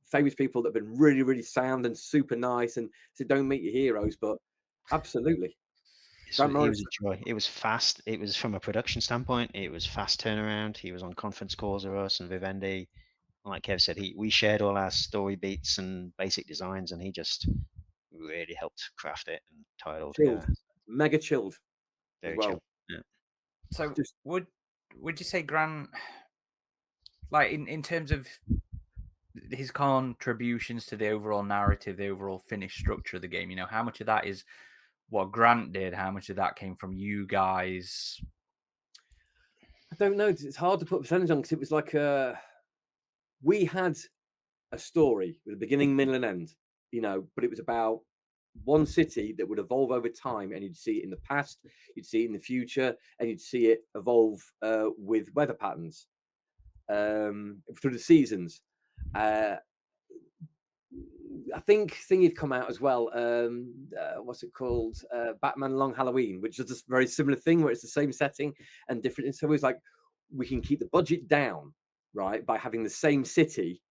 famous people that have been really, really sound and super nice, and so don't meet your heroes, but absolutely. It was a joy. It was fast. It was, from a production standpoint, it was fast turnaround. He was on conference calls with us and Vivendi. Like Kev said, we shared all our story beats and basic designs, and he just really helped craft it and tie it all together. Mega chilled. Very well. chill. Yeah. So would you say Grant, like in terms of his contributions to the overall narrative, the overall finished structure of the game, you know, how much of that is what Grant did? How much of that came from you guys? I don't know. It's hard to put a percentage on, because it was like we had a story with a beginning, middle, and end, you know, but it was about one city that would evolve over time, and you'd see it in the past, you'd see it in the future, and you'd see it evolve with weather patterns through the seasons. I think thing had come out as well. What's it called? Batman Long Halloween, which is a very similar thing, where it's the same setting and different. And so it was like, we can keep the budget down, right, by having the same city,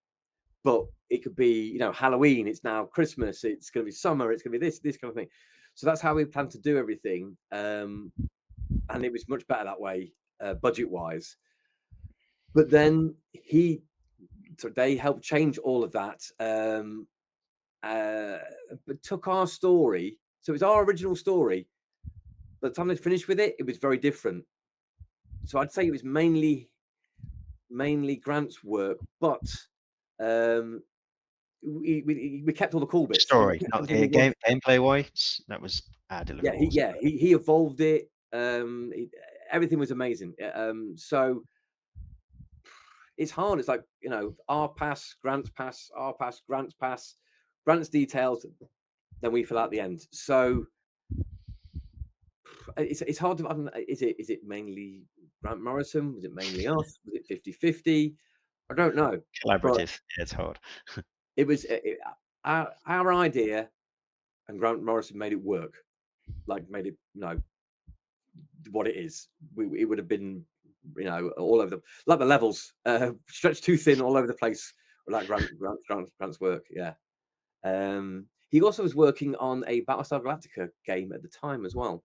but it could be, you know, Halloween. It's now Christmas. It's going to be summer. It's going to be this kind of thing. So that's how we plan to do everything. And it was much better that way, budget wise. But then they helped change all of that. But took our story, so it was our original story. By the time they finished with it, it was very different. So I'd say it was mainly Grant's work, but we kept all the cool bits. Story, not the gameplay wise. That was our deliverables. He evolved it. Everything was amazing. So it's hard. It's like, you know, our pass, Grant's pass, our pass, Grant's pass. Grant's details, then we fill out the end. So it's hard to. Is it mainly Grant Morrison? Was it mainly us? Was it 50-50? I don't know. Collaborative. It's hard. It was our idea, and Grant Morrison made it work. Like, made it, you know, what it is. It would have been, you know, all over the levels, stretched too thin all over the place. Like Grant's work. Yeah. He also was working on a Battlestar Galactica game at the time as well,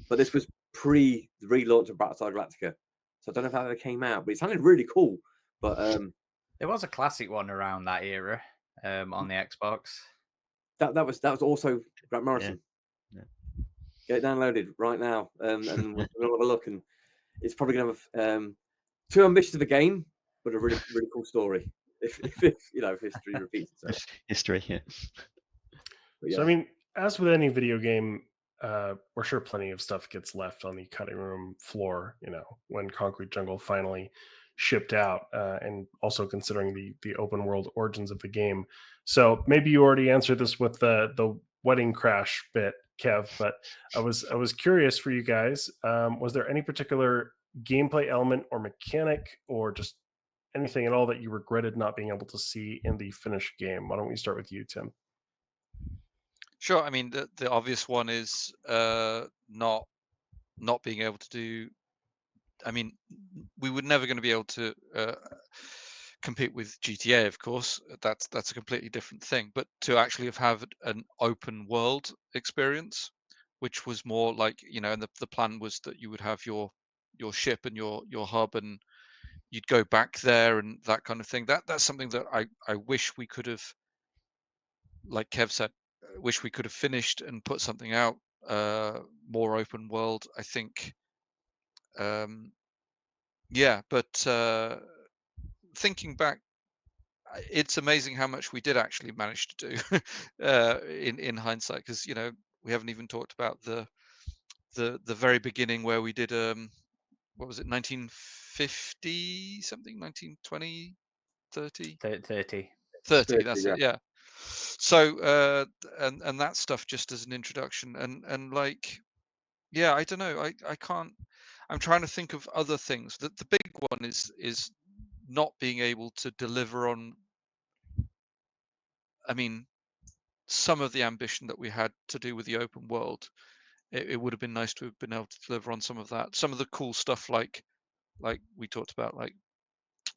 but this was pre the relaunch of Battlestar Galactica, so I don't know if that ever came out, but it sounded really cool. But there was a classic one around that era on the Xbox. That was also Grant Morrison. Yeah. Get it downloaded right now, and we'll have a look. And it's probably going to have too ambitious of a game, but a really really cool story. If you know, if history repeats itself. History, yeah. Yeah. So I mean, as with any video game, we're sure plenty of stuff gets left on the cutting room floor, you know, when Concrete Jungle finally shipped out, and also considering the open world origins of the game. So maybe you already answered this with the wedding crash bit, Kev, but I was curious for you guys. Was there any particular gameplay element or mechanic, or just anything at all that you regretted not being able to see in the finished game? Why don't we start with you, Tim? Sure. I mean, the obvious one is not being able to do. I mean, we were never going to be able to compete with GTA, of course. That's a completely different thing. But to actually have an open world experience, which was more like, you know, and the plan was that you would have your ship and your hub, and you'd go back there and that kind of thing. That's something that I wish we could have, like Kev said, wish we could have finished and put something out more open world. I think, yeah. But thinking back, it's amazing how much we did actually manage to do in hindsight, because we haven't even talked about the very beginning where we did what was it, 1950 something, 1920, 30, 30. 30, 30, that's yeah. it, yeah. So and that stuff just as an introduction, and like, yeah, I don't know, I can't, I'm trying to think of other things. The big one is not being able to deliver on, I mean, some of the ambition that we had to do with the open world. It would have been nice to have been able to deliver on some of that, some of the cool stuff, like we talked about, like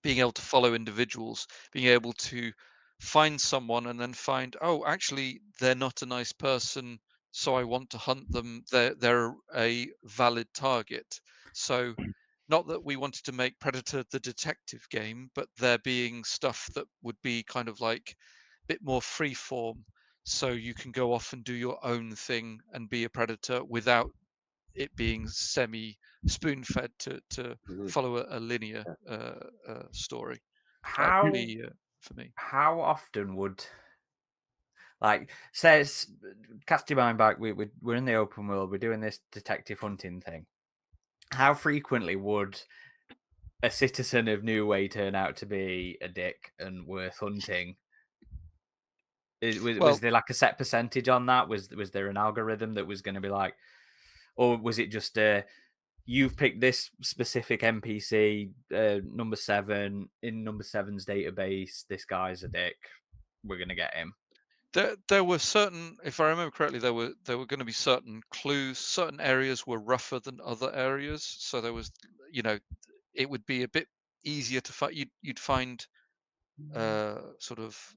being able to follow individuals, being able to find someone and then find, oh, actually, they're not a nice person, so I want to hunt them. They're a valid target. So, not that we wanted to make Predator the detective game, but there being stuff that would be kind of like a bit more free form. So you can go off and do your own thing and be a predator without it being semi spoon fed to Mhm. follow a linear Yeah. story. That would How be for me. how often would, like, says, cast your mind back, we're in the open world, we're doing this detective hunting thing. How frequently would a citizen of New Way turn out to be a dick and worth hunting? Was Well, there like a set percentage on that? Was there an algorithm that was going to be like, or was it just you've picked this specific NPC, number 7, in number 7's database, this guy's a dick, we're going to get him? there were certain, if I remember correctly, there were going to be certain clues. Certain areas were rougher than other areas, so there was, you know, it would be a bit easier to find. You'd find sort of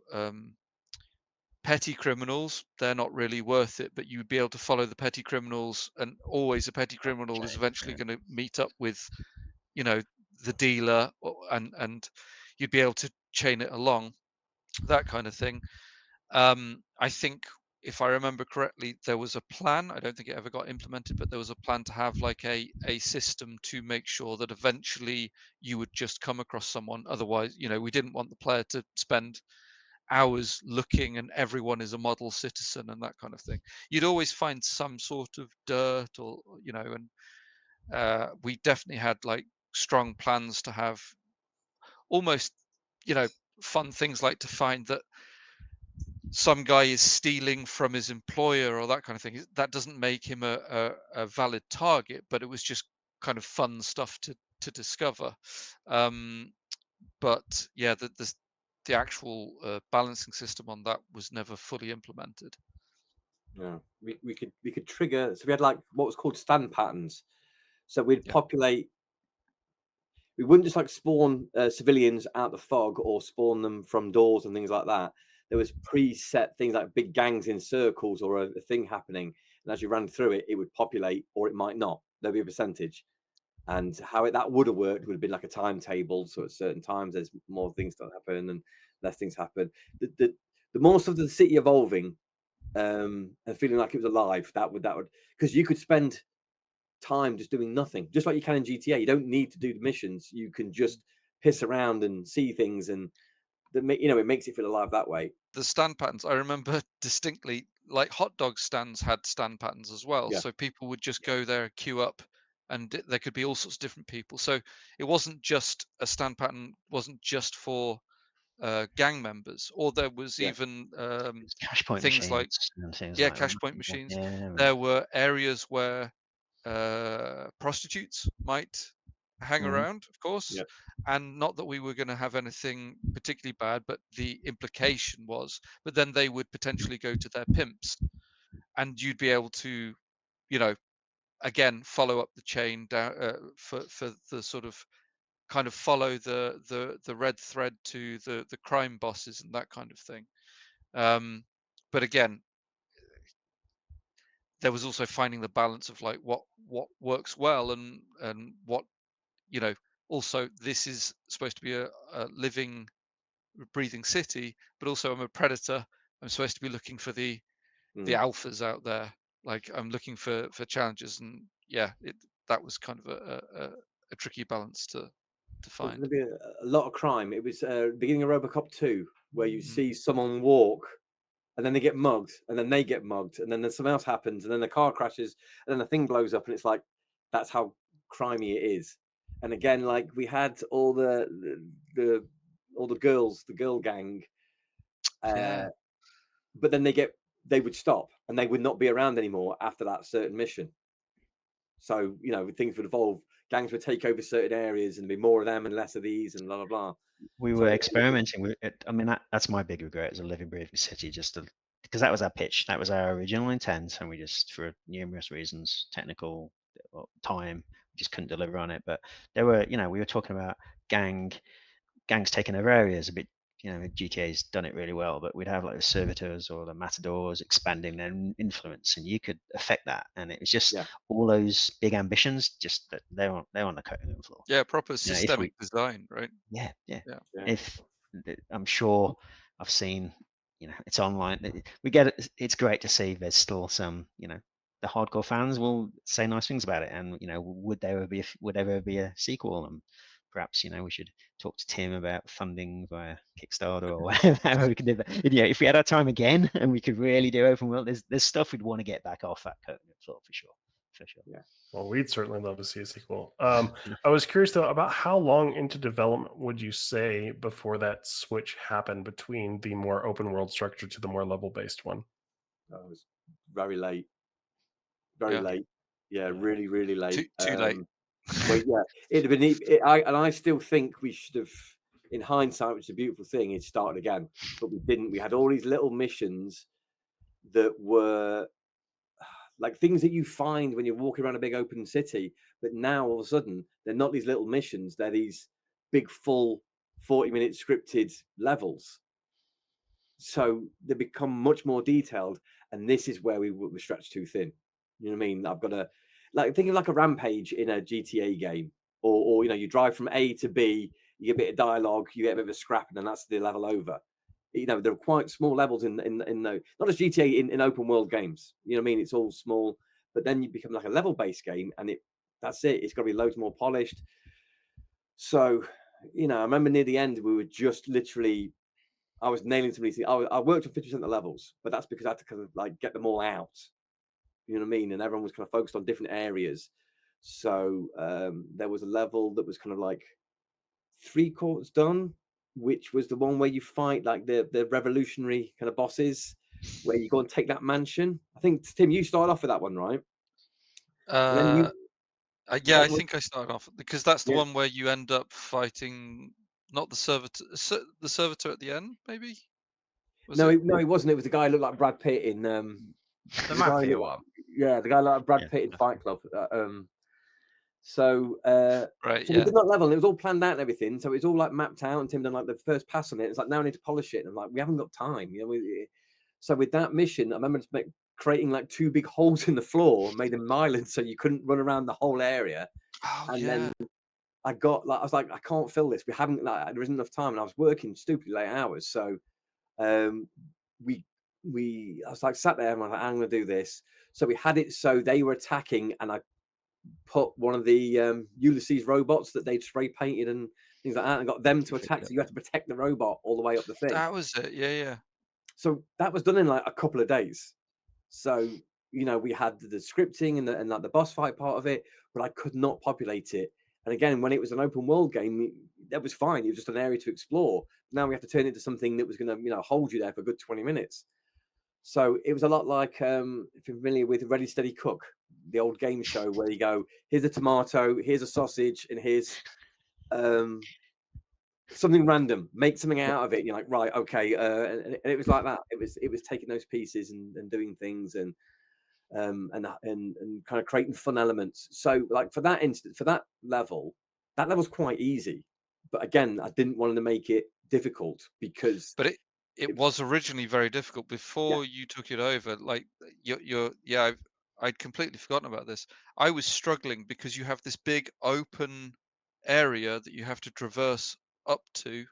petty criminals. They're not really worth it, but you'd be able to follow the petty criminals, and always a petty criminal is eventually going to meet up with, you know, the dealer, and you'd be able to chain it along, that kind of thing. I think, if I remember correctly, there was a plan. I don't think it ever got implemented, but there was a plan to have like a system to make sure that eventually you would just come across someone. Otherwise, we didn't want the player to spend hours looking and everyone is a model citizen and that kind of thing. You'd always find some sort of dirt, or and we definitely had like strong plans to have almost, you know fun things, like to find that some guy is stealing from his employer or that kind of thing. That doesn't make him a valid target, but it was just kind of fun stuff to discover. um but yeah, the actual balancing system on that was never fully implemented. Yeah. We could trigger. So we had like what was called stand patterns. So we'd Yeah. populate. We wouldn't just like spawn civilians out the fog or spawn them from doors and things like that. There was preset things like big gangs in circles or a thing happening, and as you ran through it, it would populate or it might not. There'd be a percentage, and how that would have worked would have been like a timetable. So at certain times, there's more things that happen and less things happen. The more stuff of the city evolving and feeling like it was alive, that would because you could spend time just doing nothing, just like you can in GTA. You don't need to do the missions. You can just piss around and see things, and it makes it feel alive that way. The stand patterns, I remember distinctly, like hot dog stands had stand patterns as well. Yeah, So people would just go there, queue up, and there could be all sorts of different people. So it wasn't just a stand pattern, wasn't just for gang members, or there was yeah, even It's cash point things like, machines and things yeah, like cash that. point machines. Yeah, and There were areas where prostitutes might hang mhm. around, of course, yeah, and not that we were going to have anything particularly bad, but the implication was. But then they would potentially go to their pimps, and you'd be able to, you know, again, follow up the chain down, for the sort of kind of follow the red thread to the crime bosses and that kind of thing. But again, there was also finding the balance of like what works well, and what, you know also, this is supposed to be a living, breathing city, but also I'm a predator. I'm supposed to be looking for the mm, alphas out there. Like, I'm looking for challenges, and yeah, that was kind of a tricky balance to There's find. going to be a lot of crime. It was beginning of Robocop 2, where you Mm. see someone walk, and then they get mugged, and then they get mugged, and then something else happens, and then the car crashes, and then the thing blows up, and it's like, that's how crimey it is. And again, like, we had all the girls, the girl gang, Yeah. but then they would stop, and they would not be around anymore after that certain mission. So, you know, things would evolve. Gangs would take over certain areas, and there'd be more of them and less of these, and blah blah blah. We So were experimenting with it. I mean, that's my big regret as a living, breathing city, because that was our pitch, that was our original intent, and we just, for numerous reasons, technical, time, we just couldn't deliver on it. But there were, you know, we were talking about gangs taking over areas a bit. You know, GTA's done it really well, but we'd have like the servitors or the matadors expanding their influence, and you could affect that. And it was just all those big ambitions, just that they're on the cutting room floor. Yeah, proper You know, systemic design, right? yeah. Yeah. If I'm sure I've seen, you know, it's online. We get it. It's great to see there's still some, you know, the hardcore fans will say nice things about it, and you know, would there ever be a sequel? And perhaps, you know, we should talk to Tim about funding via Kickstarter or whatever we can do that. Yeah, if we had our time again and we could really do open world, there's stuff we'd want to get back off that curtain floor for sure. Yeah. Well, we'd certainly love to see a sequel. I was curious though about how long into development would you say before that switch happened between the more open world structure to the more level based one? That was very late. Very late. Yeah, really, really late. Too late. Well, yeah, it'd have been. I still think we should have, in hindsight, which is a beautiful thing, it started again, but we didn't. We had all these little missions that were like things that you find when you're walking around a big open city, but now all of a sudden they're not these little missions, they're these big full 40-minute scripted levels. So they become much more detailed, and this is where we were stretched too thin. You know what I mean? I've got to, like, think of like a rampage in a GTA game, or you know, you drive from A to B, you get a bit of dialogue, you get a bit of a scrap, and then that's the level over. You know, there are quite small levels in the, not as GTA in open world games. You know what I mean? It's all small, but then you become like a level based game, and that's it. It's got to be loads more polished. So, you know, I remember near the end we were just literally, I was nailing some of these things. I worked on 50% of the levels, but that's because I had to kind of like get them all out. You know what I mean? And everyone was kind of focused on different areas. So there was a level that was kind of like 3/4 done, which was the one where you fight like the revolutionary kind of bosses, where you go and take that mansion. I think, Tim, you started off with that one, right? And then you, Yeah, I think I started off because that's the Yeah. one where you end up fighting not the servitor at the end, maybe. no, it wasn't. It was the guy who looked like Brad Pitt in The guy mafia looked- one. yeah, the guy like Brad Pitt in Fight Club. So Right, we yeah. did that level, and it was all planned out and everything. So it's all like mapped out, and Tim done like the first pass on it. It's like, now I need to polish it. And I'm like, we haven't got time, you know. So with that mission, I remember creating like 2 big holes in the floor, made them islands so you couldn't run around the whole area. Oh, And yeah. then I was like, I can't fill this. We haven't, like, there isn't enough time, and I was working stupidly late hours. So I was like sat there and I was like, I'm gonna do this. So we had it so they were attacking, and I put one of the Ulysses robots that they'd spray painted and things like that, and got them to attack. So you had to protect the robot all the way up the thing. That was it. Yeah. So that was done in like a couple of days. So, you know, we had the scripting and like the boss fight part of it, but I could not populate it. And again, when it was an open world game, that was fine. It was just an area to explore. Now we have to turn it into something that was going to, you know, hold you there for a good 20 minutes. So it was a lot like, if you're familiar with Ready Steady Cook, the old game show where you go, here's a tomato, here's a sausage, and here's something random. Make something out of it. You're like, right, okay. And it was like that. It was taking those pieces and doing things and kind of creating fun elements. So like for that instance, for that level's quite easy. But again, I didn't want to make it difficult because. But it was originally very difficult before you took it over. Like I'd completely forgotten about this. I was struggling because you have this big open area that you have to traverse up to,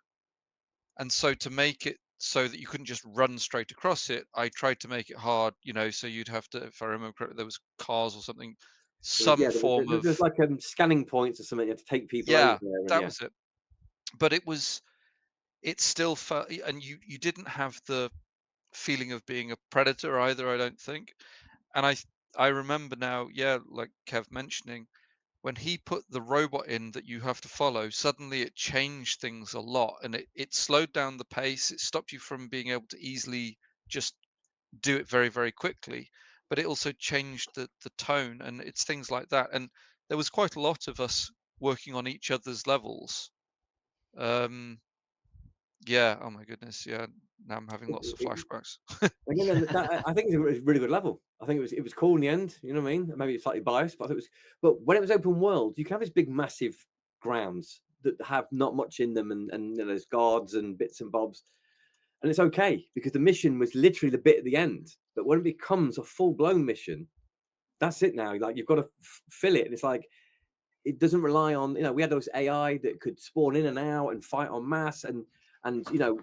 and so to make it so that you couldn't just run straight across it, I tried to make it hard, you know, so you'd have to, if I remember correctly, there was cars or something some Yeah, form of there's like scanning points or something. You have to take people over there. And that was it. But it still felt, and you didn't have the feeling of being a predator either, I don't think. And I remember now, yeah, like Kev mentioning, when he put the robot in that you have to follow, suddenly it changed things a lot, and it slowed down the pace. It stopped you from being able to easily just do it very, very quickly. But it also changed the tone, and it's things like that. And there was quite a lot of us working on each other's levels. Yeah, oh my goodness, yeah. Now I'm having lots of flashbacks. Again, I think it was a really good level. I think it was cool in the end. You know what I mean? Maybe it's slightly biased, but I think it was. But when it was open world, you can have these big, massive grounds that have not much in them, and there's guards and bits and bobs, and it's okay because the mission was literally the bit at the end. But when it becomes a full-blown mission, that's it now. Like you've got to fill it, and it's like it doesn't rely on. We had those AI that could spawn in and out and fight en masse, and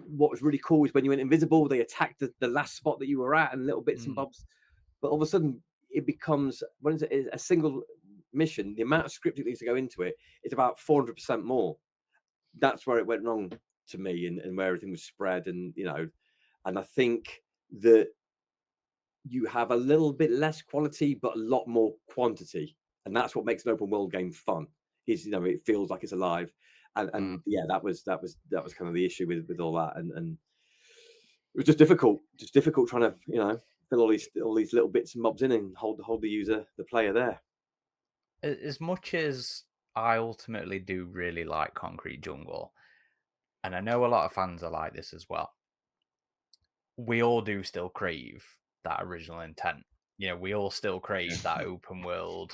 what was really cool is when you went invisible, they attacked the last spot that you were at and little bits and bobs. But all of a sudden, it becomes, when it's a single mission, the amount of script that needs to go into it is about 400% more. That's where it went wrong to me, and where everything was spread, and I think that you have a little bit less quality but a lot more quantity, and that's what makes an open world game fun. Is it feels like it's alive, and yeah, that was kind of the issue with all that, and it was just difficult trying to fill all these little bits and bobs in and hold the player there. As much as I ultimately do really like Concrete Jungle, and I know a lot of fans are like this as well, we all do still crave that original intent. We all still crave that open world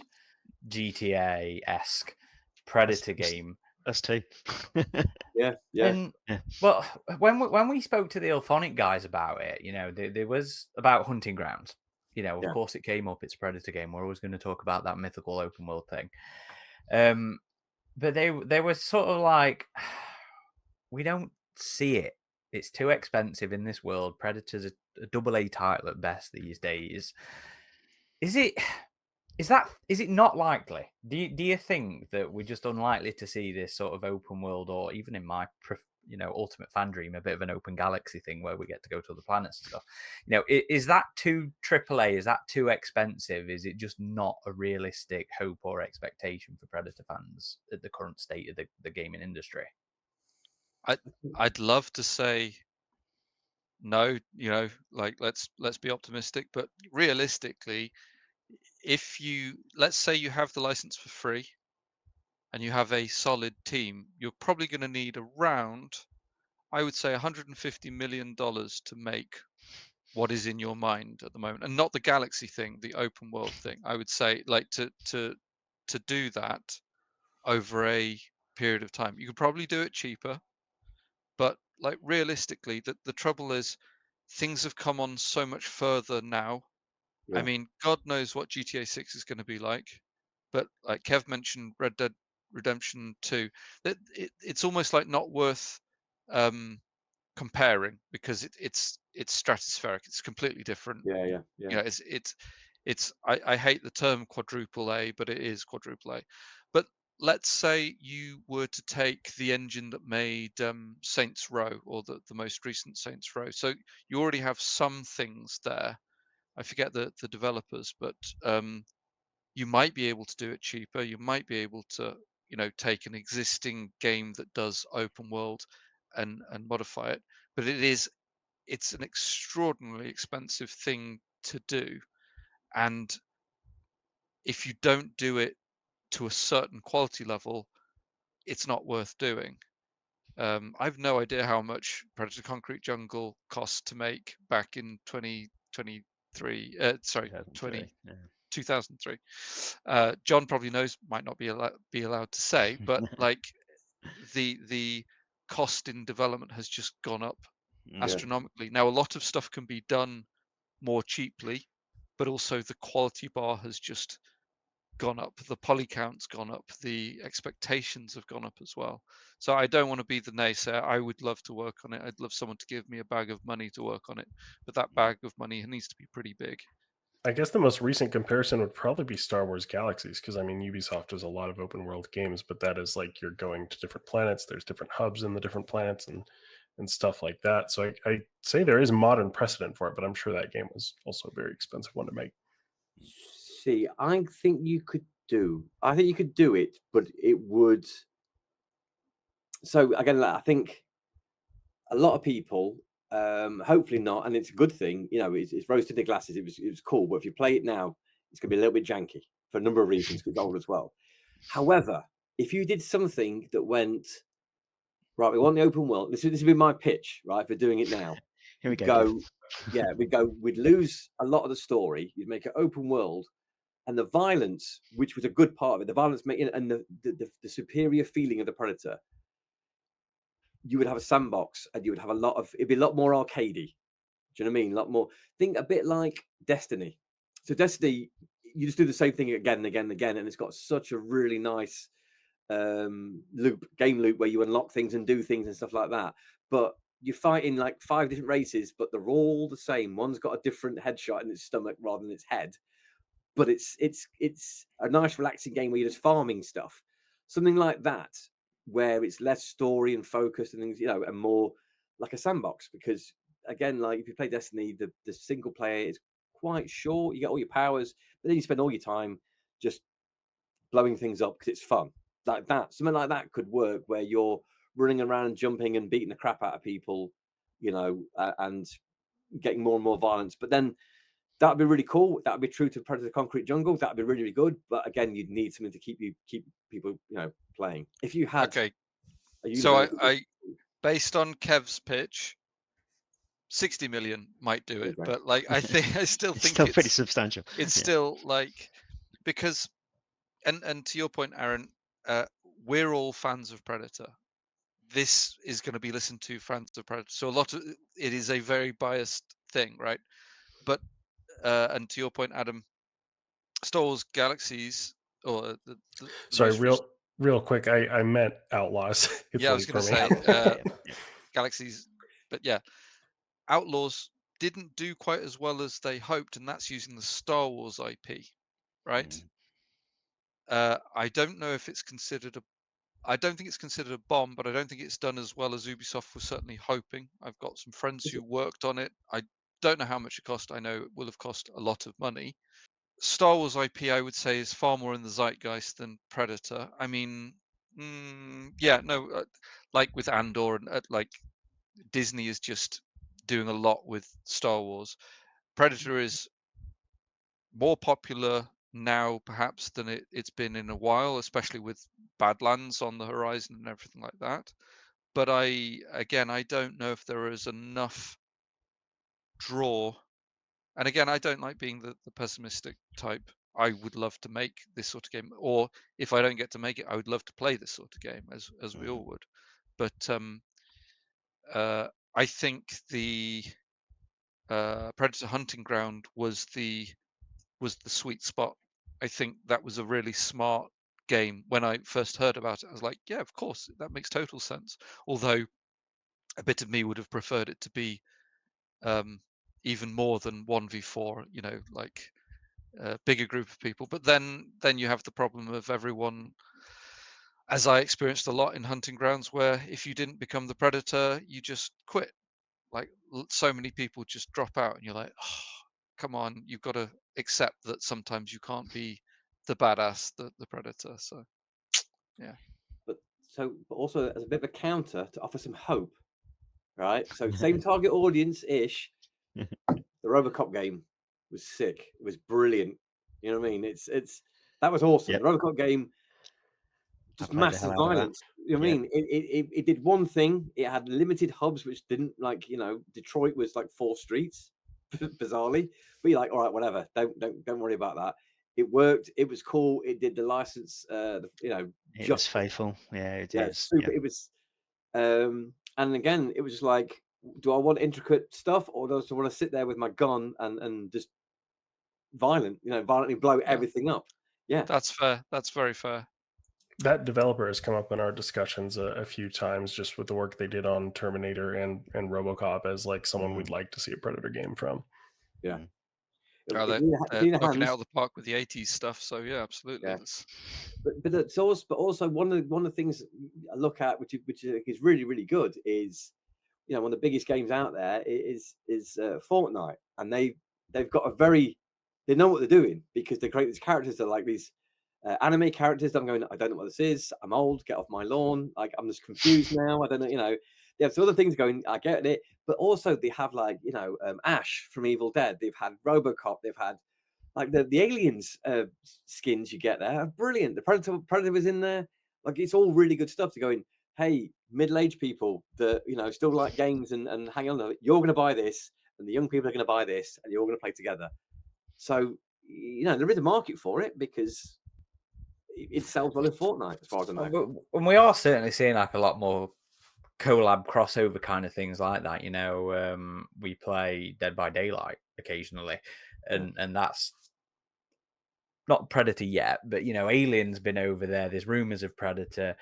GTA-esque Predator game. Us too. Yeah. And well, when we spoke to the Ilphonic guys about it, there was about Hunting Grounds. Of course it came up. It's a Predator game. We're always going to talk about that mythical open world thing. But they were sort of like, we don't see it. It's too expensive in this world. Predator's a AA title at best these days. Is it not likely? Do you think that we're just unlikely to see this sort of open world, or even in my ultimate fan dream, a bit of an open galaxy thing where we get to go to other planets and stuff? Is that too AAA? Is that too expensive? Is it just not a realistic hope or expectation for Predator fans at the current state of the gaming industry? I'd love to say no, like let's be optimistic, but realistically, if let's say you have the license for free and you have a solid team, you're probably going to need around, I would say, $150 million to make what is in your mind at the moment, and not the galaxy thing, the open world thing. I would say, like, to do that over a period of time. You could probably do it cheaper, but like realistically, the trouble is things have come on so much further now. I mean, God knows what GTA 6 is going to be like, but like Kev mentioned, Red Dead Redemption 2, that it's almost like not worth comparing, because it's stratospheric. It's completely different. Yeah. I hate the term quadruple A, but it is quadruple A. But let's say you were to take the engine that made Saints Row, or the most recent Saints Row. So you already have some things there. I forget the developers, but you might be able to do it cheaper. You might be able to, take an existing game that does open world and modify it. But it's an extraordinarily expensive thing to do. And if you don't do it to a certain quality level, it's not worth doing. I've no idea how much Predator Concrete Jungle cost to make back in 2023. 2003. John probably knows, might not be allowed to say, but like the cost in development has just gone up astronomically. Now a lot of stuff can be done more cheaply, but also the quality bar has just gone up, the poly count's gone up, the expectations have gone up as well. So I don't want to be the naysayer. I would love to work on it. I'd love someone to give me a bag of money to work on it, but that bag of money needs to be pretty big. I guess the most recent comparison would probably be Star Wars Galaxies, because I mean, Ubisoft does a lot of open world games, but that is like you're going to different planets. There's different hubs in the different planets and stuff like that. So I say there is modern precedent for it, but I'm sure that game was also a very expensive one to make. See, I think you could do it, but it would. So again, I think a lot of people, hopefully not, and it's a good thing. You know, it's rose tinted glasses. It was cool, but if you play it now, it's going to be a little bit janky for a number of reasons. Because it's old as well. However, if you did something that went right, we want the open world. This would be my pitch, right? For doing it now, Here we go. we'd lose a lot of the story. You'd make it open world, and the violence, which was a good part of it, the violence making and the superior feeling of the Predator. You would have a sandbox, and you would have it'd be a lot more arcadey. Do you know what I mean? A lot more. Think a bit like Destiny. So Destiny, you just do the same thing again and again and again, and it's got such a really nice game loop where you unlock things and do things and stuff like that. But you're fighting like 5 different races, but they're all the same. One's got a different headshot in its stomach rather than its head. But it's a nice relaxing game where you're just farming stuff. Something like that, where it's less story and focused and things, you know, and more like a sandbox. Because again, like if you play Destiny, the single player is quite short. You get all your powers, but then you spend all your time just blowing things up because it's fun. Like that, something like that could work where you're running around and jumping and beating the crap out of people, you know, and getting more and more violence. But then that'd be really cool. That'd be true to Predator Concrete Jungle. That'd be really, really good. But again, you'd need something to keep people, you know, playing. If you had, okay, so I based on Kev's pitch, 60 million might do it, but like I still think still pretty substantial. It's still like, because and to your point, Aaron, we're all fans of Predator. This is going to be listened to fans of Predator, so a lot of it is a very biased thing, right? But and to your point, Adam, Star Wars Galaxies, or sorry, real quick, I meant Outlaws. It's I was going to say Galaxies, but yeah, Outlaws didn't do quite as well as they hoped, and that's using the Star Wars IP, right? I don't know if it's considered I don't think it's considered a bomb, but I don't think it's done as well as Ubisoft was certainly hoping. I've got some friends who worked on it. I don't know how much it cost. I know it will have cost a lot of money. Star Wars IP, I would say, is far more in the zeitgeist than Predator. I mean, like with Andor and like Disney is just doing a lot with Star Wars. Predator is more popular now perhaps than it's been in a while, especially with Badlands on the horizon and everything like that. But I don't know if there is enough draw. And again, I don't like being the pessimistic type. I would love to make this sort of game, or if I don't get to make it, I would love to play this sort of game, as we all would. But I think the Predator Hunting Ground was the sweet spot. I think that was a really smart game. When I first heard about it, I was like, yeah, of course, that makes total sense. Although a bit of me would have preferred it to be even more than 1v4, you know, like a bigger group of people. But then you have the problem of everyone, as I experienced a lot in Hunting Grounds, where if you didn't become the Predator, you just quit. Like so many people just drop out, and you're like, oh, come on, you've got to accept that sometimes you can't be the badass, the Predator. So yeah. But also as a bit of a counter to offer some hope, right? So same target audience ish. The RoboCop game was sick. It was brilliant. You know what I mean? That was awesome. Yep. The RoboCop game, just massive violence. You know what I mean? It did one thing. It had limited hubs, which didn't, like, you know, Detroit was like 4 streets, bizarrely. But you're like, all right, whatever. Don't worry about that. It worked. It was cool. It did the license. You know, it was faithful. Yeah, it is. Super. Yeah. It was. And again, it was just like, do I want intricate stuff, or do I want to sit there with my gun and just violently blow everything up? Yeah, that's fair. That's very fair. That developer has come up in our discussions a few times, just with the work they did on Terminator and RoboCop, as like someone we'd like to see a Predator game from. Yeah, They're It's in your knocking it hands. out of the park with the 80s stuff. So yeah, absolutely. Yeah. That's But it's also one of the things I look at, which is really, really good, is one of the biggest games out there is Fortnite, and they've got they know what they're doing, because they create these characters that are like these anime characters that I'm going, I don't know what this is, I'm old, get off my lawn, like I'm just confused now, I don't know, they have some other things going, I get it, but also they have like Ash from Evil Dead, they've had RoboCop, they've had like the aliens skins you get there are brilliant. The Predator was in there. Like, it's all really good stuff to go in. Hey, middle-aged people that still like games and hang on to it, you're going to buy this, and the young people are going to buy this, and you're all going to play together. So there is a market for it, because it sells well in Fortnite, as far as I know. And we are certainly seeing like a lot more collab crossover kind of things like that. We play Dead by Daylight occasionally, and that's not Predator yet, but Alien's been over there. There's rumors of Predator.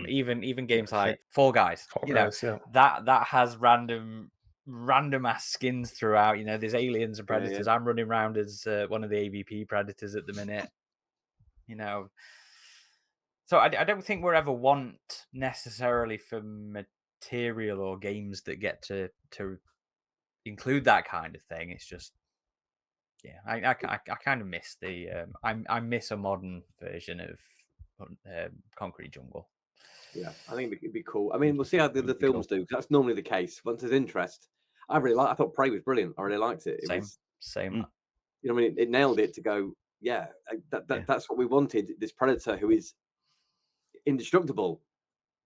Even games like Fall Guys, that has random ass skins throughout. There's aliens and predators. I'm running around as one of the AVP predators at the minute. So I don't think we're ever want necessarily for material or games that get to include that kind of thing. It's just, I kind of miss the I miss a modern version of Concrete Jungle. Yeah, I think it'd be cool. I mean, we'll see how the films do, because that's normally the case. Once there's interest, I thought Prey was brilliant. I really liked it. Same. I mean, it nailed it to go. Yeah, that's what we wanted. This Predator who is indestructible,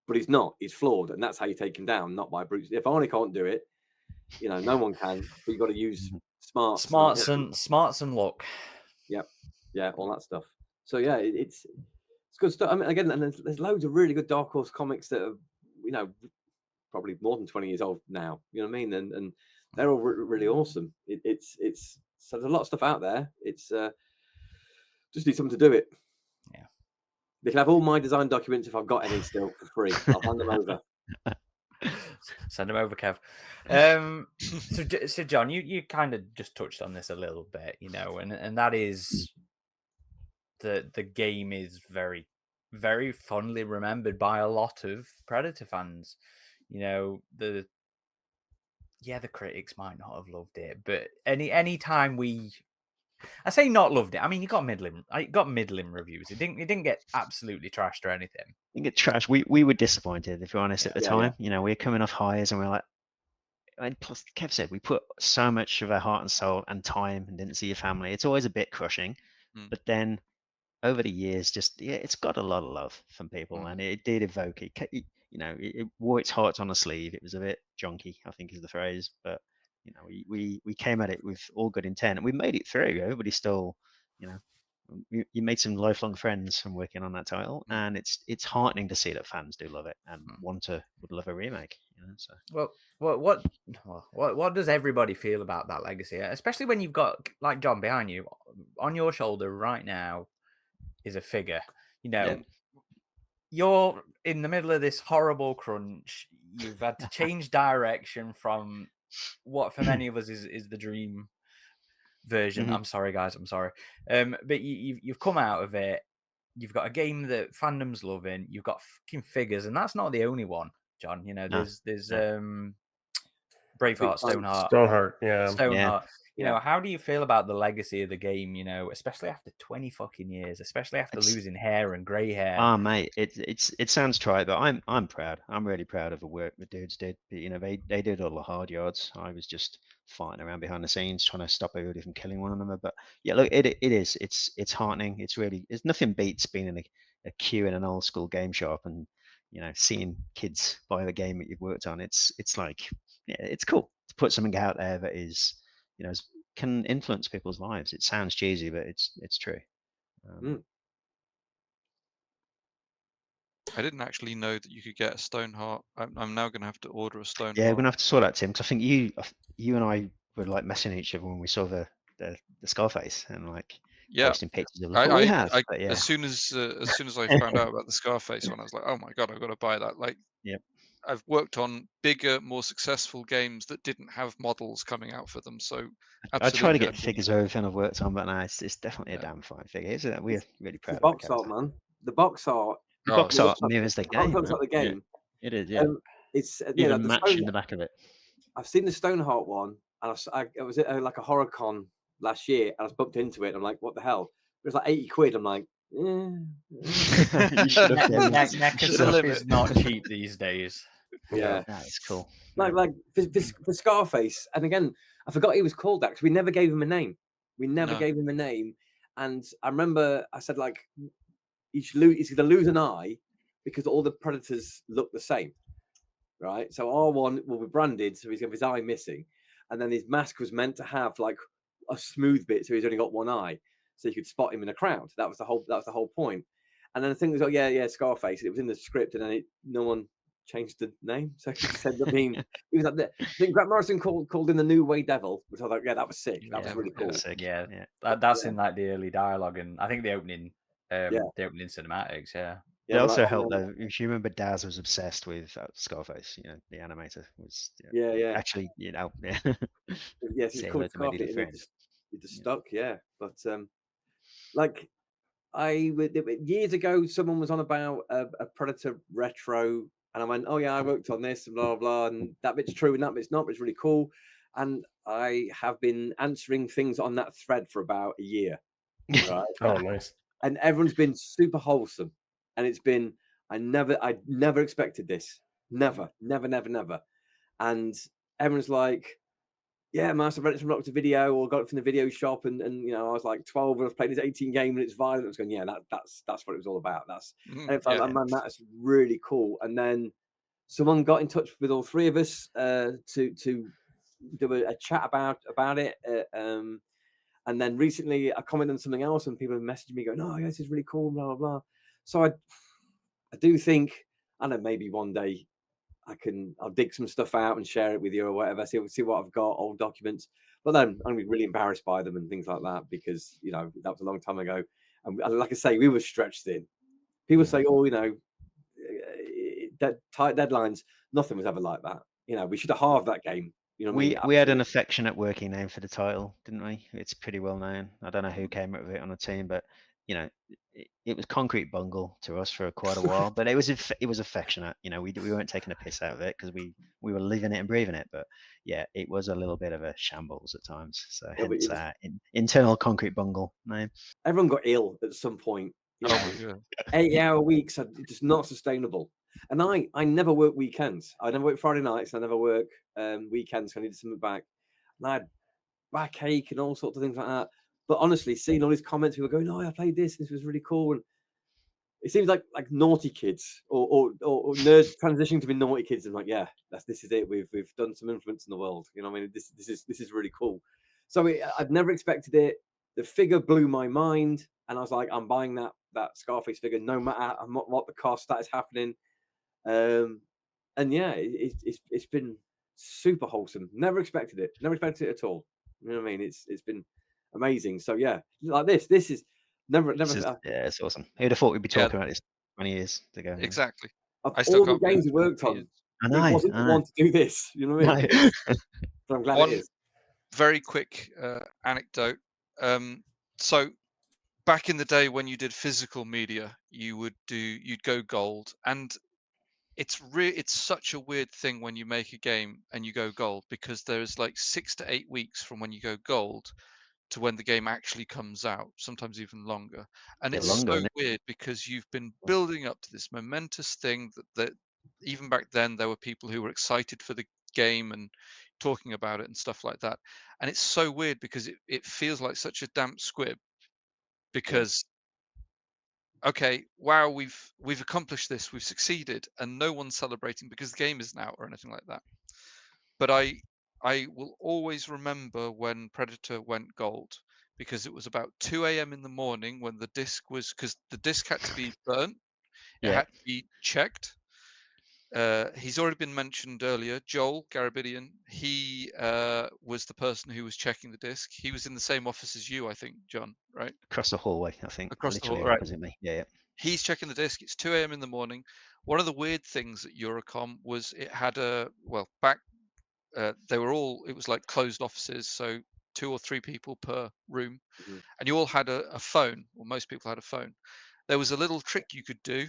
but he's not. He's flawed, and that's how you take him down, not by brutes. If Arnie can't do it, no one can. But you got to use smarts and luck. Yeah, all that stuff. So yeah, it's good stuff. I mean, again, and there's loads of really good Dark Horse comics that are, probably more than 20 years old now. You know what I mean? And they're all really awesome. It's so there's a lot of stuff out there. It's just need someone to do it. Yeah. They can have all my design documents if I've got any still for free. I'll hand them over. Send them over, Kev. So John, you kind of just touched on this a little bit, and that is the game is very, very fondly remembered by a lot of Predator fans. The critics might not have loved it, but any time I say not loved it. I mean, you got middling reviews. It didn't get absolutely trashed or anything. Didn't get trashed. We were disappointed, if you're honest, at the time. Yeah. We were coming off highs, and we were like, and plus Kev said, we put so much of our heart and soul and time and didn't see your family. It's always a bit crushing, but then over the years, it's got a lot of love from people, and it did evoke it. It wore its heart on the sleeve. It was a bit junky, I think is the phrase, but we came at it with all good intent, and we made it through. Everybody still, you made some lifelong friends from working on that title, and it's heartening to see that fans do love it and would love a remake. So. Well, what does everybody feel about that legacy, especially when you've got like John behind you, on your shoulder right now is a figure. You're in the middle of this horrible crunch. You've had to change direction from what for many of us is the dream version. I'm sorry, guys. I'm sorry. But you've come out of it. You've got a game that fandom's loving. You've got fucking figures, and that's not the only one, John. There's Braveheart, Stoneheart. Yeah. How do you feel about the legacy of the game? Especially after 20 fucking years, especially after losing hair and grey hair. Oh, mate, it sounds trite, but I'm proud. I'm really proud of the work the dudes did. They did all the hard yards. I was just fighting around behind the scenes trying to stop everybody from killing one another. But yeah, look, it's heartening. It's nothing beats being in a queue in an old school game shop and seeing kids buy the game that you've worked on. It's like, yeah, it's cool to put something out there that is can influence people's lives. It sounds cheesy, but it's true. I didn't actually know that you could get a Stoneheart. I'm now going to have to order a Stoneheart. Yeah, we're going to have to sort that, Tim, because I think you and I were like messing each other when we saw the Scarface and like posting pictures of what we have. As soon as I found out about the Scarface one, I was like, oh my god, I've got to buy that. Like, yep. I've worked on bigger, more successful games that didn't have models coming out for them. So I try to absolutely, get figures of everything I've worked on, but no, it's definitely a Yeah. damn fine figure. We're really The proud of box that art, character. man. The box art. The Oh, box it's art just- mirrors the The box game. art's Man. like the game. It is, yeah. It's Even the matching Stone, the back of it. I've seen the Stoneheart one, and it was at like a horror con last year, and I was bumped into it. And I'm like, what the hell? It was like 80 quid. I'm like, You should have been. NECA the stuff limit. is not cheap these days. yeah. That is cool. Like for Scarface, and again, I forgot he was called that because we never gave him a name. We never No. gave him a name, and I remember I said like he's going to lose an eye because all the Predators look the same, right? So R1 will be branded, so he's going to have his eye missing, and then his mask was meant to have like a smooth bit, so he's only got one eye, so you could spot him in a crowd. That was the whole point. And then the thing was, Scarface. It was in the script, and then no one changed the name, so he just ended up being. He was like I think Grant Morrison called in the New Way Devil, which I was like, that was sick. That was really cool. Sick. Yeah, Yeah. that's in like the early dialogue, and I think the opening cinematics. Yeah. It also helped though. If you remember, Daz was obsessed with Scarface. You know, the animator was. Yeah. Actually, yeah. Yes, it's called Scarface. It just stuck. Yeah, but like. Years ago, someone was on about a Predator retro, and I went, "Oh yeah, I worked on this and blah blah," and that bit's true and that bit's not. But it's really cool, and I have been answering things on that thread for about a year, right? Oh, nice. And everyone's been super wholesome, and it's been I never expected this, never, and everyone's like. Yeah, man, I read it from a video or got it from the video shop, and I was like 12 and I was playing this 18 game and it's violent. I was going, yeah, that's what it was all about. And it's like, man, that's really cool. And then someone got in touch with all three of us to do a chat about it. And then recently I commented on something else and people have messaged me going, oh, yeah, this is really cool, blah, blah, blah. So I do think, I don't know, maybe one day I'll dig some stuff out and share it with you or whatever. See what I've got, old documents. But then I'm gonna be really embarrassed by them and things like that because that was a long time ago. And like I say, we were stretched thin. People say, oh, tight deadlines. Nothing was ever like that. We should have halved that game. We had an affectionate working name for the title, didn't we? It's pretty well known. I don't know who came up with it on the team, but it was Concrete Bungle to us for quite a while. But it was affectionate. We weren't taking a piss out of it because we were living it and breathing it. But yeah, it was a little bit of a shambles at times. So hence internal Concrete Bungle name. Everyone got ill at some point. 8-hour weeks are just not sustainable. And I never work weekends. I never work Friday nights. I never work weekends. So I needed something back. And I had backache and all sorts of things like that. But honestly, seeing all these comments, people going, "Oh, I played this. This was really cool." And it seems like naughty kids or nerds transitioning to be naughty kids. And like, yeah, this is it. We've done some influence in the world. I mean, this is really cool. So I'd never expected it. The figure blew my mind, and I was like, I'm buying that Scarface figure, no matter what the cost that is happening. And yeah, it's been super wholesome. Never expected it at all. You know what I mean? It's been amazing. So yeah, like this is never. It's awesome. Who'd have thought we'd be talking about this 20 years ago? Exactly. Of all the games we worked on, it wasn't the one to do this. You know what I mean? So I'm glad it is. Very quick anecdote. So back in the day when you did physical media, you'd go gold, and it's such a weird thing when you make a game and you go gold, because there's like 6 to 8 weeks from when you go gold to when the game actually comes out, sometimes even longer. And it's so weird because you've been building up to this momentous thing that even back then there were people who were excited for the game and talking about it and stuff like that. And it's so weird because it feels like such a damp squib, because okay, wow, we've accomplished this, we've succeeded, and no one's celebrating because the game isn't out or anything like that. But I will always remember when Predator went gold, because it was about 2 a.m. in the morning when the disc was, because the disc had to be burnt, it had to be checked. He's already been mentioned earlier, Joel Garabidian. He was the person who was checking the disc. He was in the same office as you, I think, John, right? Across the hallway, I think. Across the Literally hall, right. opposite me. Yeah. he's checking the disc. It's 2 a.m. in the morning. One of the weird things at EuroCom was it had they were all, it was like closed offices, so 2 or 3 people per room, Mhm. and you all had a phone, or most people had a phone. There was a little trick you could do.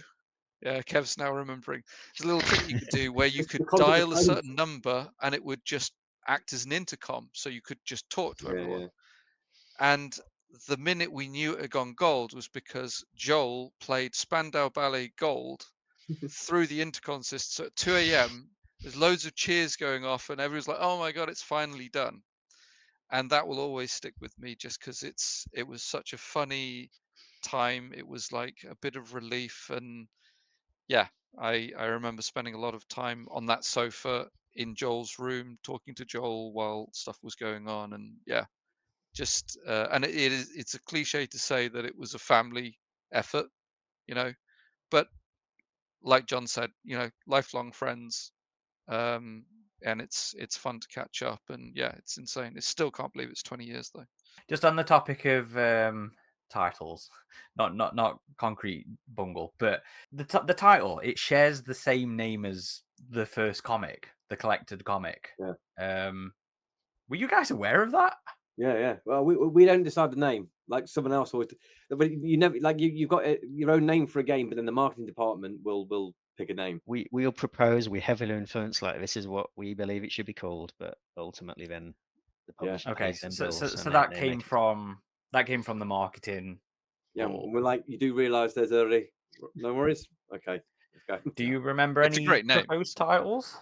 Yeah, Kev's now remembering. There's a little trick you could do where you Just could the concept of dial a phones. certain number and it would just act as an intercom, so you could just talk to everyone. Yeah. And the minute we knew it had gone gold was because Joel played Spandau Ballet Gold through the intercom system. So at 2 a.m., there's loads of cheers going off, and everyone's like, "Oh my god, it's finally done!" And that will always stick with me, just because it was such a funny time. It was like a bit of relief, and yeah, I remember spending a lot of time on that sofa in Joel's room, talking to Joel while stuff was going on, and yeah, just and it's a cliche to say that it was a family effort, you know, but like John said, lifelong friends, and it's fun to catch up, and yeah, it's insane. I still can't believe it's 20 years though. Just on the topic of titles, not Concrete Bungle, but the title, it shares the same name as the first comic, the collected comic. Yeah. Were you guys aware of that? Yeah. Well, we don't decide the name. Like someone else always. But you never you've got your own name for a game, but then the marketing department will pick a name. We'll propose. We heavily influence, like, this is what we believe it should be called, but ultimately then the publisher Okay, pays them so bills. so that came from the marketing. Yeah, or- we're like, you do realise there's already no worries. Okay, let's go. Do you remember It's a any great name. proposed titles?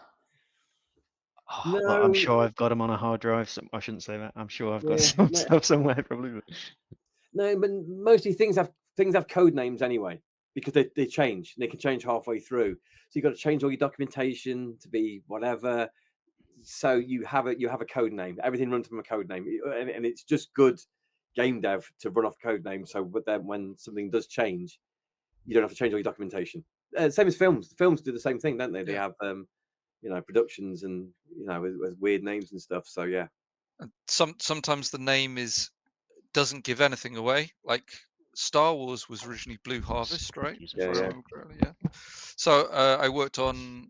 Oh, well, I'm No. sure I've got them on a hard drive. So I shouldn't say that. I'm sure I've got Yeah, some no. stuff somewhere, probably. But No, but mostly things have code names anyway, because they change. They can change halfway through. So you've got to change all your documentation to be whatever. So you have a code name. Everything runs from a code name, and it's just good game dev to run off code name. So, but then when something does change, you don't have to change all your documentation. Same as films. Films do the same thing, don't they? They have productions and with weird names and stuff. So yeah. And sometimes the name doesn't give anything away. Like Star Wars was originally Blue Harvest, right? use If I it for Yeah. remember correctly, yeah. So I worked on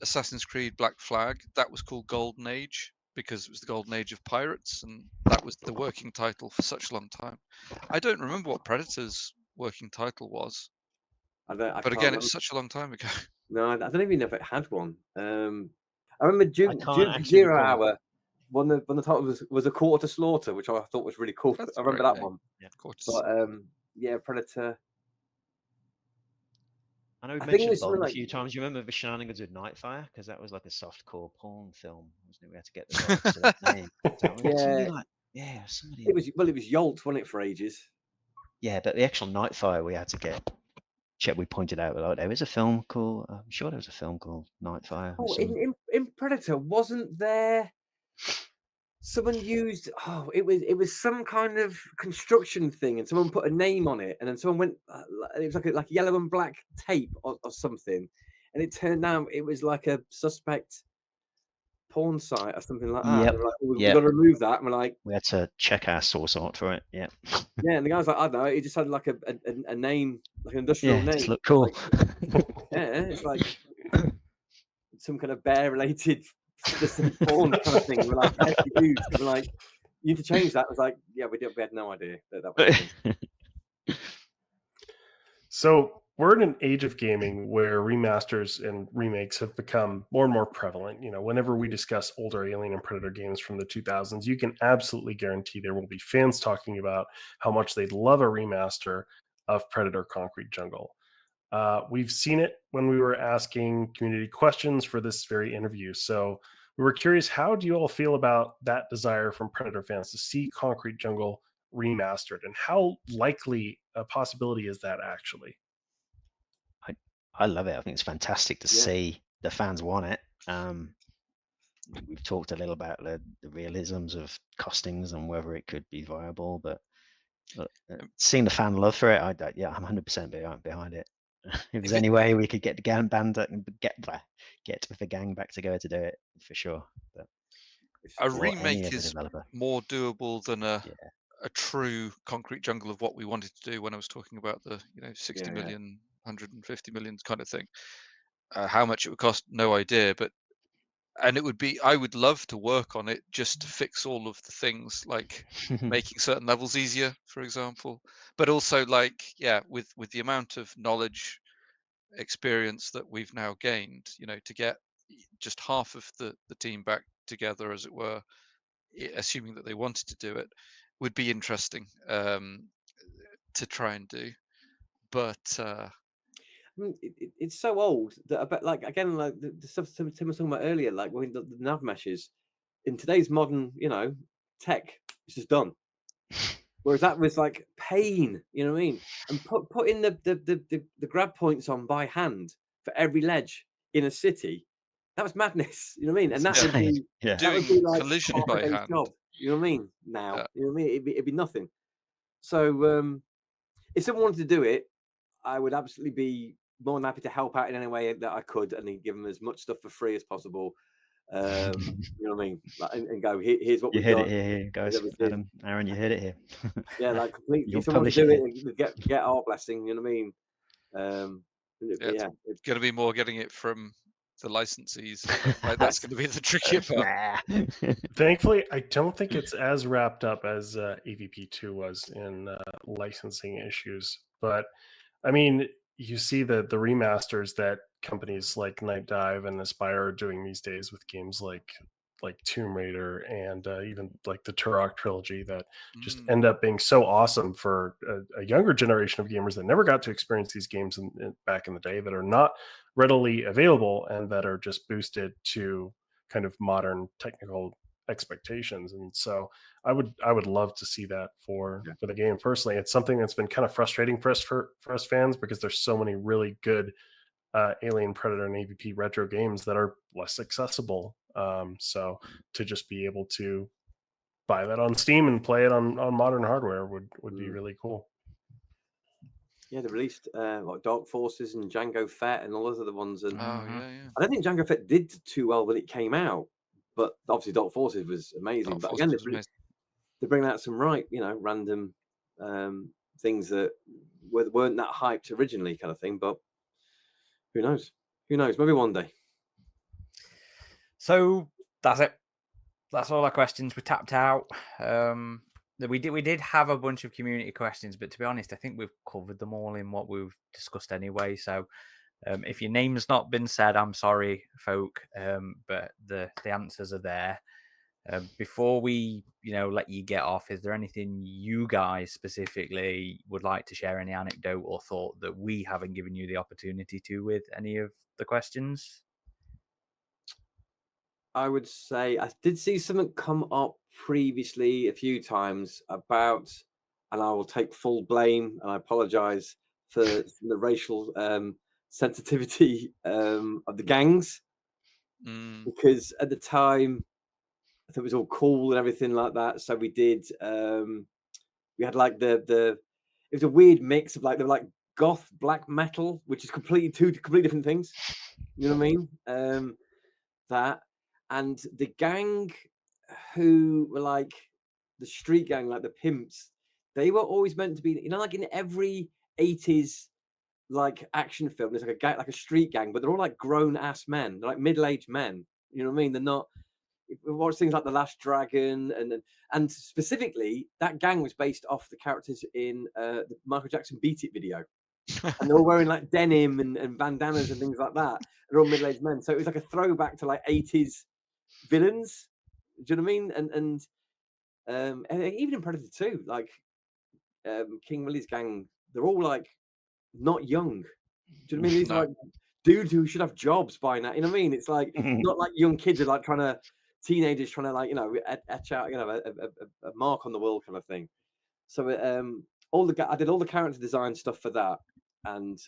Assassin's Creed Black Flag. That was called Golden Age because it was the golden age of pirates, and that was the working title for such a long time. I don't remember what Predator's working title was, I but can't again, remember. it's such a long time ago. No, I don't even know if it had one. I remember Duke can't actually Zero recall. Hour. When the title was A Quarter to Slaughter, which I thought was really cool. That's I a remember great that name. one. Yeah. But yeah, Predator. I know we've I think mentioned there's something Bond a like few times. You remember the shenanigans with Nightfire? Because that was like a softcore porn film, wasn't it? We had to get the rights to that name. So Yeah. somebody like, yeah, somebody. it was Yolt, wasn't it, for ages? Yeah, but the actual Nightfire we had to get. We pointed out, like, there was a film called. I'm sure there was a film called Nightfire. Oh, in Predator, wasn't there? Someone used it was some kind of construction thing, and someone put a name on it, and then someone went it was like yellow and black tape or something, and it turned out it was like a suspect porn site or something like that. Yep. And they were like, we got to remove that, and we're like, we had to check our source art for it. Yeah. yeah, and the guy's like, I don't know, it just had like a name, like an industrial name. Just look cool. Like, yeah, it's like some kind of bear related specific porn kind of thing. We're like, yes, you do. So we're like, you need to change that. I was like, yeah, we had no idea that was a thing. So we're in an age of gaming where remasters and remakes have become more and more prevalent. Whenever we discuss older Alien and Predator games from the 2000s, you can absolutely guarantee there will be fans talking about how much they'd love a remaster of Predator Concrete Jungle. We've seen it when we were asking community questions for this very interview. So we were curious, how do you all feel about that desire from Predator fans to see Concrete Jungle remastered, and how likely a possibility is that actually? I love it. I think it's fantastic to Yeah. see the fans want it. We've talked a little about the realisms of costings and whether it could be viable, but seeing the fan love for it, I'm 100% behind it. If there's any way we could get the gang band and get the gang back together to do it, for sure. But A or any remake other is developer. more doable than a a true concrete jungle of what we wanted to do when I was talking about the 60 Yeah. million, 150 million kind of thing. How much it would cost, no idea, but and it would be, I would love to work on it just to fix all of the things, like making certain levels easier, for example, but also like, yeah, with the amount of knowledge, experience that we've now gained, to get just half of the team back together, as it were, assuming that they wanted to do it, would be interesting to try and do. But I mean, it's so old that I bet, like, again, like the stuff Tim was talking about earlier, like when the nav meshes in today's modern, tech, it's just done. Whereas that was like pain, you know what I mean? And putting the grab points on by hand for every ledge in a city, that was madness, you know what I mean? And that would Insane. be Yeah. that would doing be like collision half a by day's hand, job, you know what I mean? Now, yeah. you know what I mean? It'd be nothing. So if someone wanted to do it, I would absolutely be more than happy to help out in any way that I could, and then give them as much stuff for free as possible. You know what I mean? Like, and go, here's what You we've heard done. it here, guys. Everything. Aaron, you heard it here. Yeah, like completely. You'll If someone to publish do it it, get our blessing. You know what I mean? Yeah, But yeah, it's going to be more getting it from the licensees. Like, that's going to be the trickier part. Nah. Thankfully, I don't think it's as wrapped up as AVP2 was in licensing issues. But I mean, you see the remasters that companies like Night Dive and Aspire are doing these days with games like Tomb Raider and even like the Turok trilogy that just end up being so awesome for a younger generation of gamers that never got to experience these games back in the day, that are not readily available and that are just boosted to kind of modern technical expectations. And so I would love to see that for the game. Personally, it's something that's been kind of frustrating for us fans, because there's so many really good Alien, Predator, and AVP retro games that are less accessible. So to just be able to buy that on Steam and play it on modern hardware would be really cool. Yeah, they released like Dark Forces and Django Fett and all those other ones. And yeah. I don't think Django Fett did too well when it came out, but obviously Dark Forces was amazing. But again, they bring out some random things that weren't that hyped originally, kind of thing. But who knows? Who knows? Maybe one day. So that's it. That's all our questions. We tapped out. We did have a bunch of community questions, but to be honest, I think we've covered them all in what we've discussed anyway. So if your name's not been said, I'm sorry, folk, but the answers are there. Before we, let you get off, is there anything you guys specifically would like to share, any anecdote or thought that we haven't given you the opportunity to with any of the questions? I would say I did see something come up previously a few times about, and I will take full blame, and I apologize for the racial sensitivity of the gangs, because at the time I thought it was all cool and everything like that. So we did. We had like it was a weird mix of like they were like goth black metal, which is completely different things. You know what I mean? That. And the gang who were like the street gang, like the pimps, they were always meant to be, like in every 80s like action film, there's like a street gang, but they're all like grown ass men. They're like middle-aged men. You know what I mean? They're not. We watch things like The Last Dragon, and specifically that gang was based off the characters in the Michael Jackson Beat It video. And they're all wearing like denim and bandanas and things like that. They're all middle-aged men. So it was like a throwback to like 80s villains. Do you know what I mean? And even in Predator 2, like King Willie's gang, they're all like not young. Do you know what I mean? These are like dudes who should have jobs by now. You know what I mean? It's like not like young kids are like teenagers trying to like etch out a mark on the wall kind of thing. So I did all the character design stuff for that, and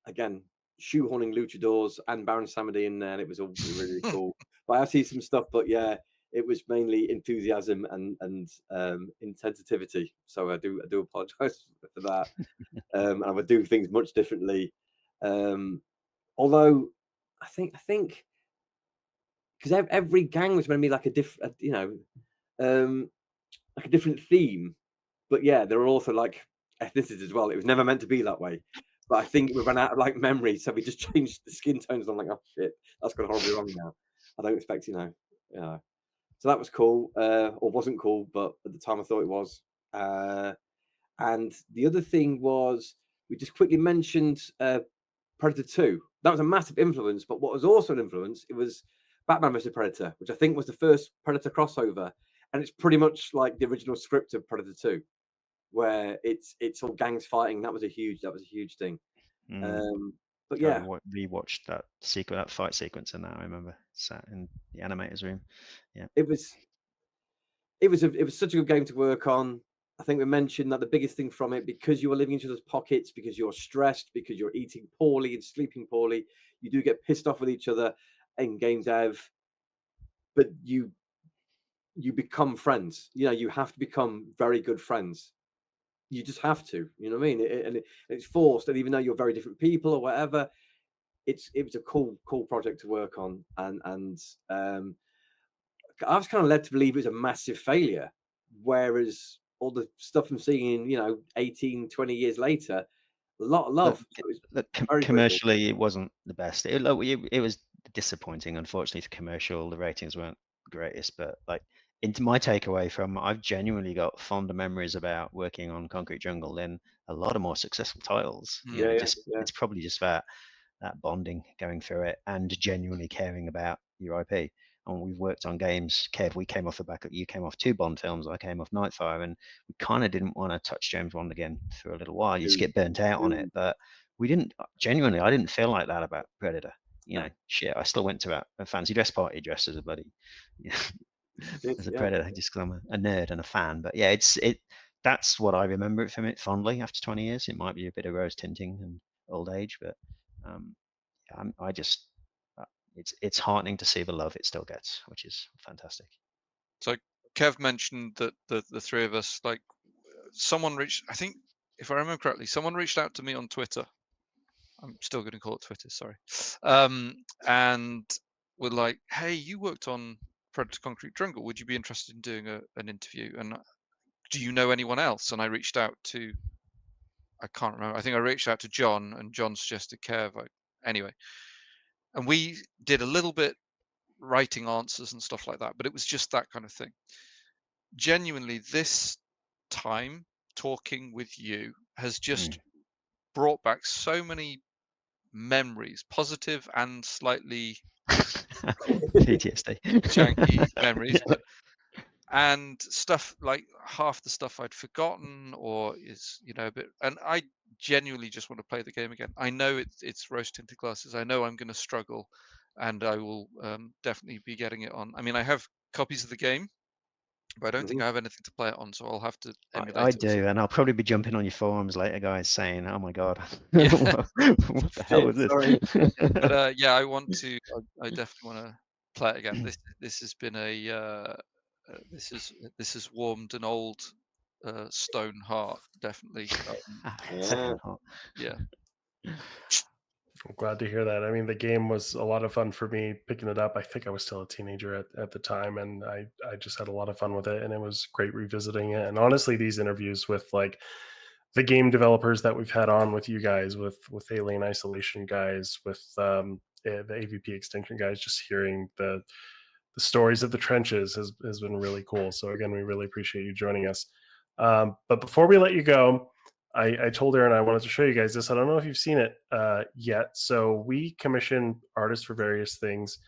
again shoehorning luchadors and Baron Samedi in there, and it was all really cool. But I see some stuff, but yeah, it was mainly enthusiasm and insensitivity. So I do apologize for that. And I would do things much differently. Although I think because every gang was going to be like a different, like a different theme, but yeah, there were also like ethnicities as well. It was never meant to be that way, but I think we ran out of like memory, so we just changed the skin tones. I'm like, oh shit, that's gone horribly wrong now. I don't expect, you know. So that was cool, or wasn't cool, but at the time I thought it was. And the other thing was, we just quickly mentioned Predator 2. That was a massive influence, but what was also an influence, it was Batman vs Predator, which I think was the first Predator crossover, and it's pretty much like the original script of Predator 2, where it's all gangs fighting. That was a huge thing. But yeah, I rewatched that fight sequence in that. I remember sat in the animator's room. Yeah, it was such a good game to work on. I think we mentioned that the biggest thing from it, because you are living in each other's pockets, because you're stressed, because you're eating poorly and sleeping poorly, you do get pissed off with each other in game dev, but you become friends. You know, you have to become very good friends. You just have to, you know what I mean? It's forced, and even though you're very different people or whatever, it was a cool project to work on, and I was kind of led to believe it was a massive failure, whereas all the stuff I'm seeing, 18, 20 years later, a lot of love. Commercially, it wasn't the best. It was disappointing, unfortunately, for commercial. The ratings weren't the greatest, but like, into my takeaway from, I've genuinely got fonder memories about working on Concrete Jungle than a lot of more successful titles. It's probably just that bonding going through it and genuinely caring about your IP. And we've worked on games. Kev, you came off 2 Bond films, I came off Nightfire, and we kind of didn't want to touch James Bond again for a little while. You just get burnt out on it. But we didn't, genuinely, I didn't feel like that about Predator. Shit, I still went to a fancy dress party dressed as a bloody, as a Predator, just because I'm a nerd and a fan. But yeah, that's what I remember it from it fondly after 20 years. It might be a bit of rose tinting and old age, but it's heartening to see the love it still gets, which is fantastic. So Kev mentioned that the 3 of us, like, someone reached, I think, if I remember correctly, someone reached out to me on Twitter. I'm still going to call it Twitter, sorry. And were like, hey, you worked on Predator Concrete Jungle. Would you be interested in doing an interview? And do you know anyone else? And I reached out to, I can't remember. I think I reached out to John, and John suggested Kev. Anyway, and we did a little bit writing answers and stuff like that, but it was just that kind of thing. Genuinely, this time talking with you has just brought back so many memories, positive and slightly PTSD, janky memories, and stuff like half the stuff I'd forgotten or is a bit. And I genuinely just want to play the game again. I know it's rose tinted glasses. I know I'm going to struggle, and I will definitely be getting it on. I mean, I have copies of the game, but I don't think I have anything to play it on, so I'll have to emulate I it. do, and I'll probably be jumping on your forums later, guys, saying, "Oh my god, what the hell is this?" But yeah, I want to. I definitely want to play it again. This has been this has warmed an old stone heart, definitely. Yeah. I'm glad to hear that. I mean, the game was a lot of fun for me picking it up. I think I was still a teenager at the time, and I just had a lot of fun with it, and it was great revisiting it. And honestly, these interviews with like the game developers that we've had on with you guys, with Alien Isolation guys, with the AVP Extinction guys, just hearing the stories of the trenches has been really cool. So again, we really appreciate you joining us. But before we let you go, I told Aaron I wanted to show you guys this. I don't know if you've seen it yet. So we commission artists for various things.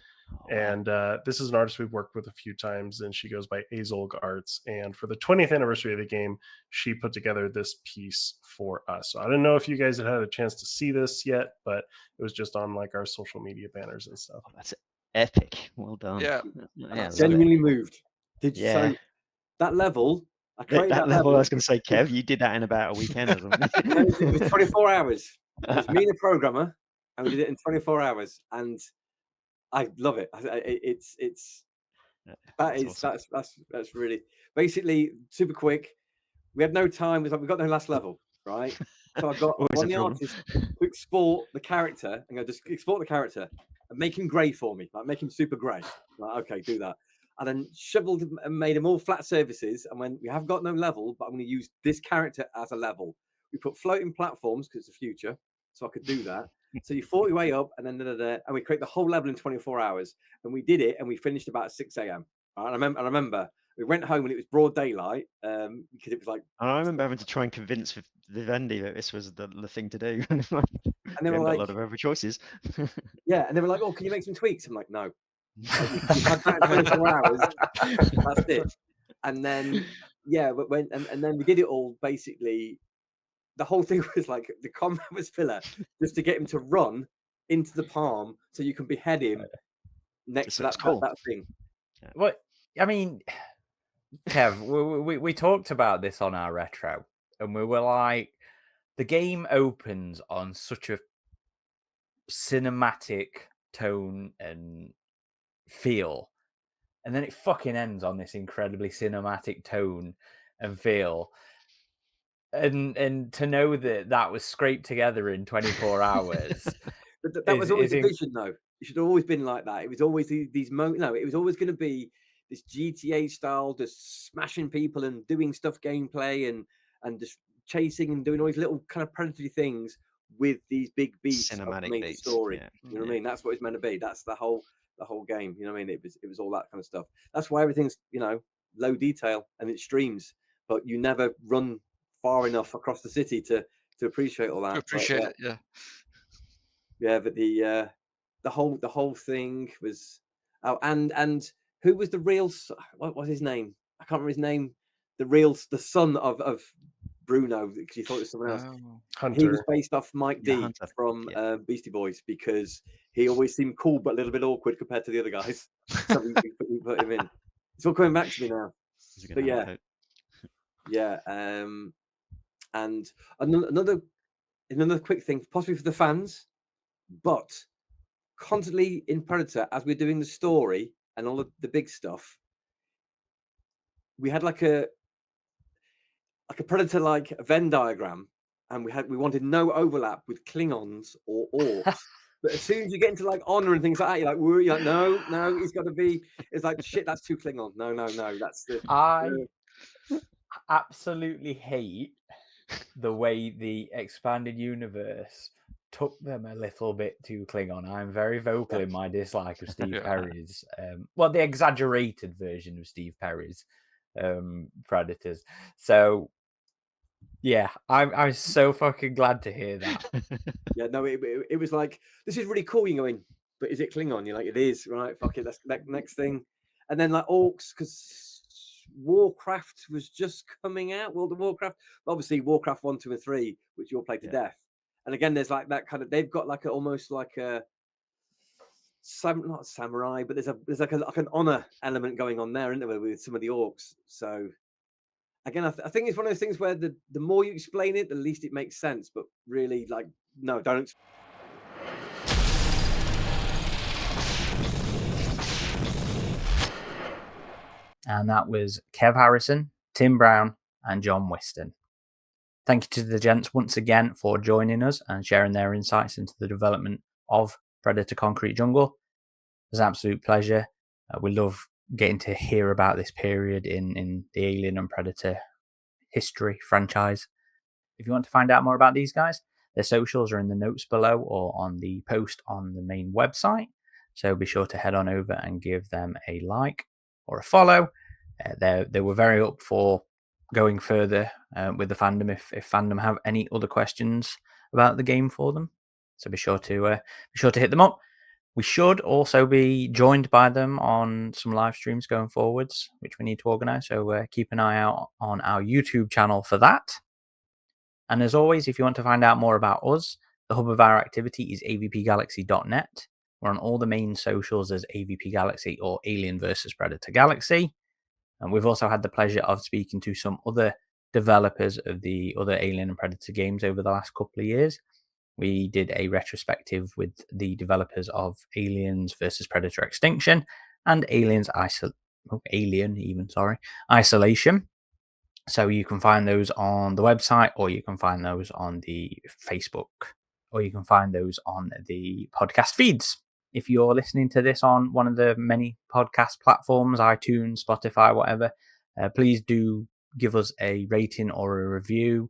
And this is an artist we've worked with a few times, and she goes by Azolg Arts. And for the 20th anniversary of the game, she put together this piece for us. So I don't know if you guys had a chance to see this yet, but it was just on like our social media banners and stuff. That's epic. Well done. Yeah. Genuinely moved. Did you? So that level, I created that level. I was going to say, Kev, you did that in about a weekend or something. It was 24 hours. It was me and a programmer, and we did it in 24 hours. And I love it. That's really basically super quick. We had no time. We got no last level, right? So I got one of the artists to export the character, and go just export the character and make him grey for me, like make him super grey. Like, okay, do that. and then shoveled and made them all flat surfaces. And when we have got no level, but I'm going to use this character as a level. We put floating platforms because it's the future, so I could do that. So you fought your way up, and then and we create the whole level in 24 hours. And we did it, and we finished about 6 a.m. I remember we went home and it was broad daylight because it was like. And I remember having to try and convince Vivendi that this was the thing to do. And they were like, a lot of other choices. Yeah, and they were like, "Oh, can you make some tweaks?" I'm like, "No, you had that 24 hours. That's it." And then but and then we did it all. Basically, the whole thing was like the combat was filler, just to get him to run into the palm so you can behead him next to that thing. Yeah. Well, I mean, Kev, we talked about this on our retro, and we were like, the game opens on such a cinematic tone and feel, and then it fucking ends on this incredibly cinematic tone and feel. And to know that was scraped together in 24 hours. But that was always the vision, though. It should have always been like that. It was always these moments. No, it was always going to be this GTA style, just smashing people and doing stuff gameplay and just chasing and doing all these little kind of predatory things with these big beats, cinematic beats. Story. Yeah. You know what I mean? That's what it's meant to be. That's the whole game. You know what I mean? It was all that kind of stuff. That's why everything's low detail and it streams, but you never run far enough across the city to appreciate all that. It, yeah. Yeah, but the whole thing was and who was the real, what was his name? I can't remember his name. The son of Bruno, because you thought it was someone else. Hunter. He was based off Mike D Hunter. from Beastie Boys, because he always seemed cool but a little bit awkward compared to the other guys. So we put him in. It's all coming back to me now. But yeah. And another quick thing, possibly for the fans, but constantly in Predator, as we're doing the story and all of the big stuff, we had like a Predator like Venn diagram, and we wanted no overlap with Klingons or Orcs. But as soon as you get into like honor and things like that, you're like, no, he's got to be. It's like, shit, that's too Klingon. No, that's the. I absolutely hate the way the expanded universe took them a little bit too Klingon. I'm very vocal in my dislike of Steve Perry's, the exaggerated version of Steve Perry's Predators. So, yeah, I'm so fucking glad to hear that. Yeah, no, it was like, this is really cool. You're going, but is it Klingon? You're like, it is, right? Fuck it, that's next thing. And then like Orcs, because Warcraft was just coming out, World of Warcraft. Obviously, Warcraft 1, 2, and 3, which you all played to death. And again, there's like that kind of, they've got like almost like a not samurai, but there's like an honor element going on there, isn't there, with some of the Orcs. So again, I think it's one of those things where the more you explain it, the least it makes sense. But really, like, no, don't. And that was Kev Harrison, Tim Browne, and John Whiston. Thank you to the gents once again for joining us and sharing their insights into the development of Predator Concrete Jungle. It was an absolute pleasure. We love getting to hear about this period in the Alien and Predator history franchise. If you want to find out more about these guys, their socials are in the notes below or on the post on the main website. So be sure to head on over and give them a like or a follow. They were very up for going further with the fandom if fandom have any other questions about the game for them. So be sure to hit them up. We should also be joined by them on some live streams going forwards, which we need to organise. So keep an eye out on our YouTube channel for that. And as always, if you want to find out more about us, the hub of our activity is avpgalaxy.net. We're on all the main socials as AVP Galaxy or Alien vs Predator Galaxy. And we've also had the pleasure of speaking to some other developers of the other Alien and Predator games over the last couple of years. We did a retrospective with the developers of Aliens vs Predator Extinction and Isolation. So you can find those on the website, or you can find those on the Facebook, or you can find those on the podcast feeds. if you're listening to this on one of the many podcast platforms, iTunes, Spotify, whatever, please do give us a rating or a review.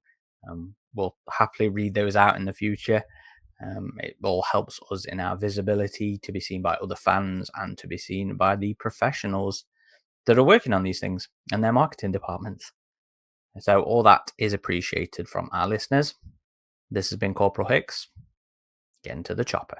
We'll happily read those out in the future. It all helps us in our visibility to be seen by other fans and to be seen by the professionals that are working on these things and their marketing departments. So all that is appreciated from our listeners. This has been Corporal Hicks. Get into the chopper.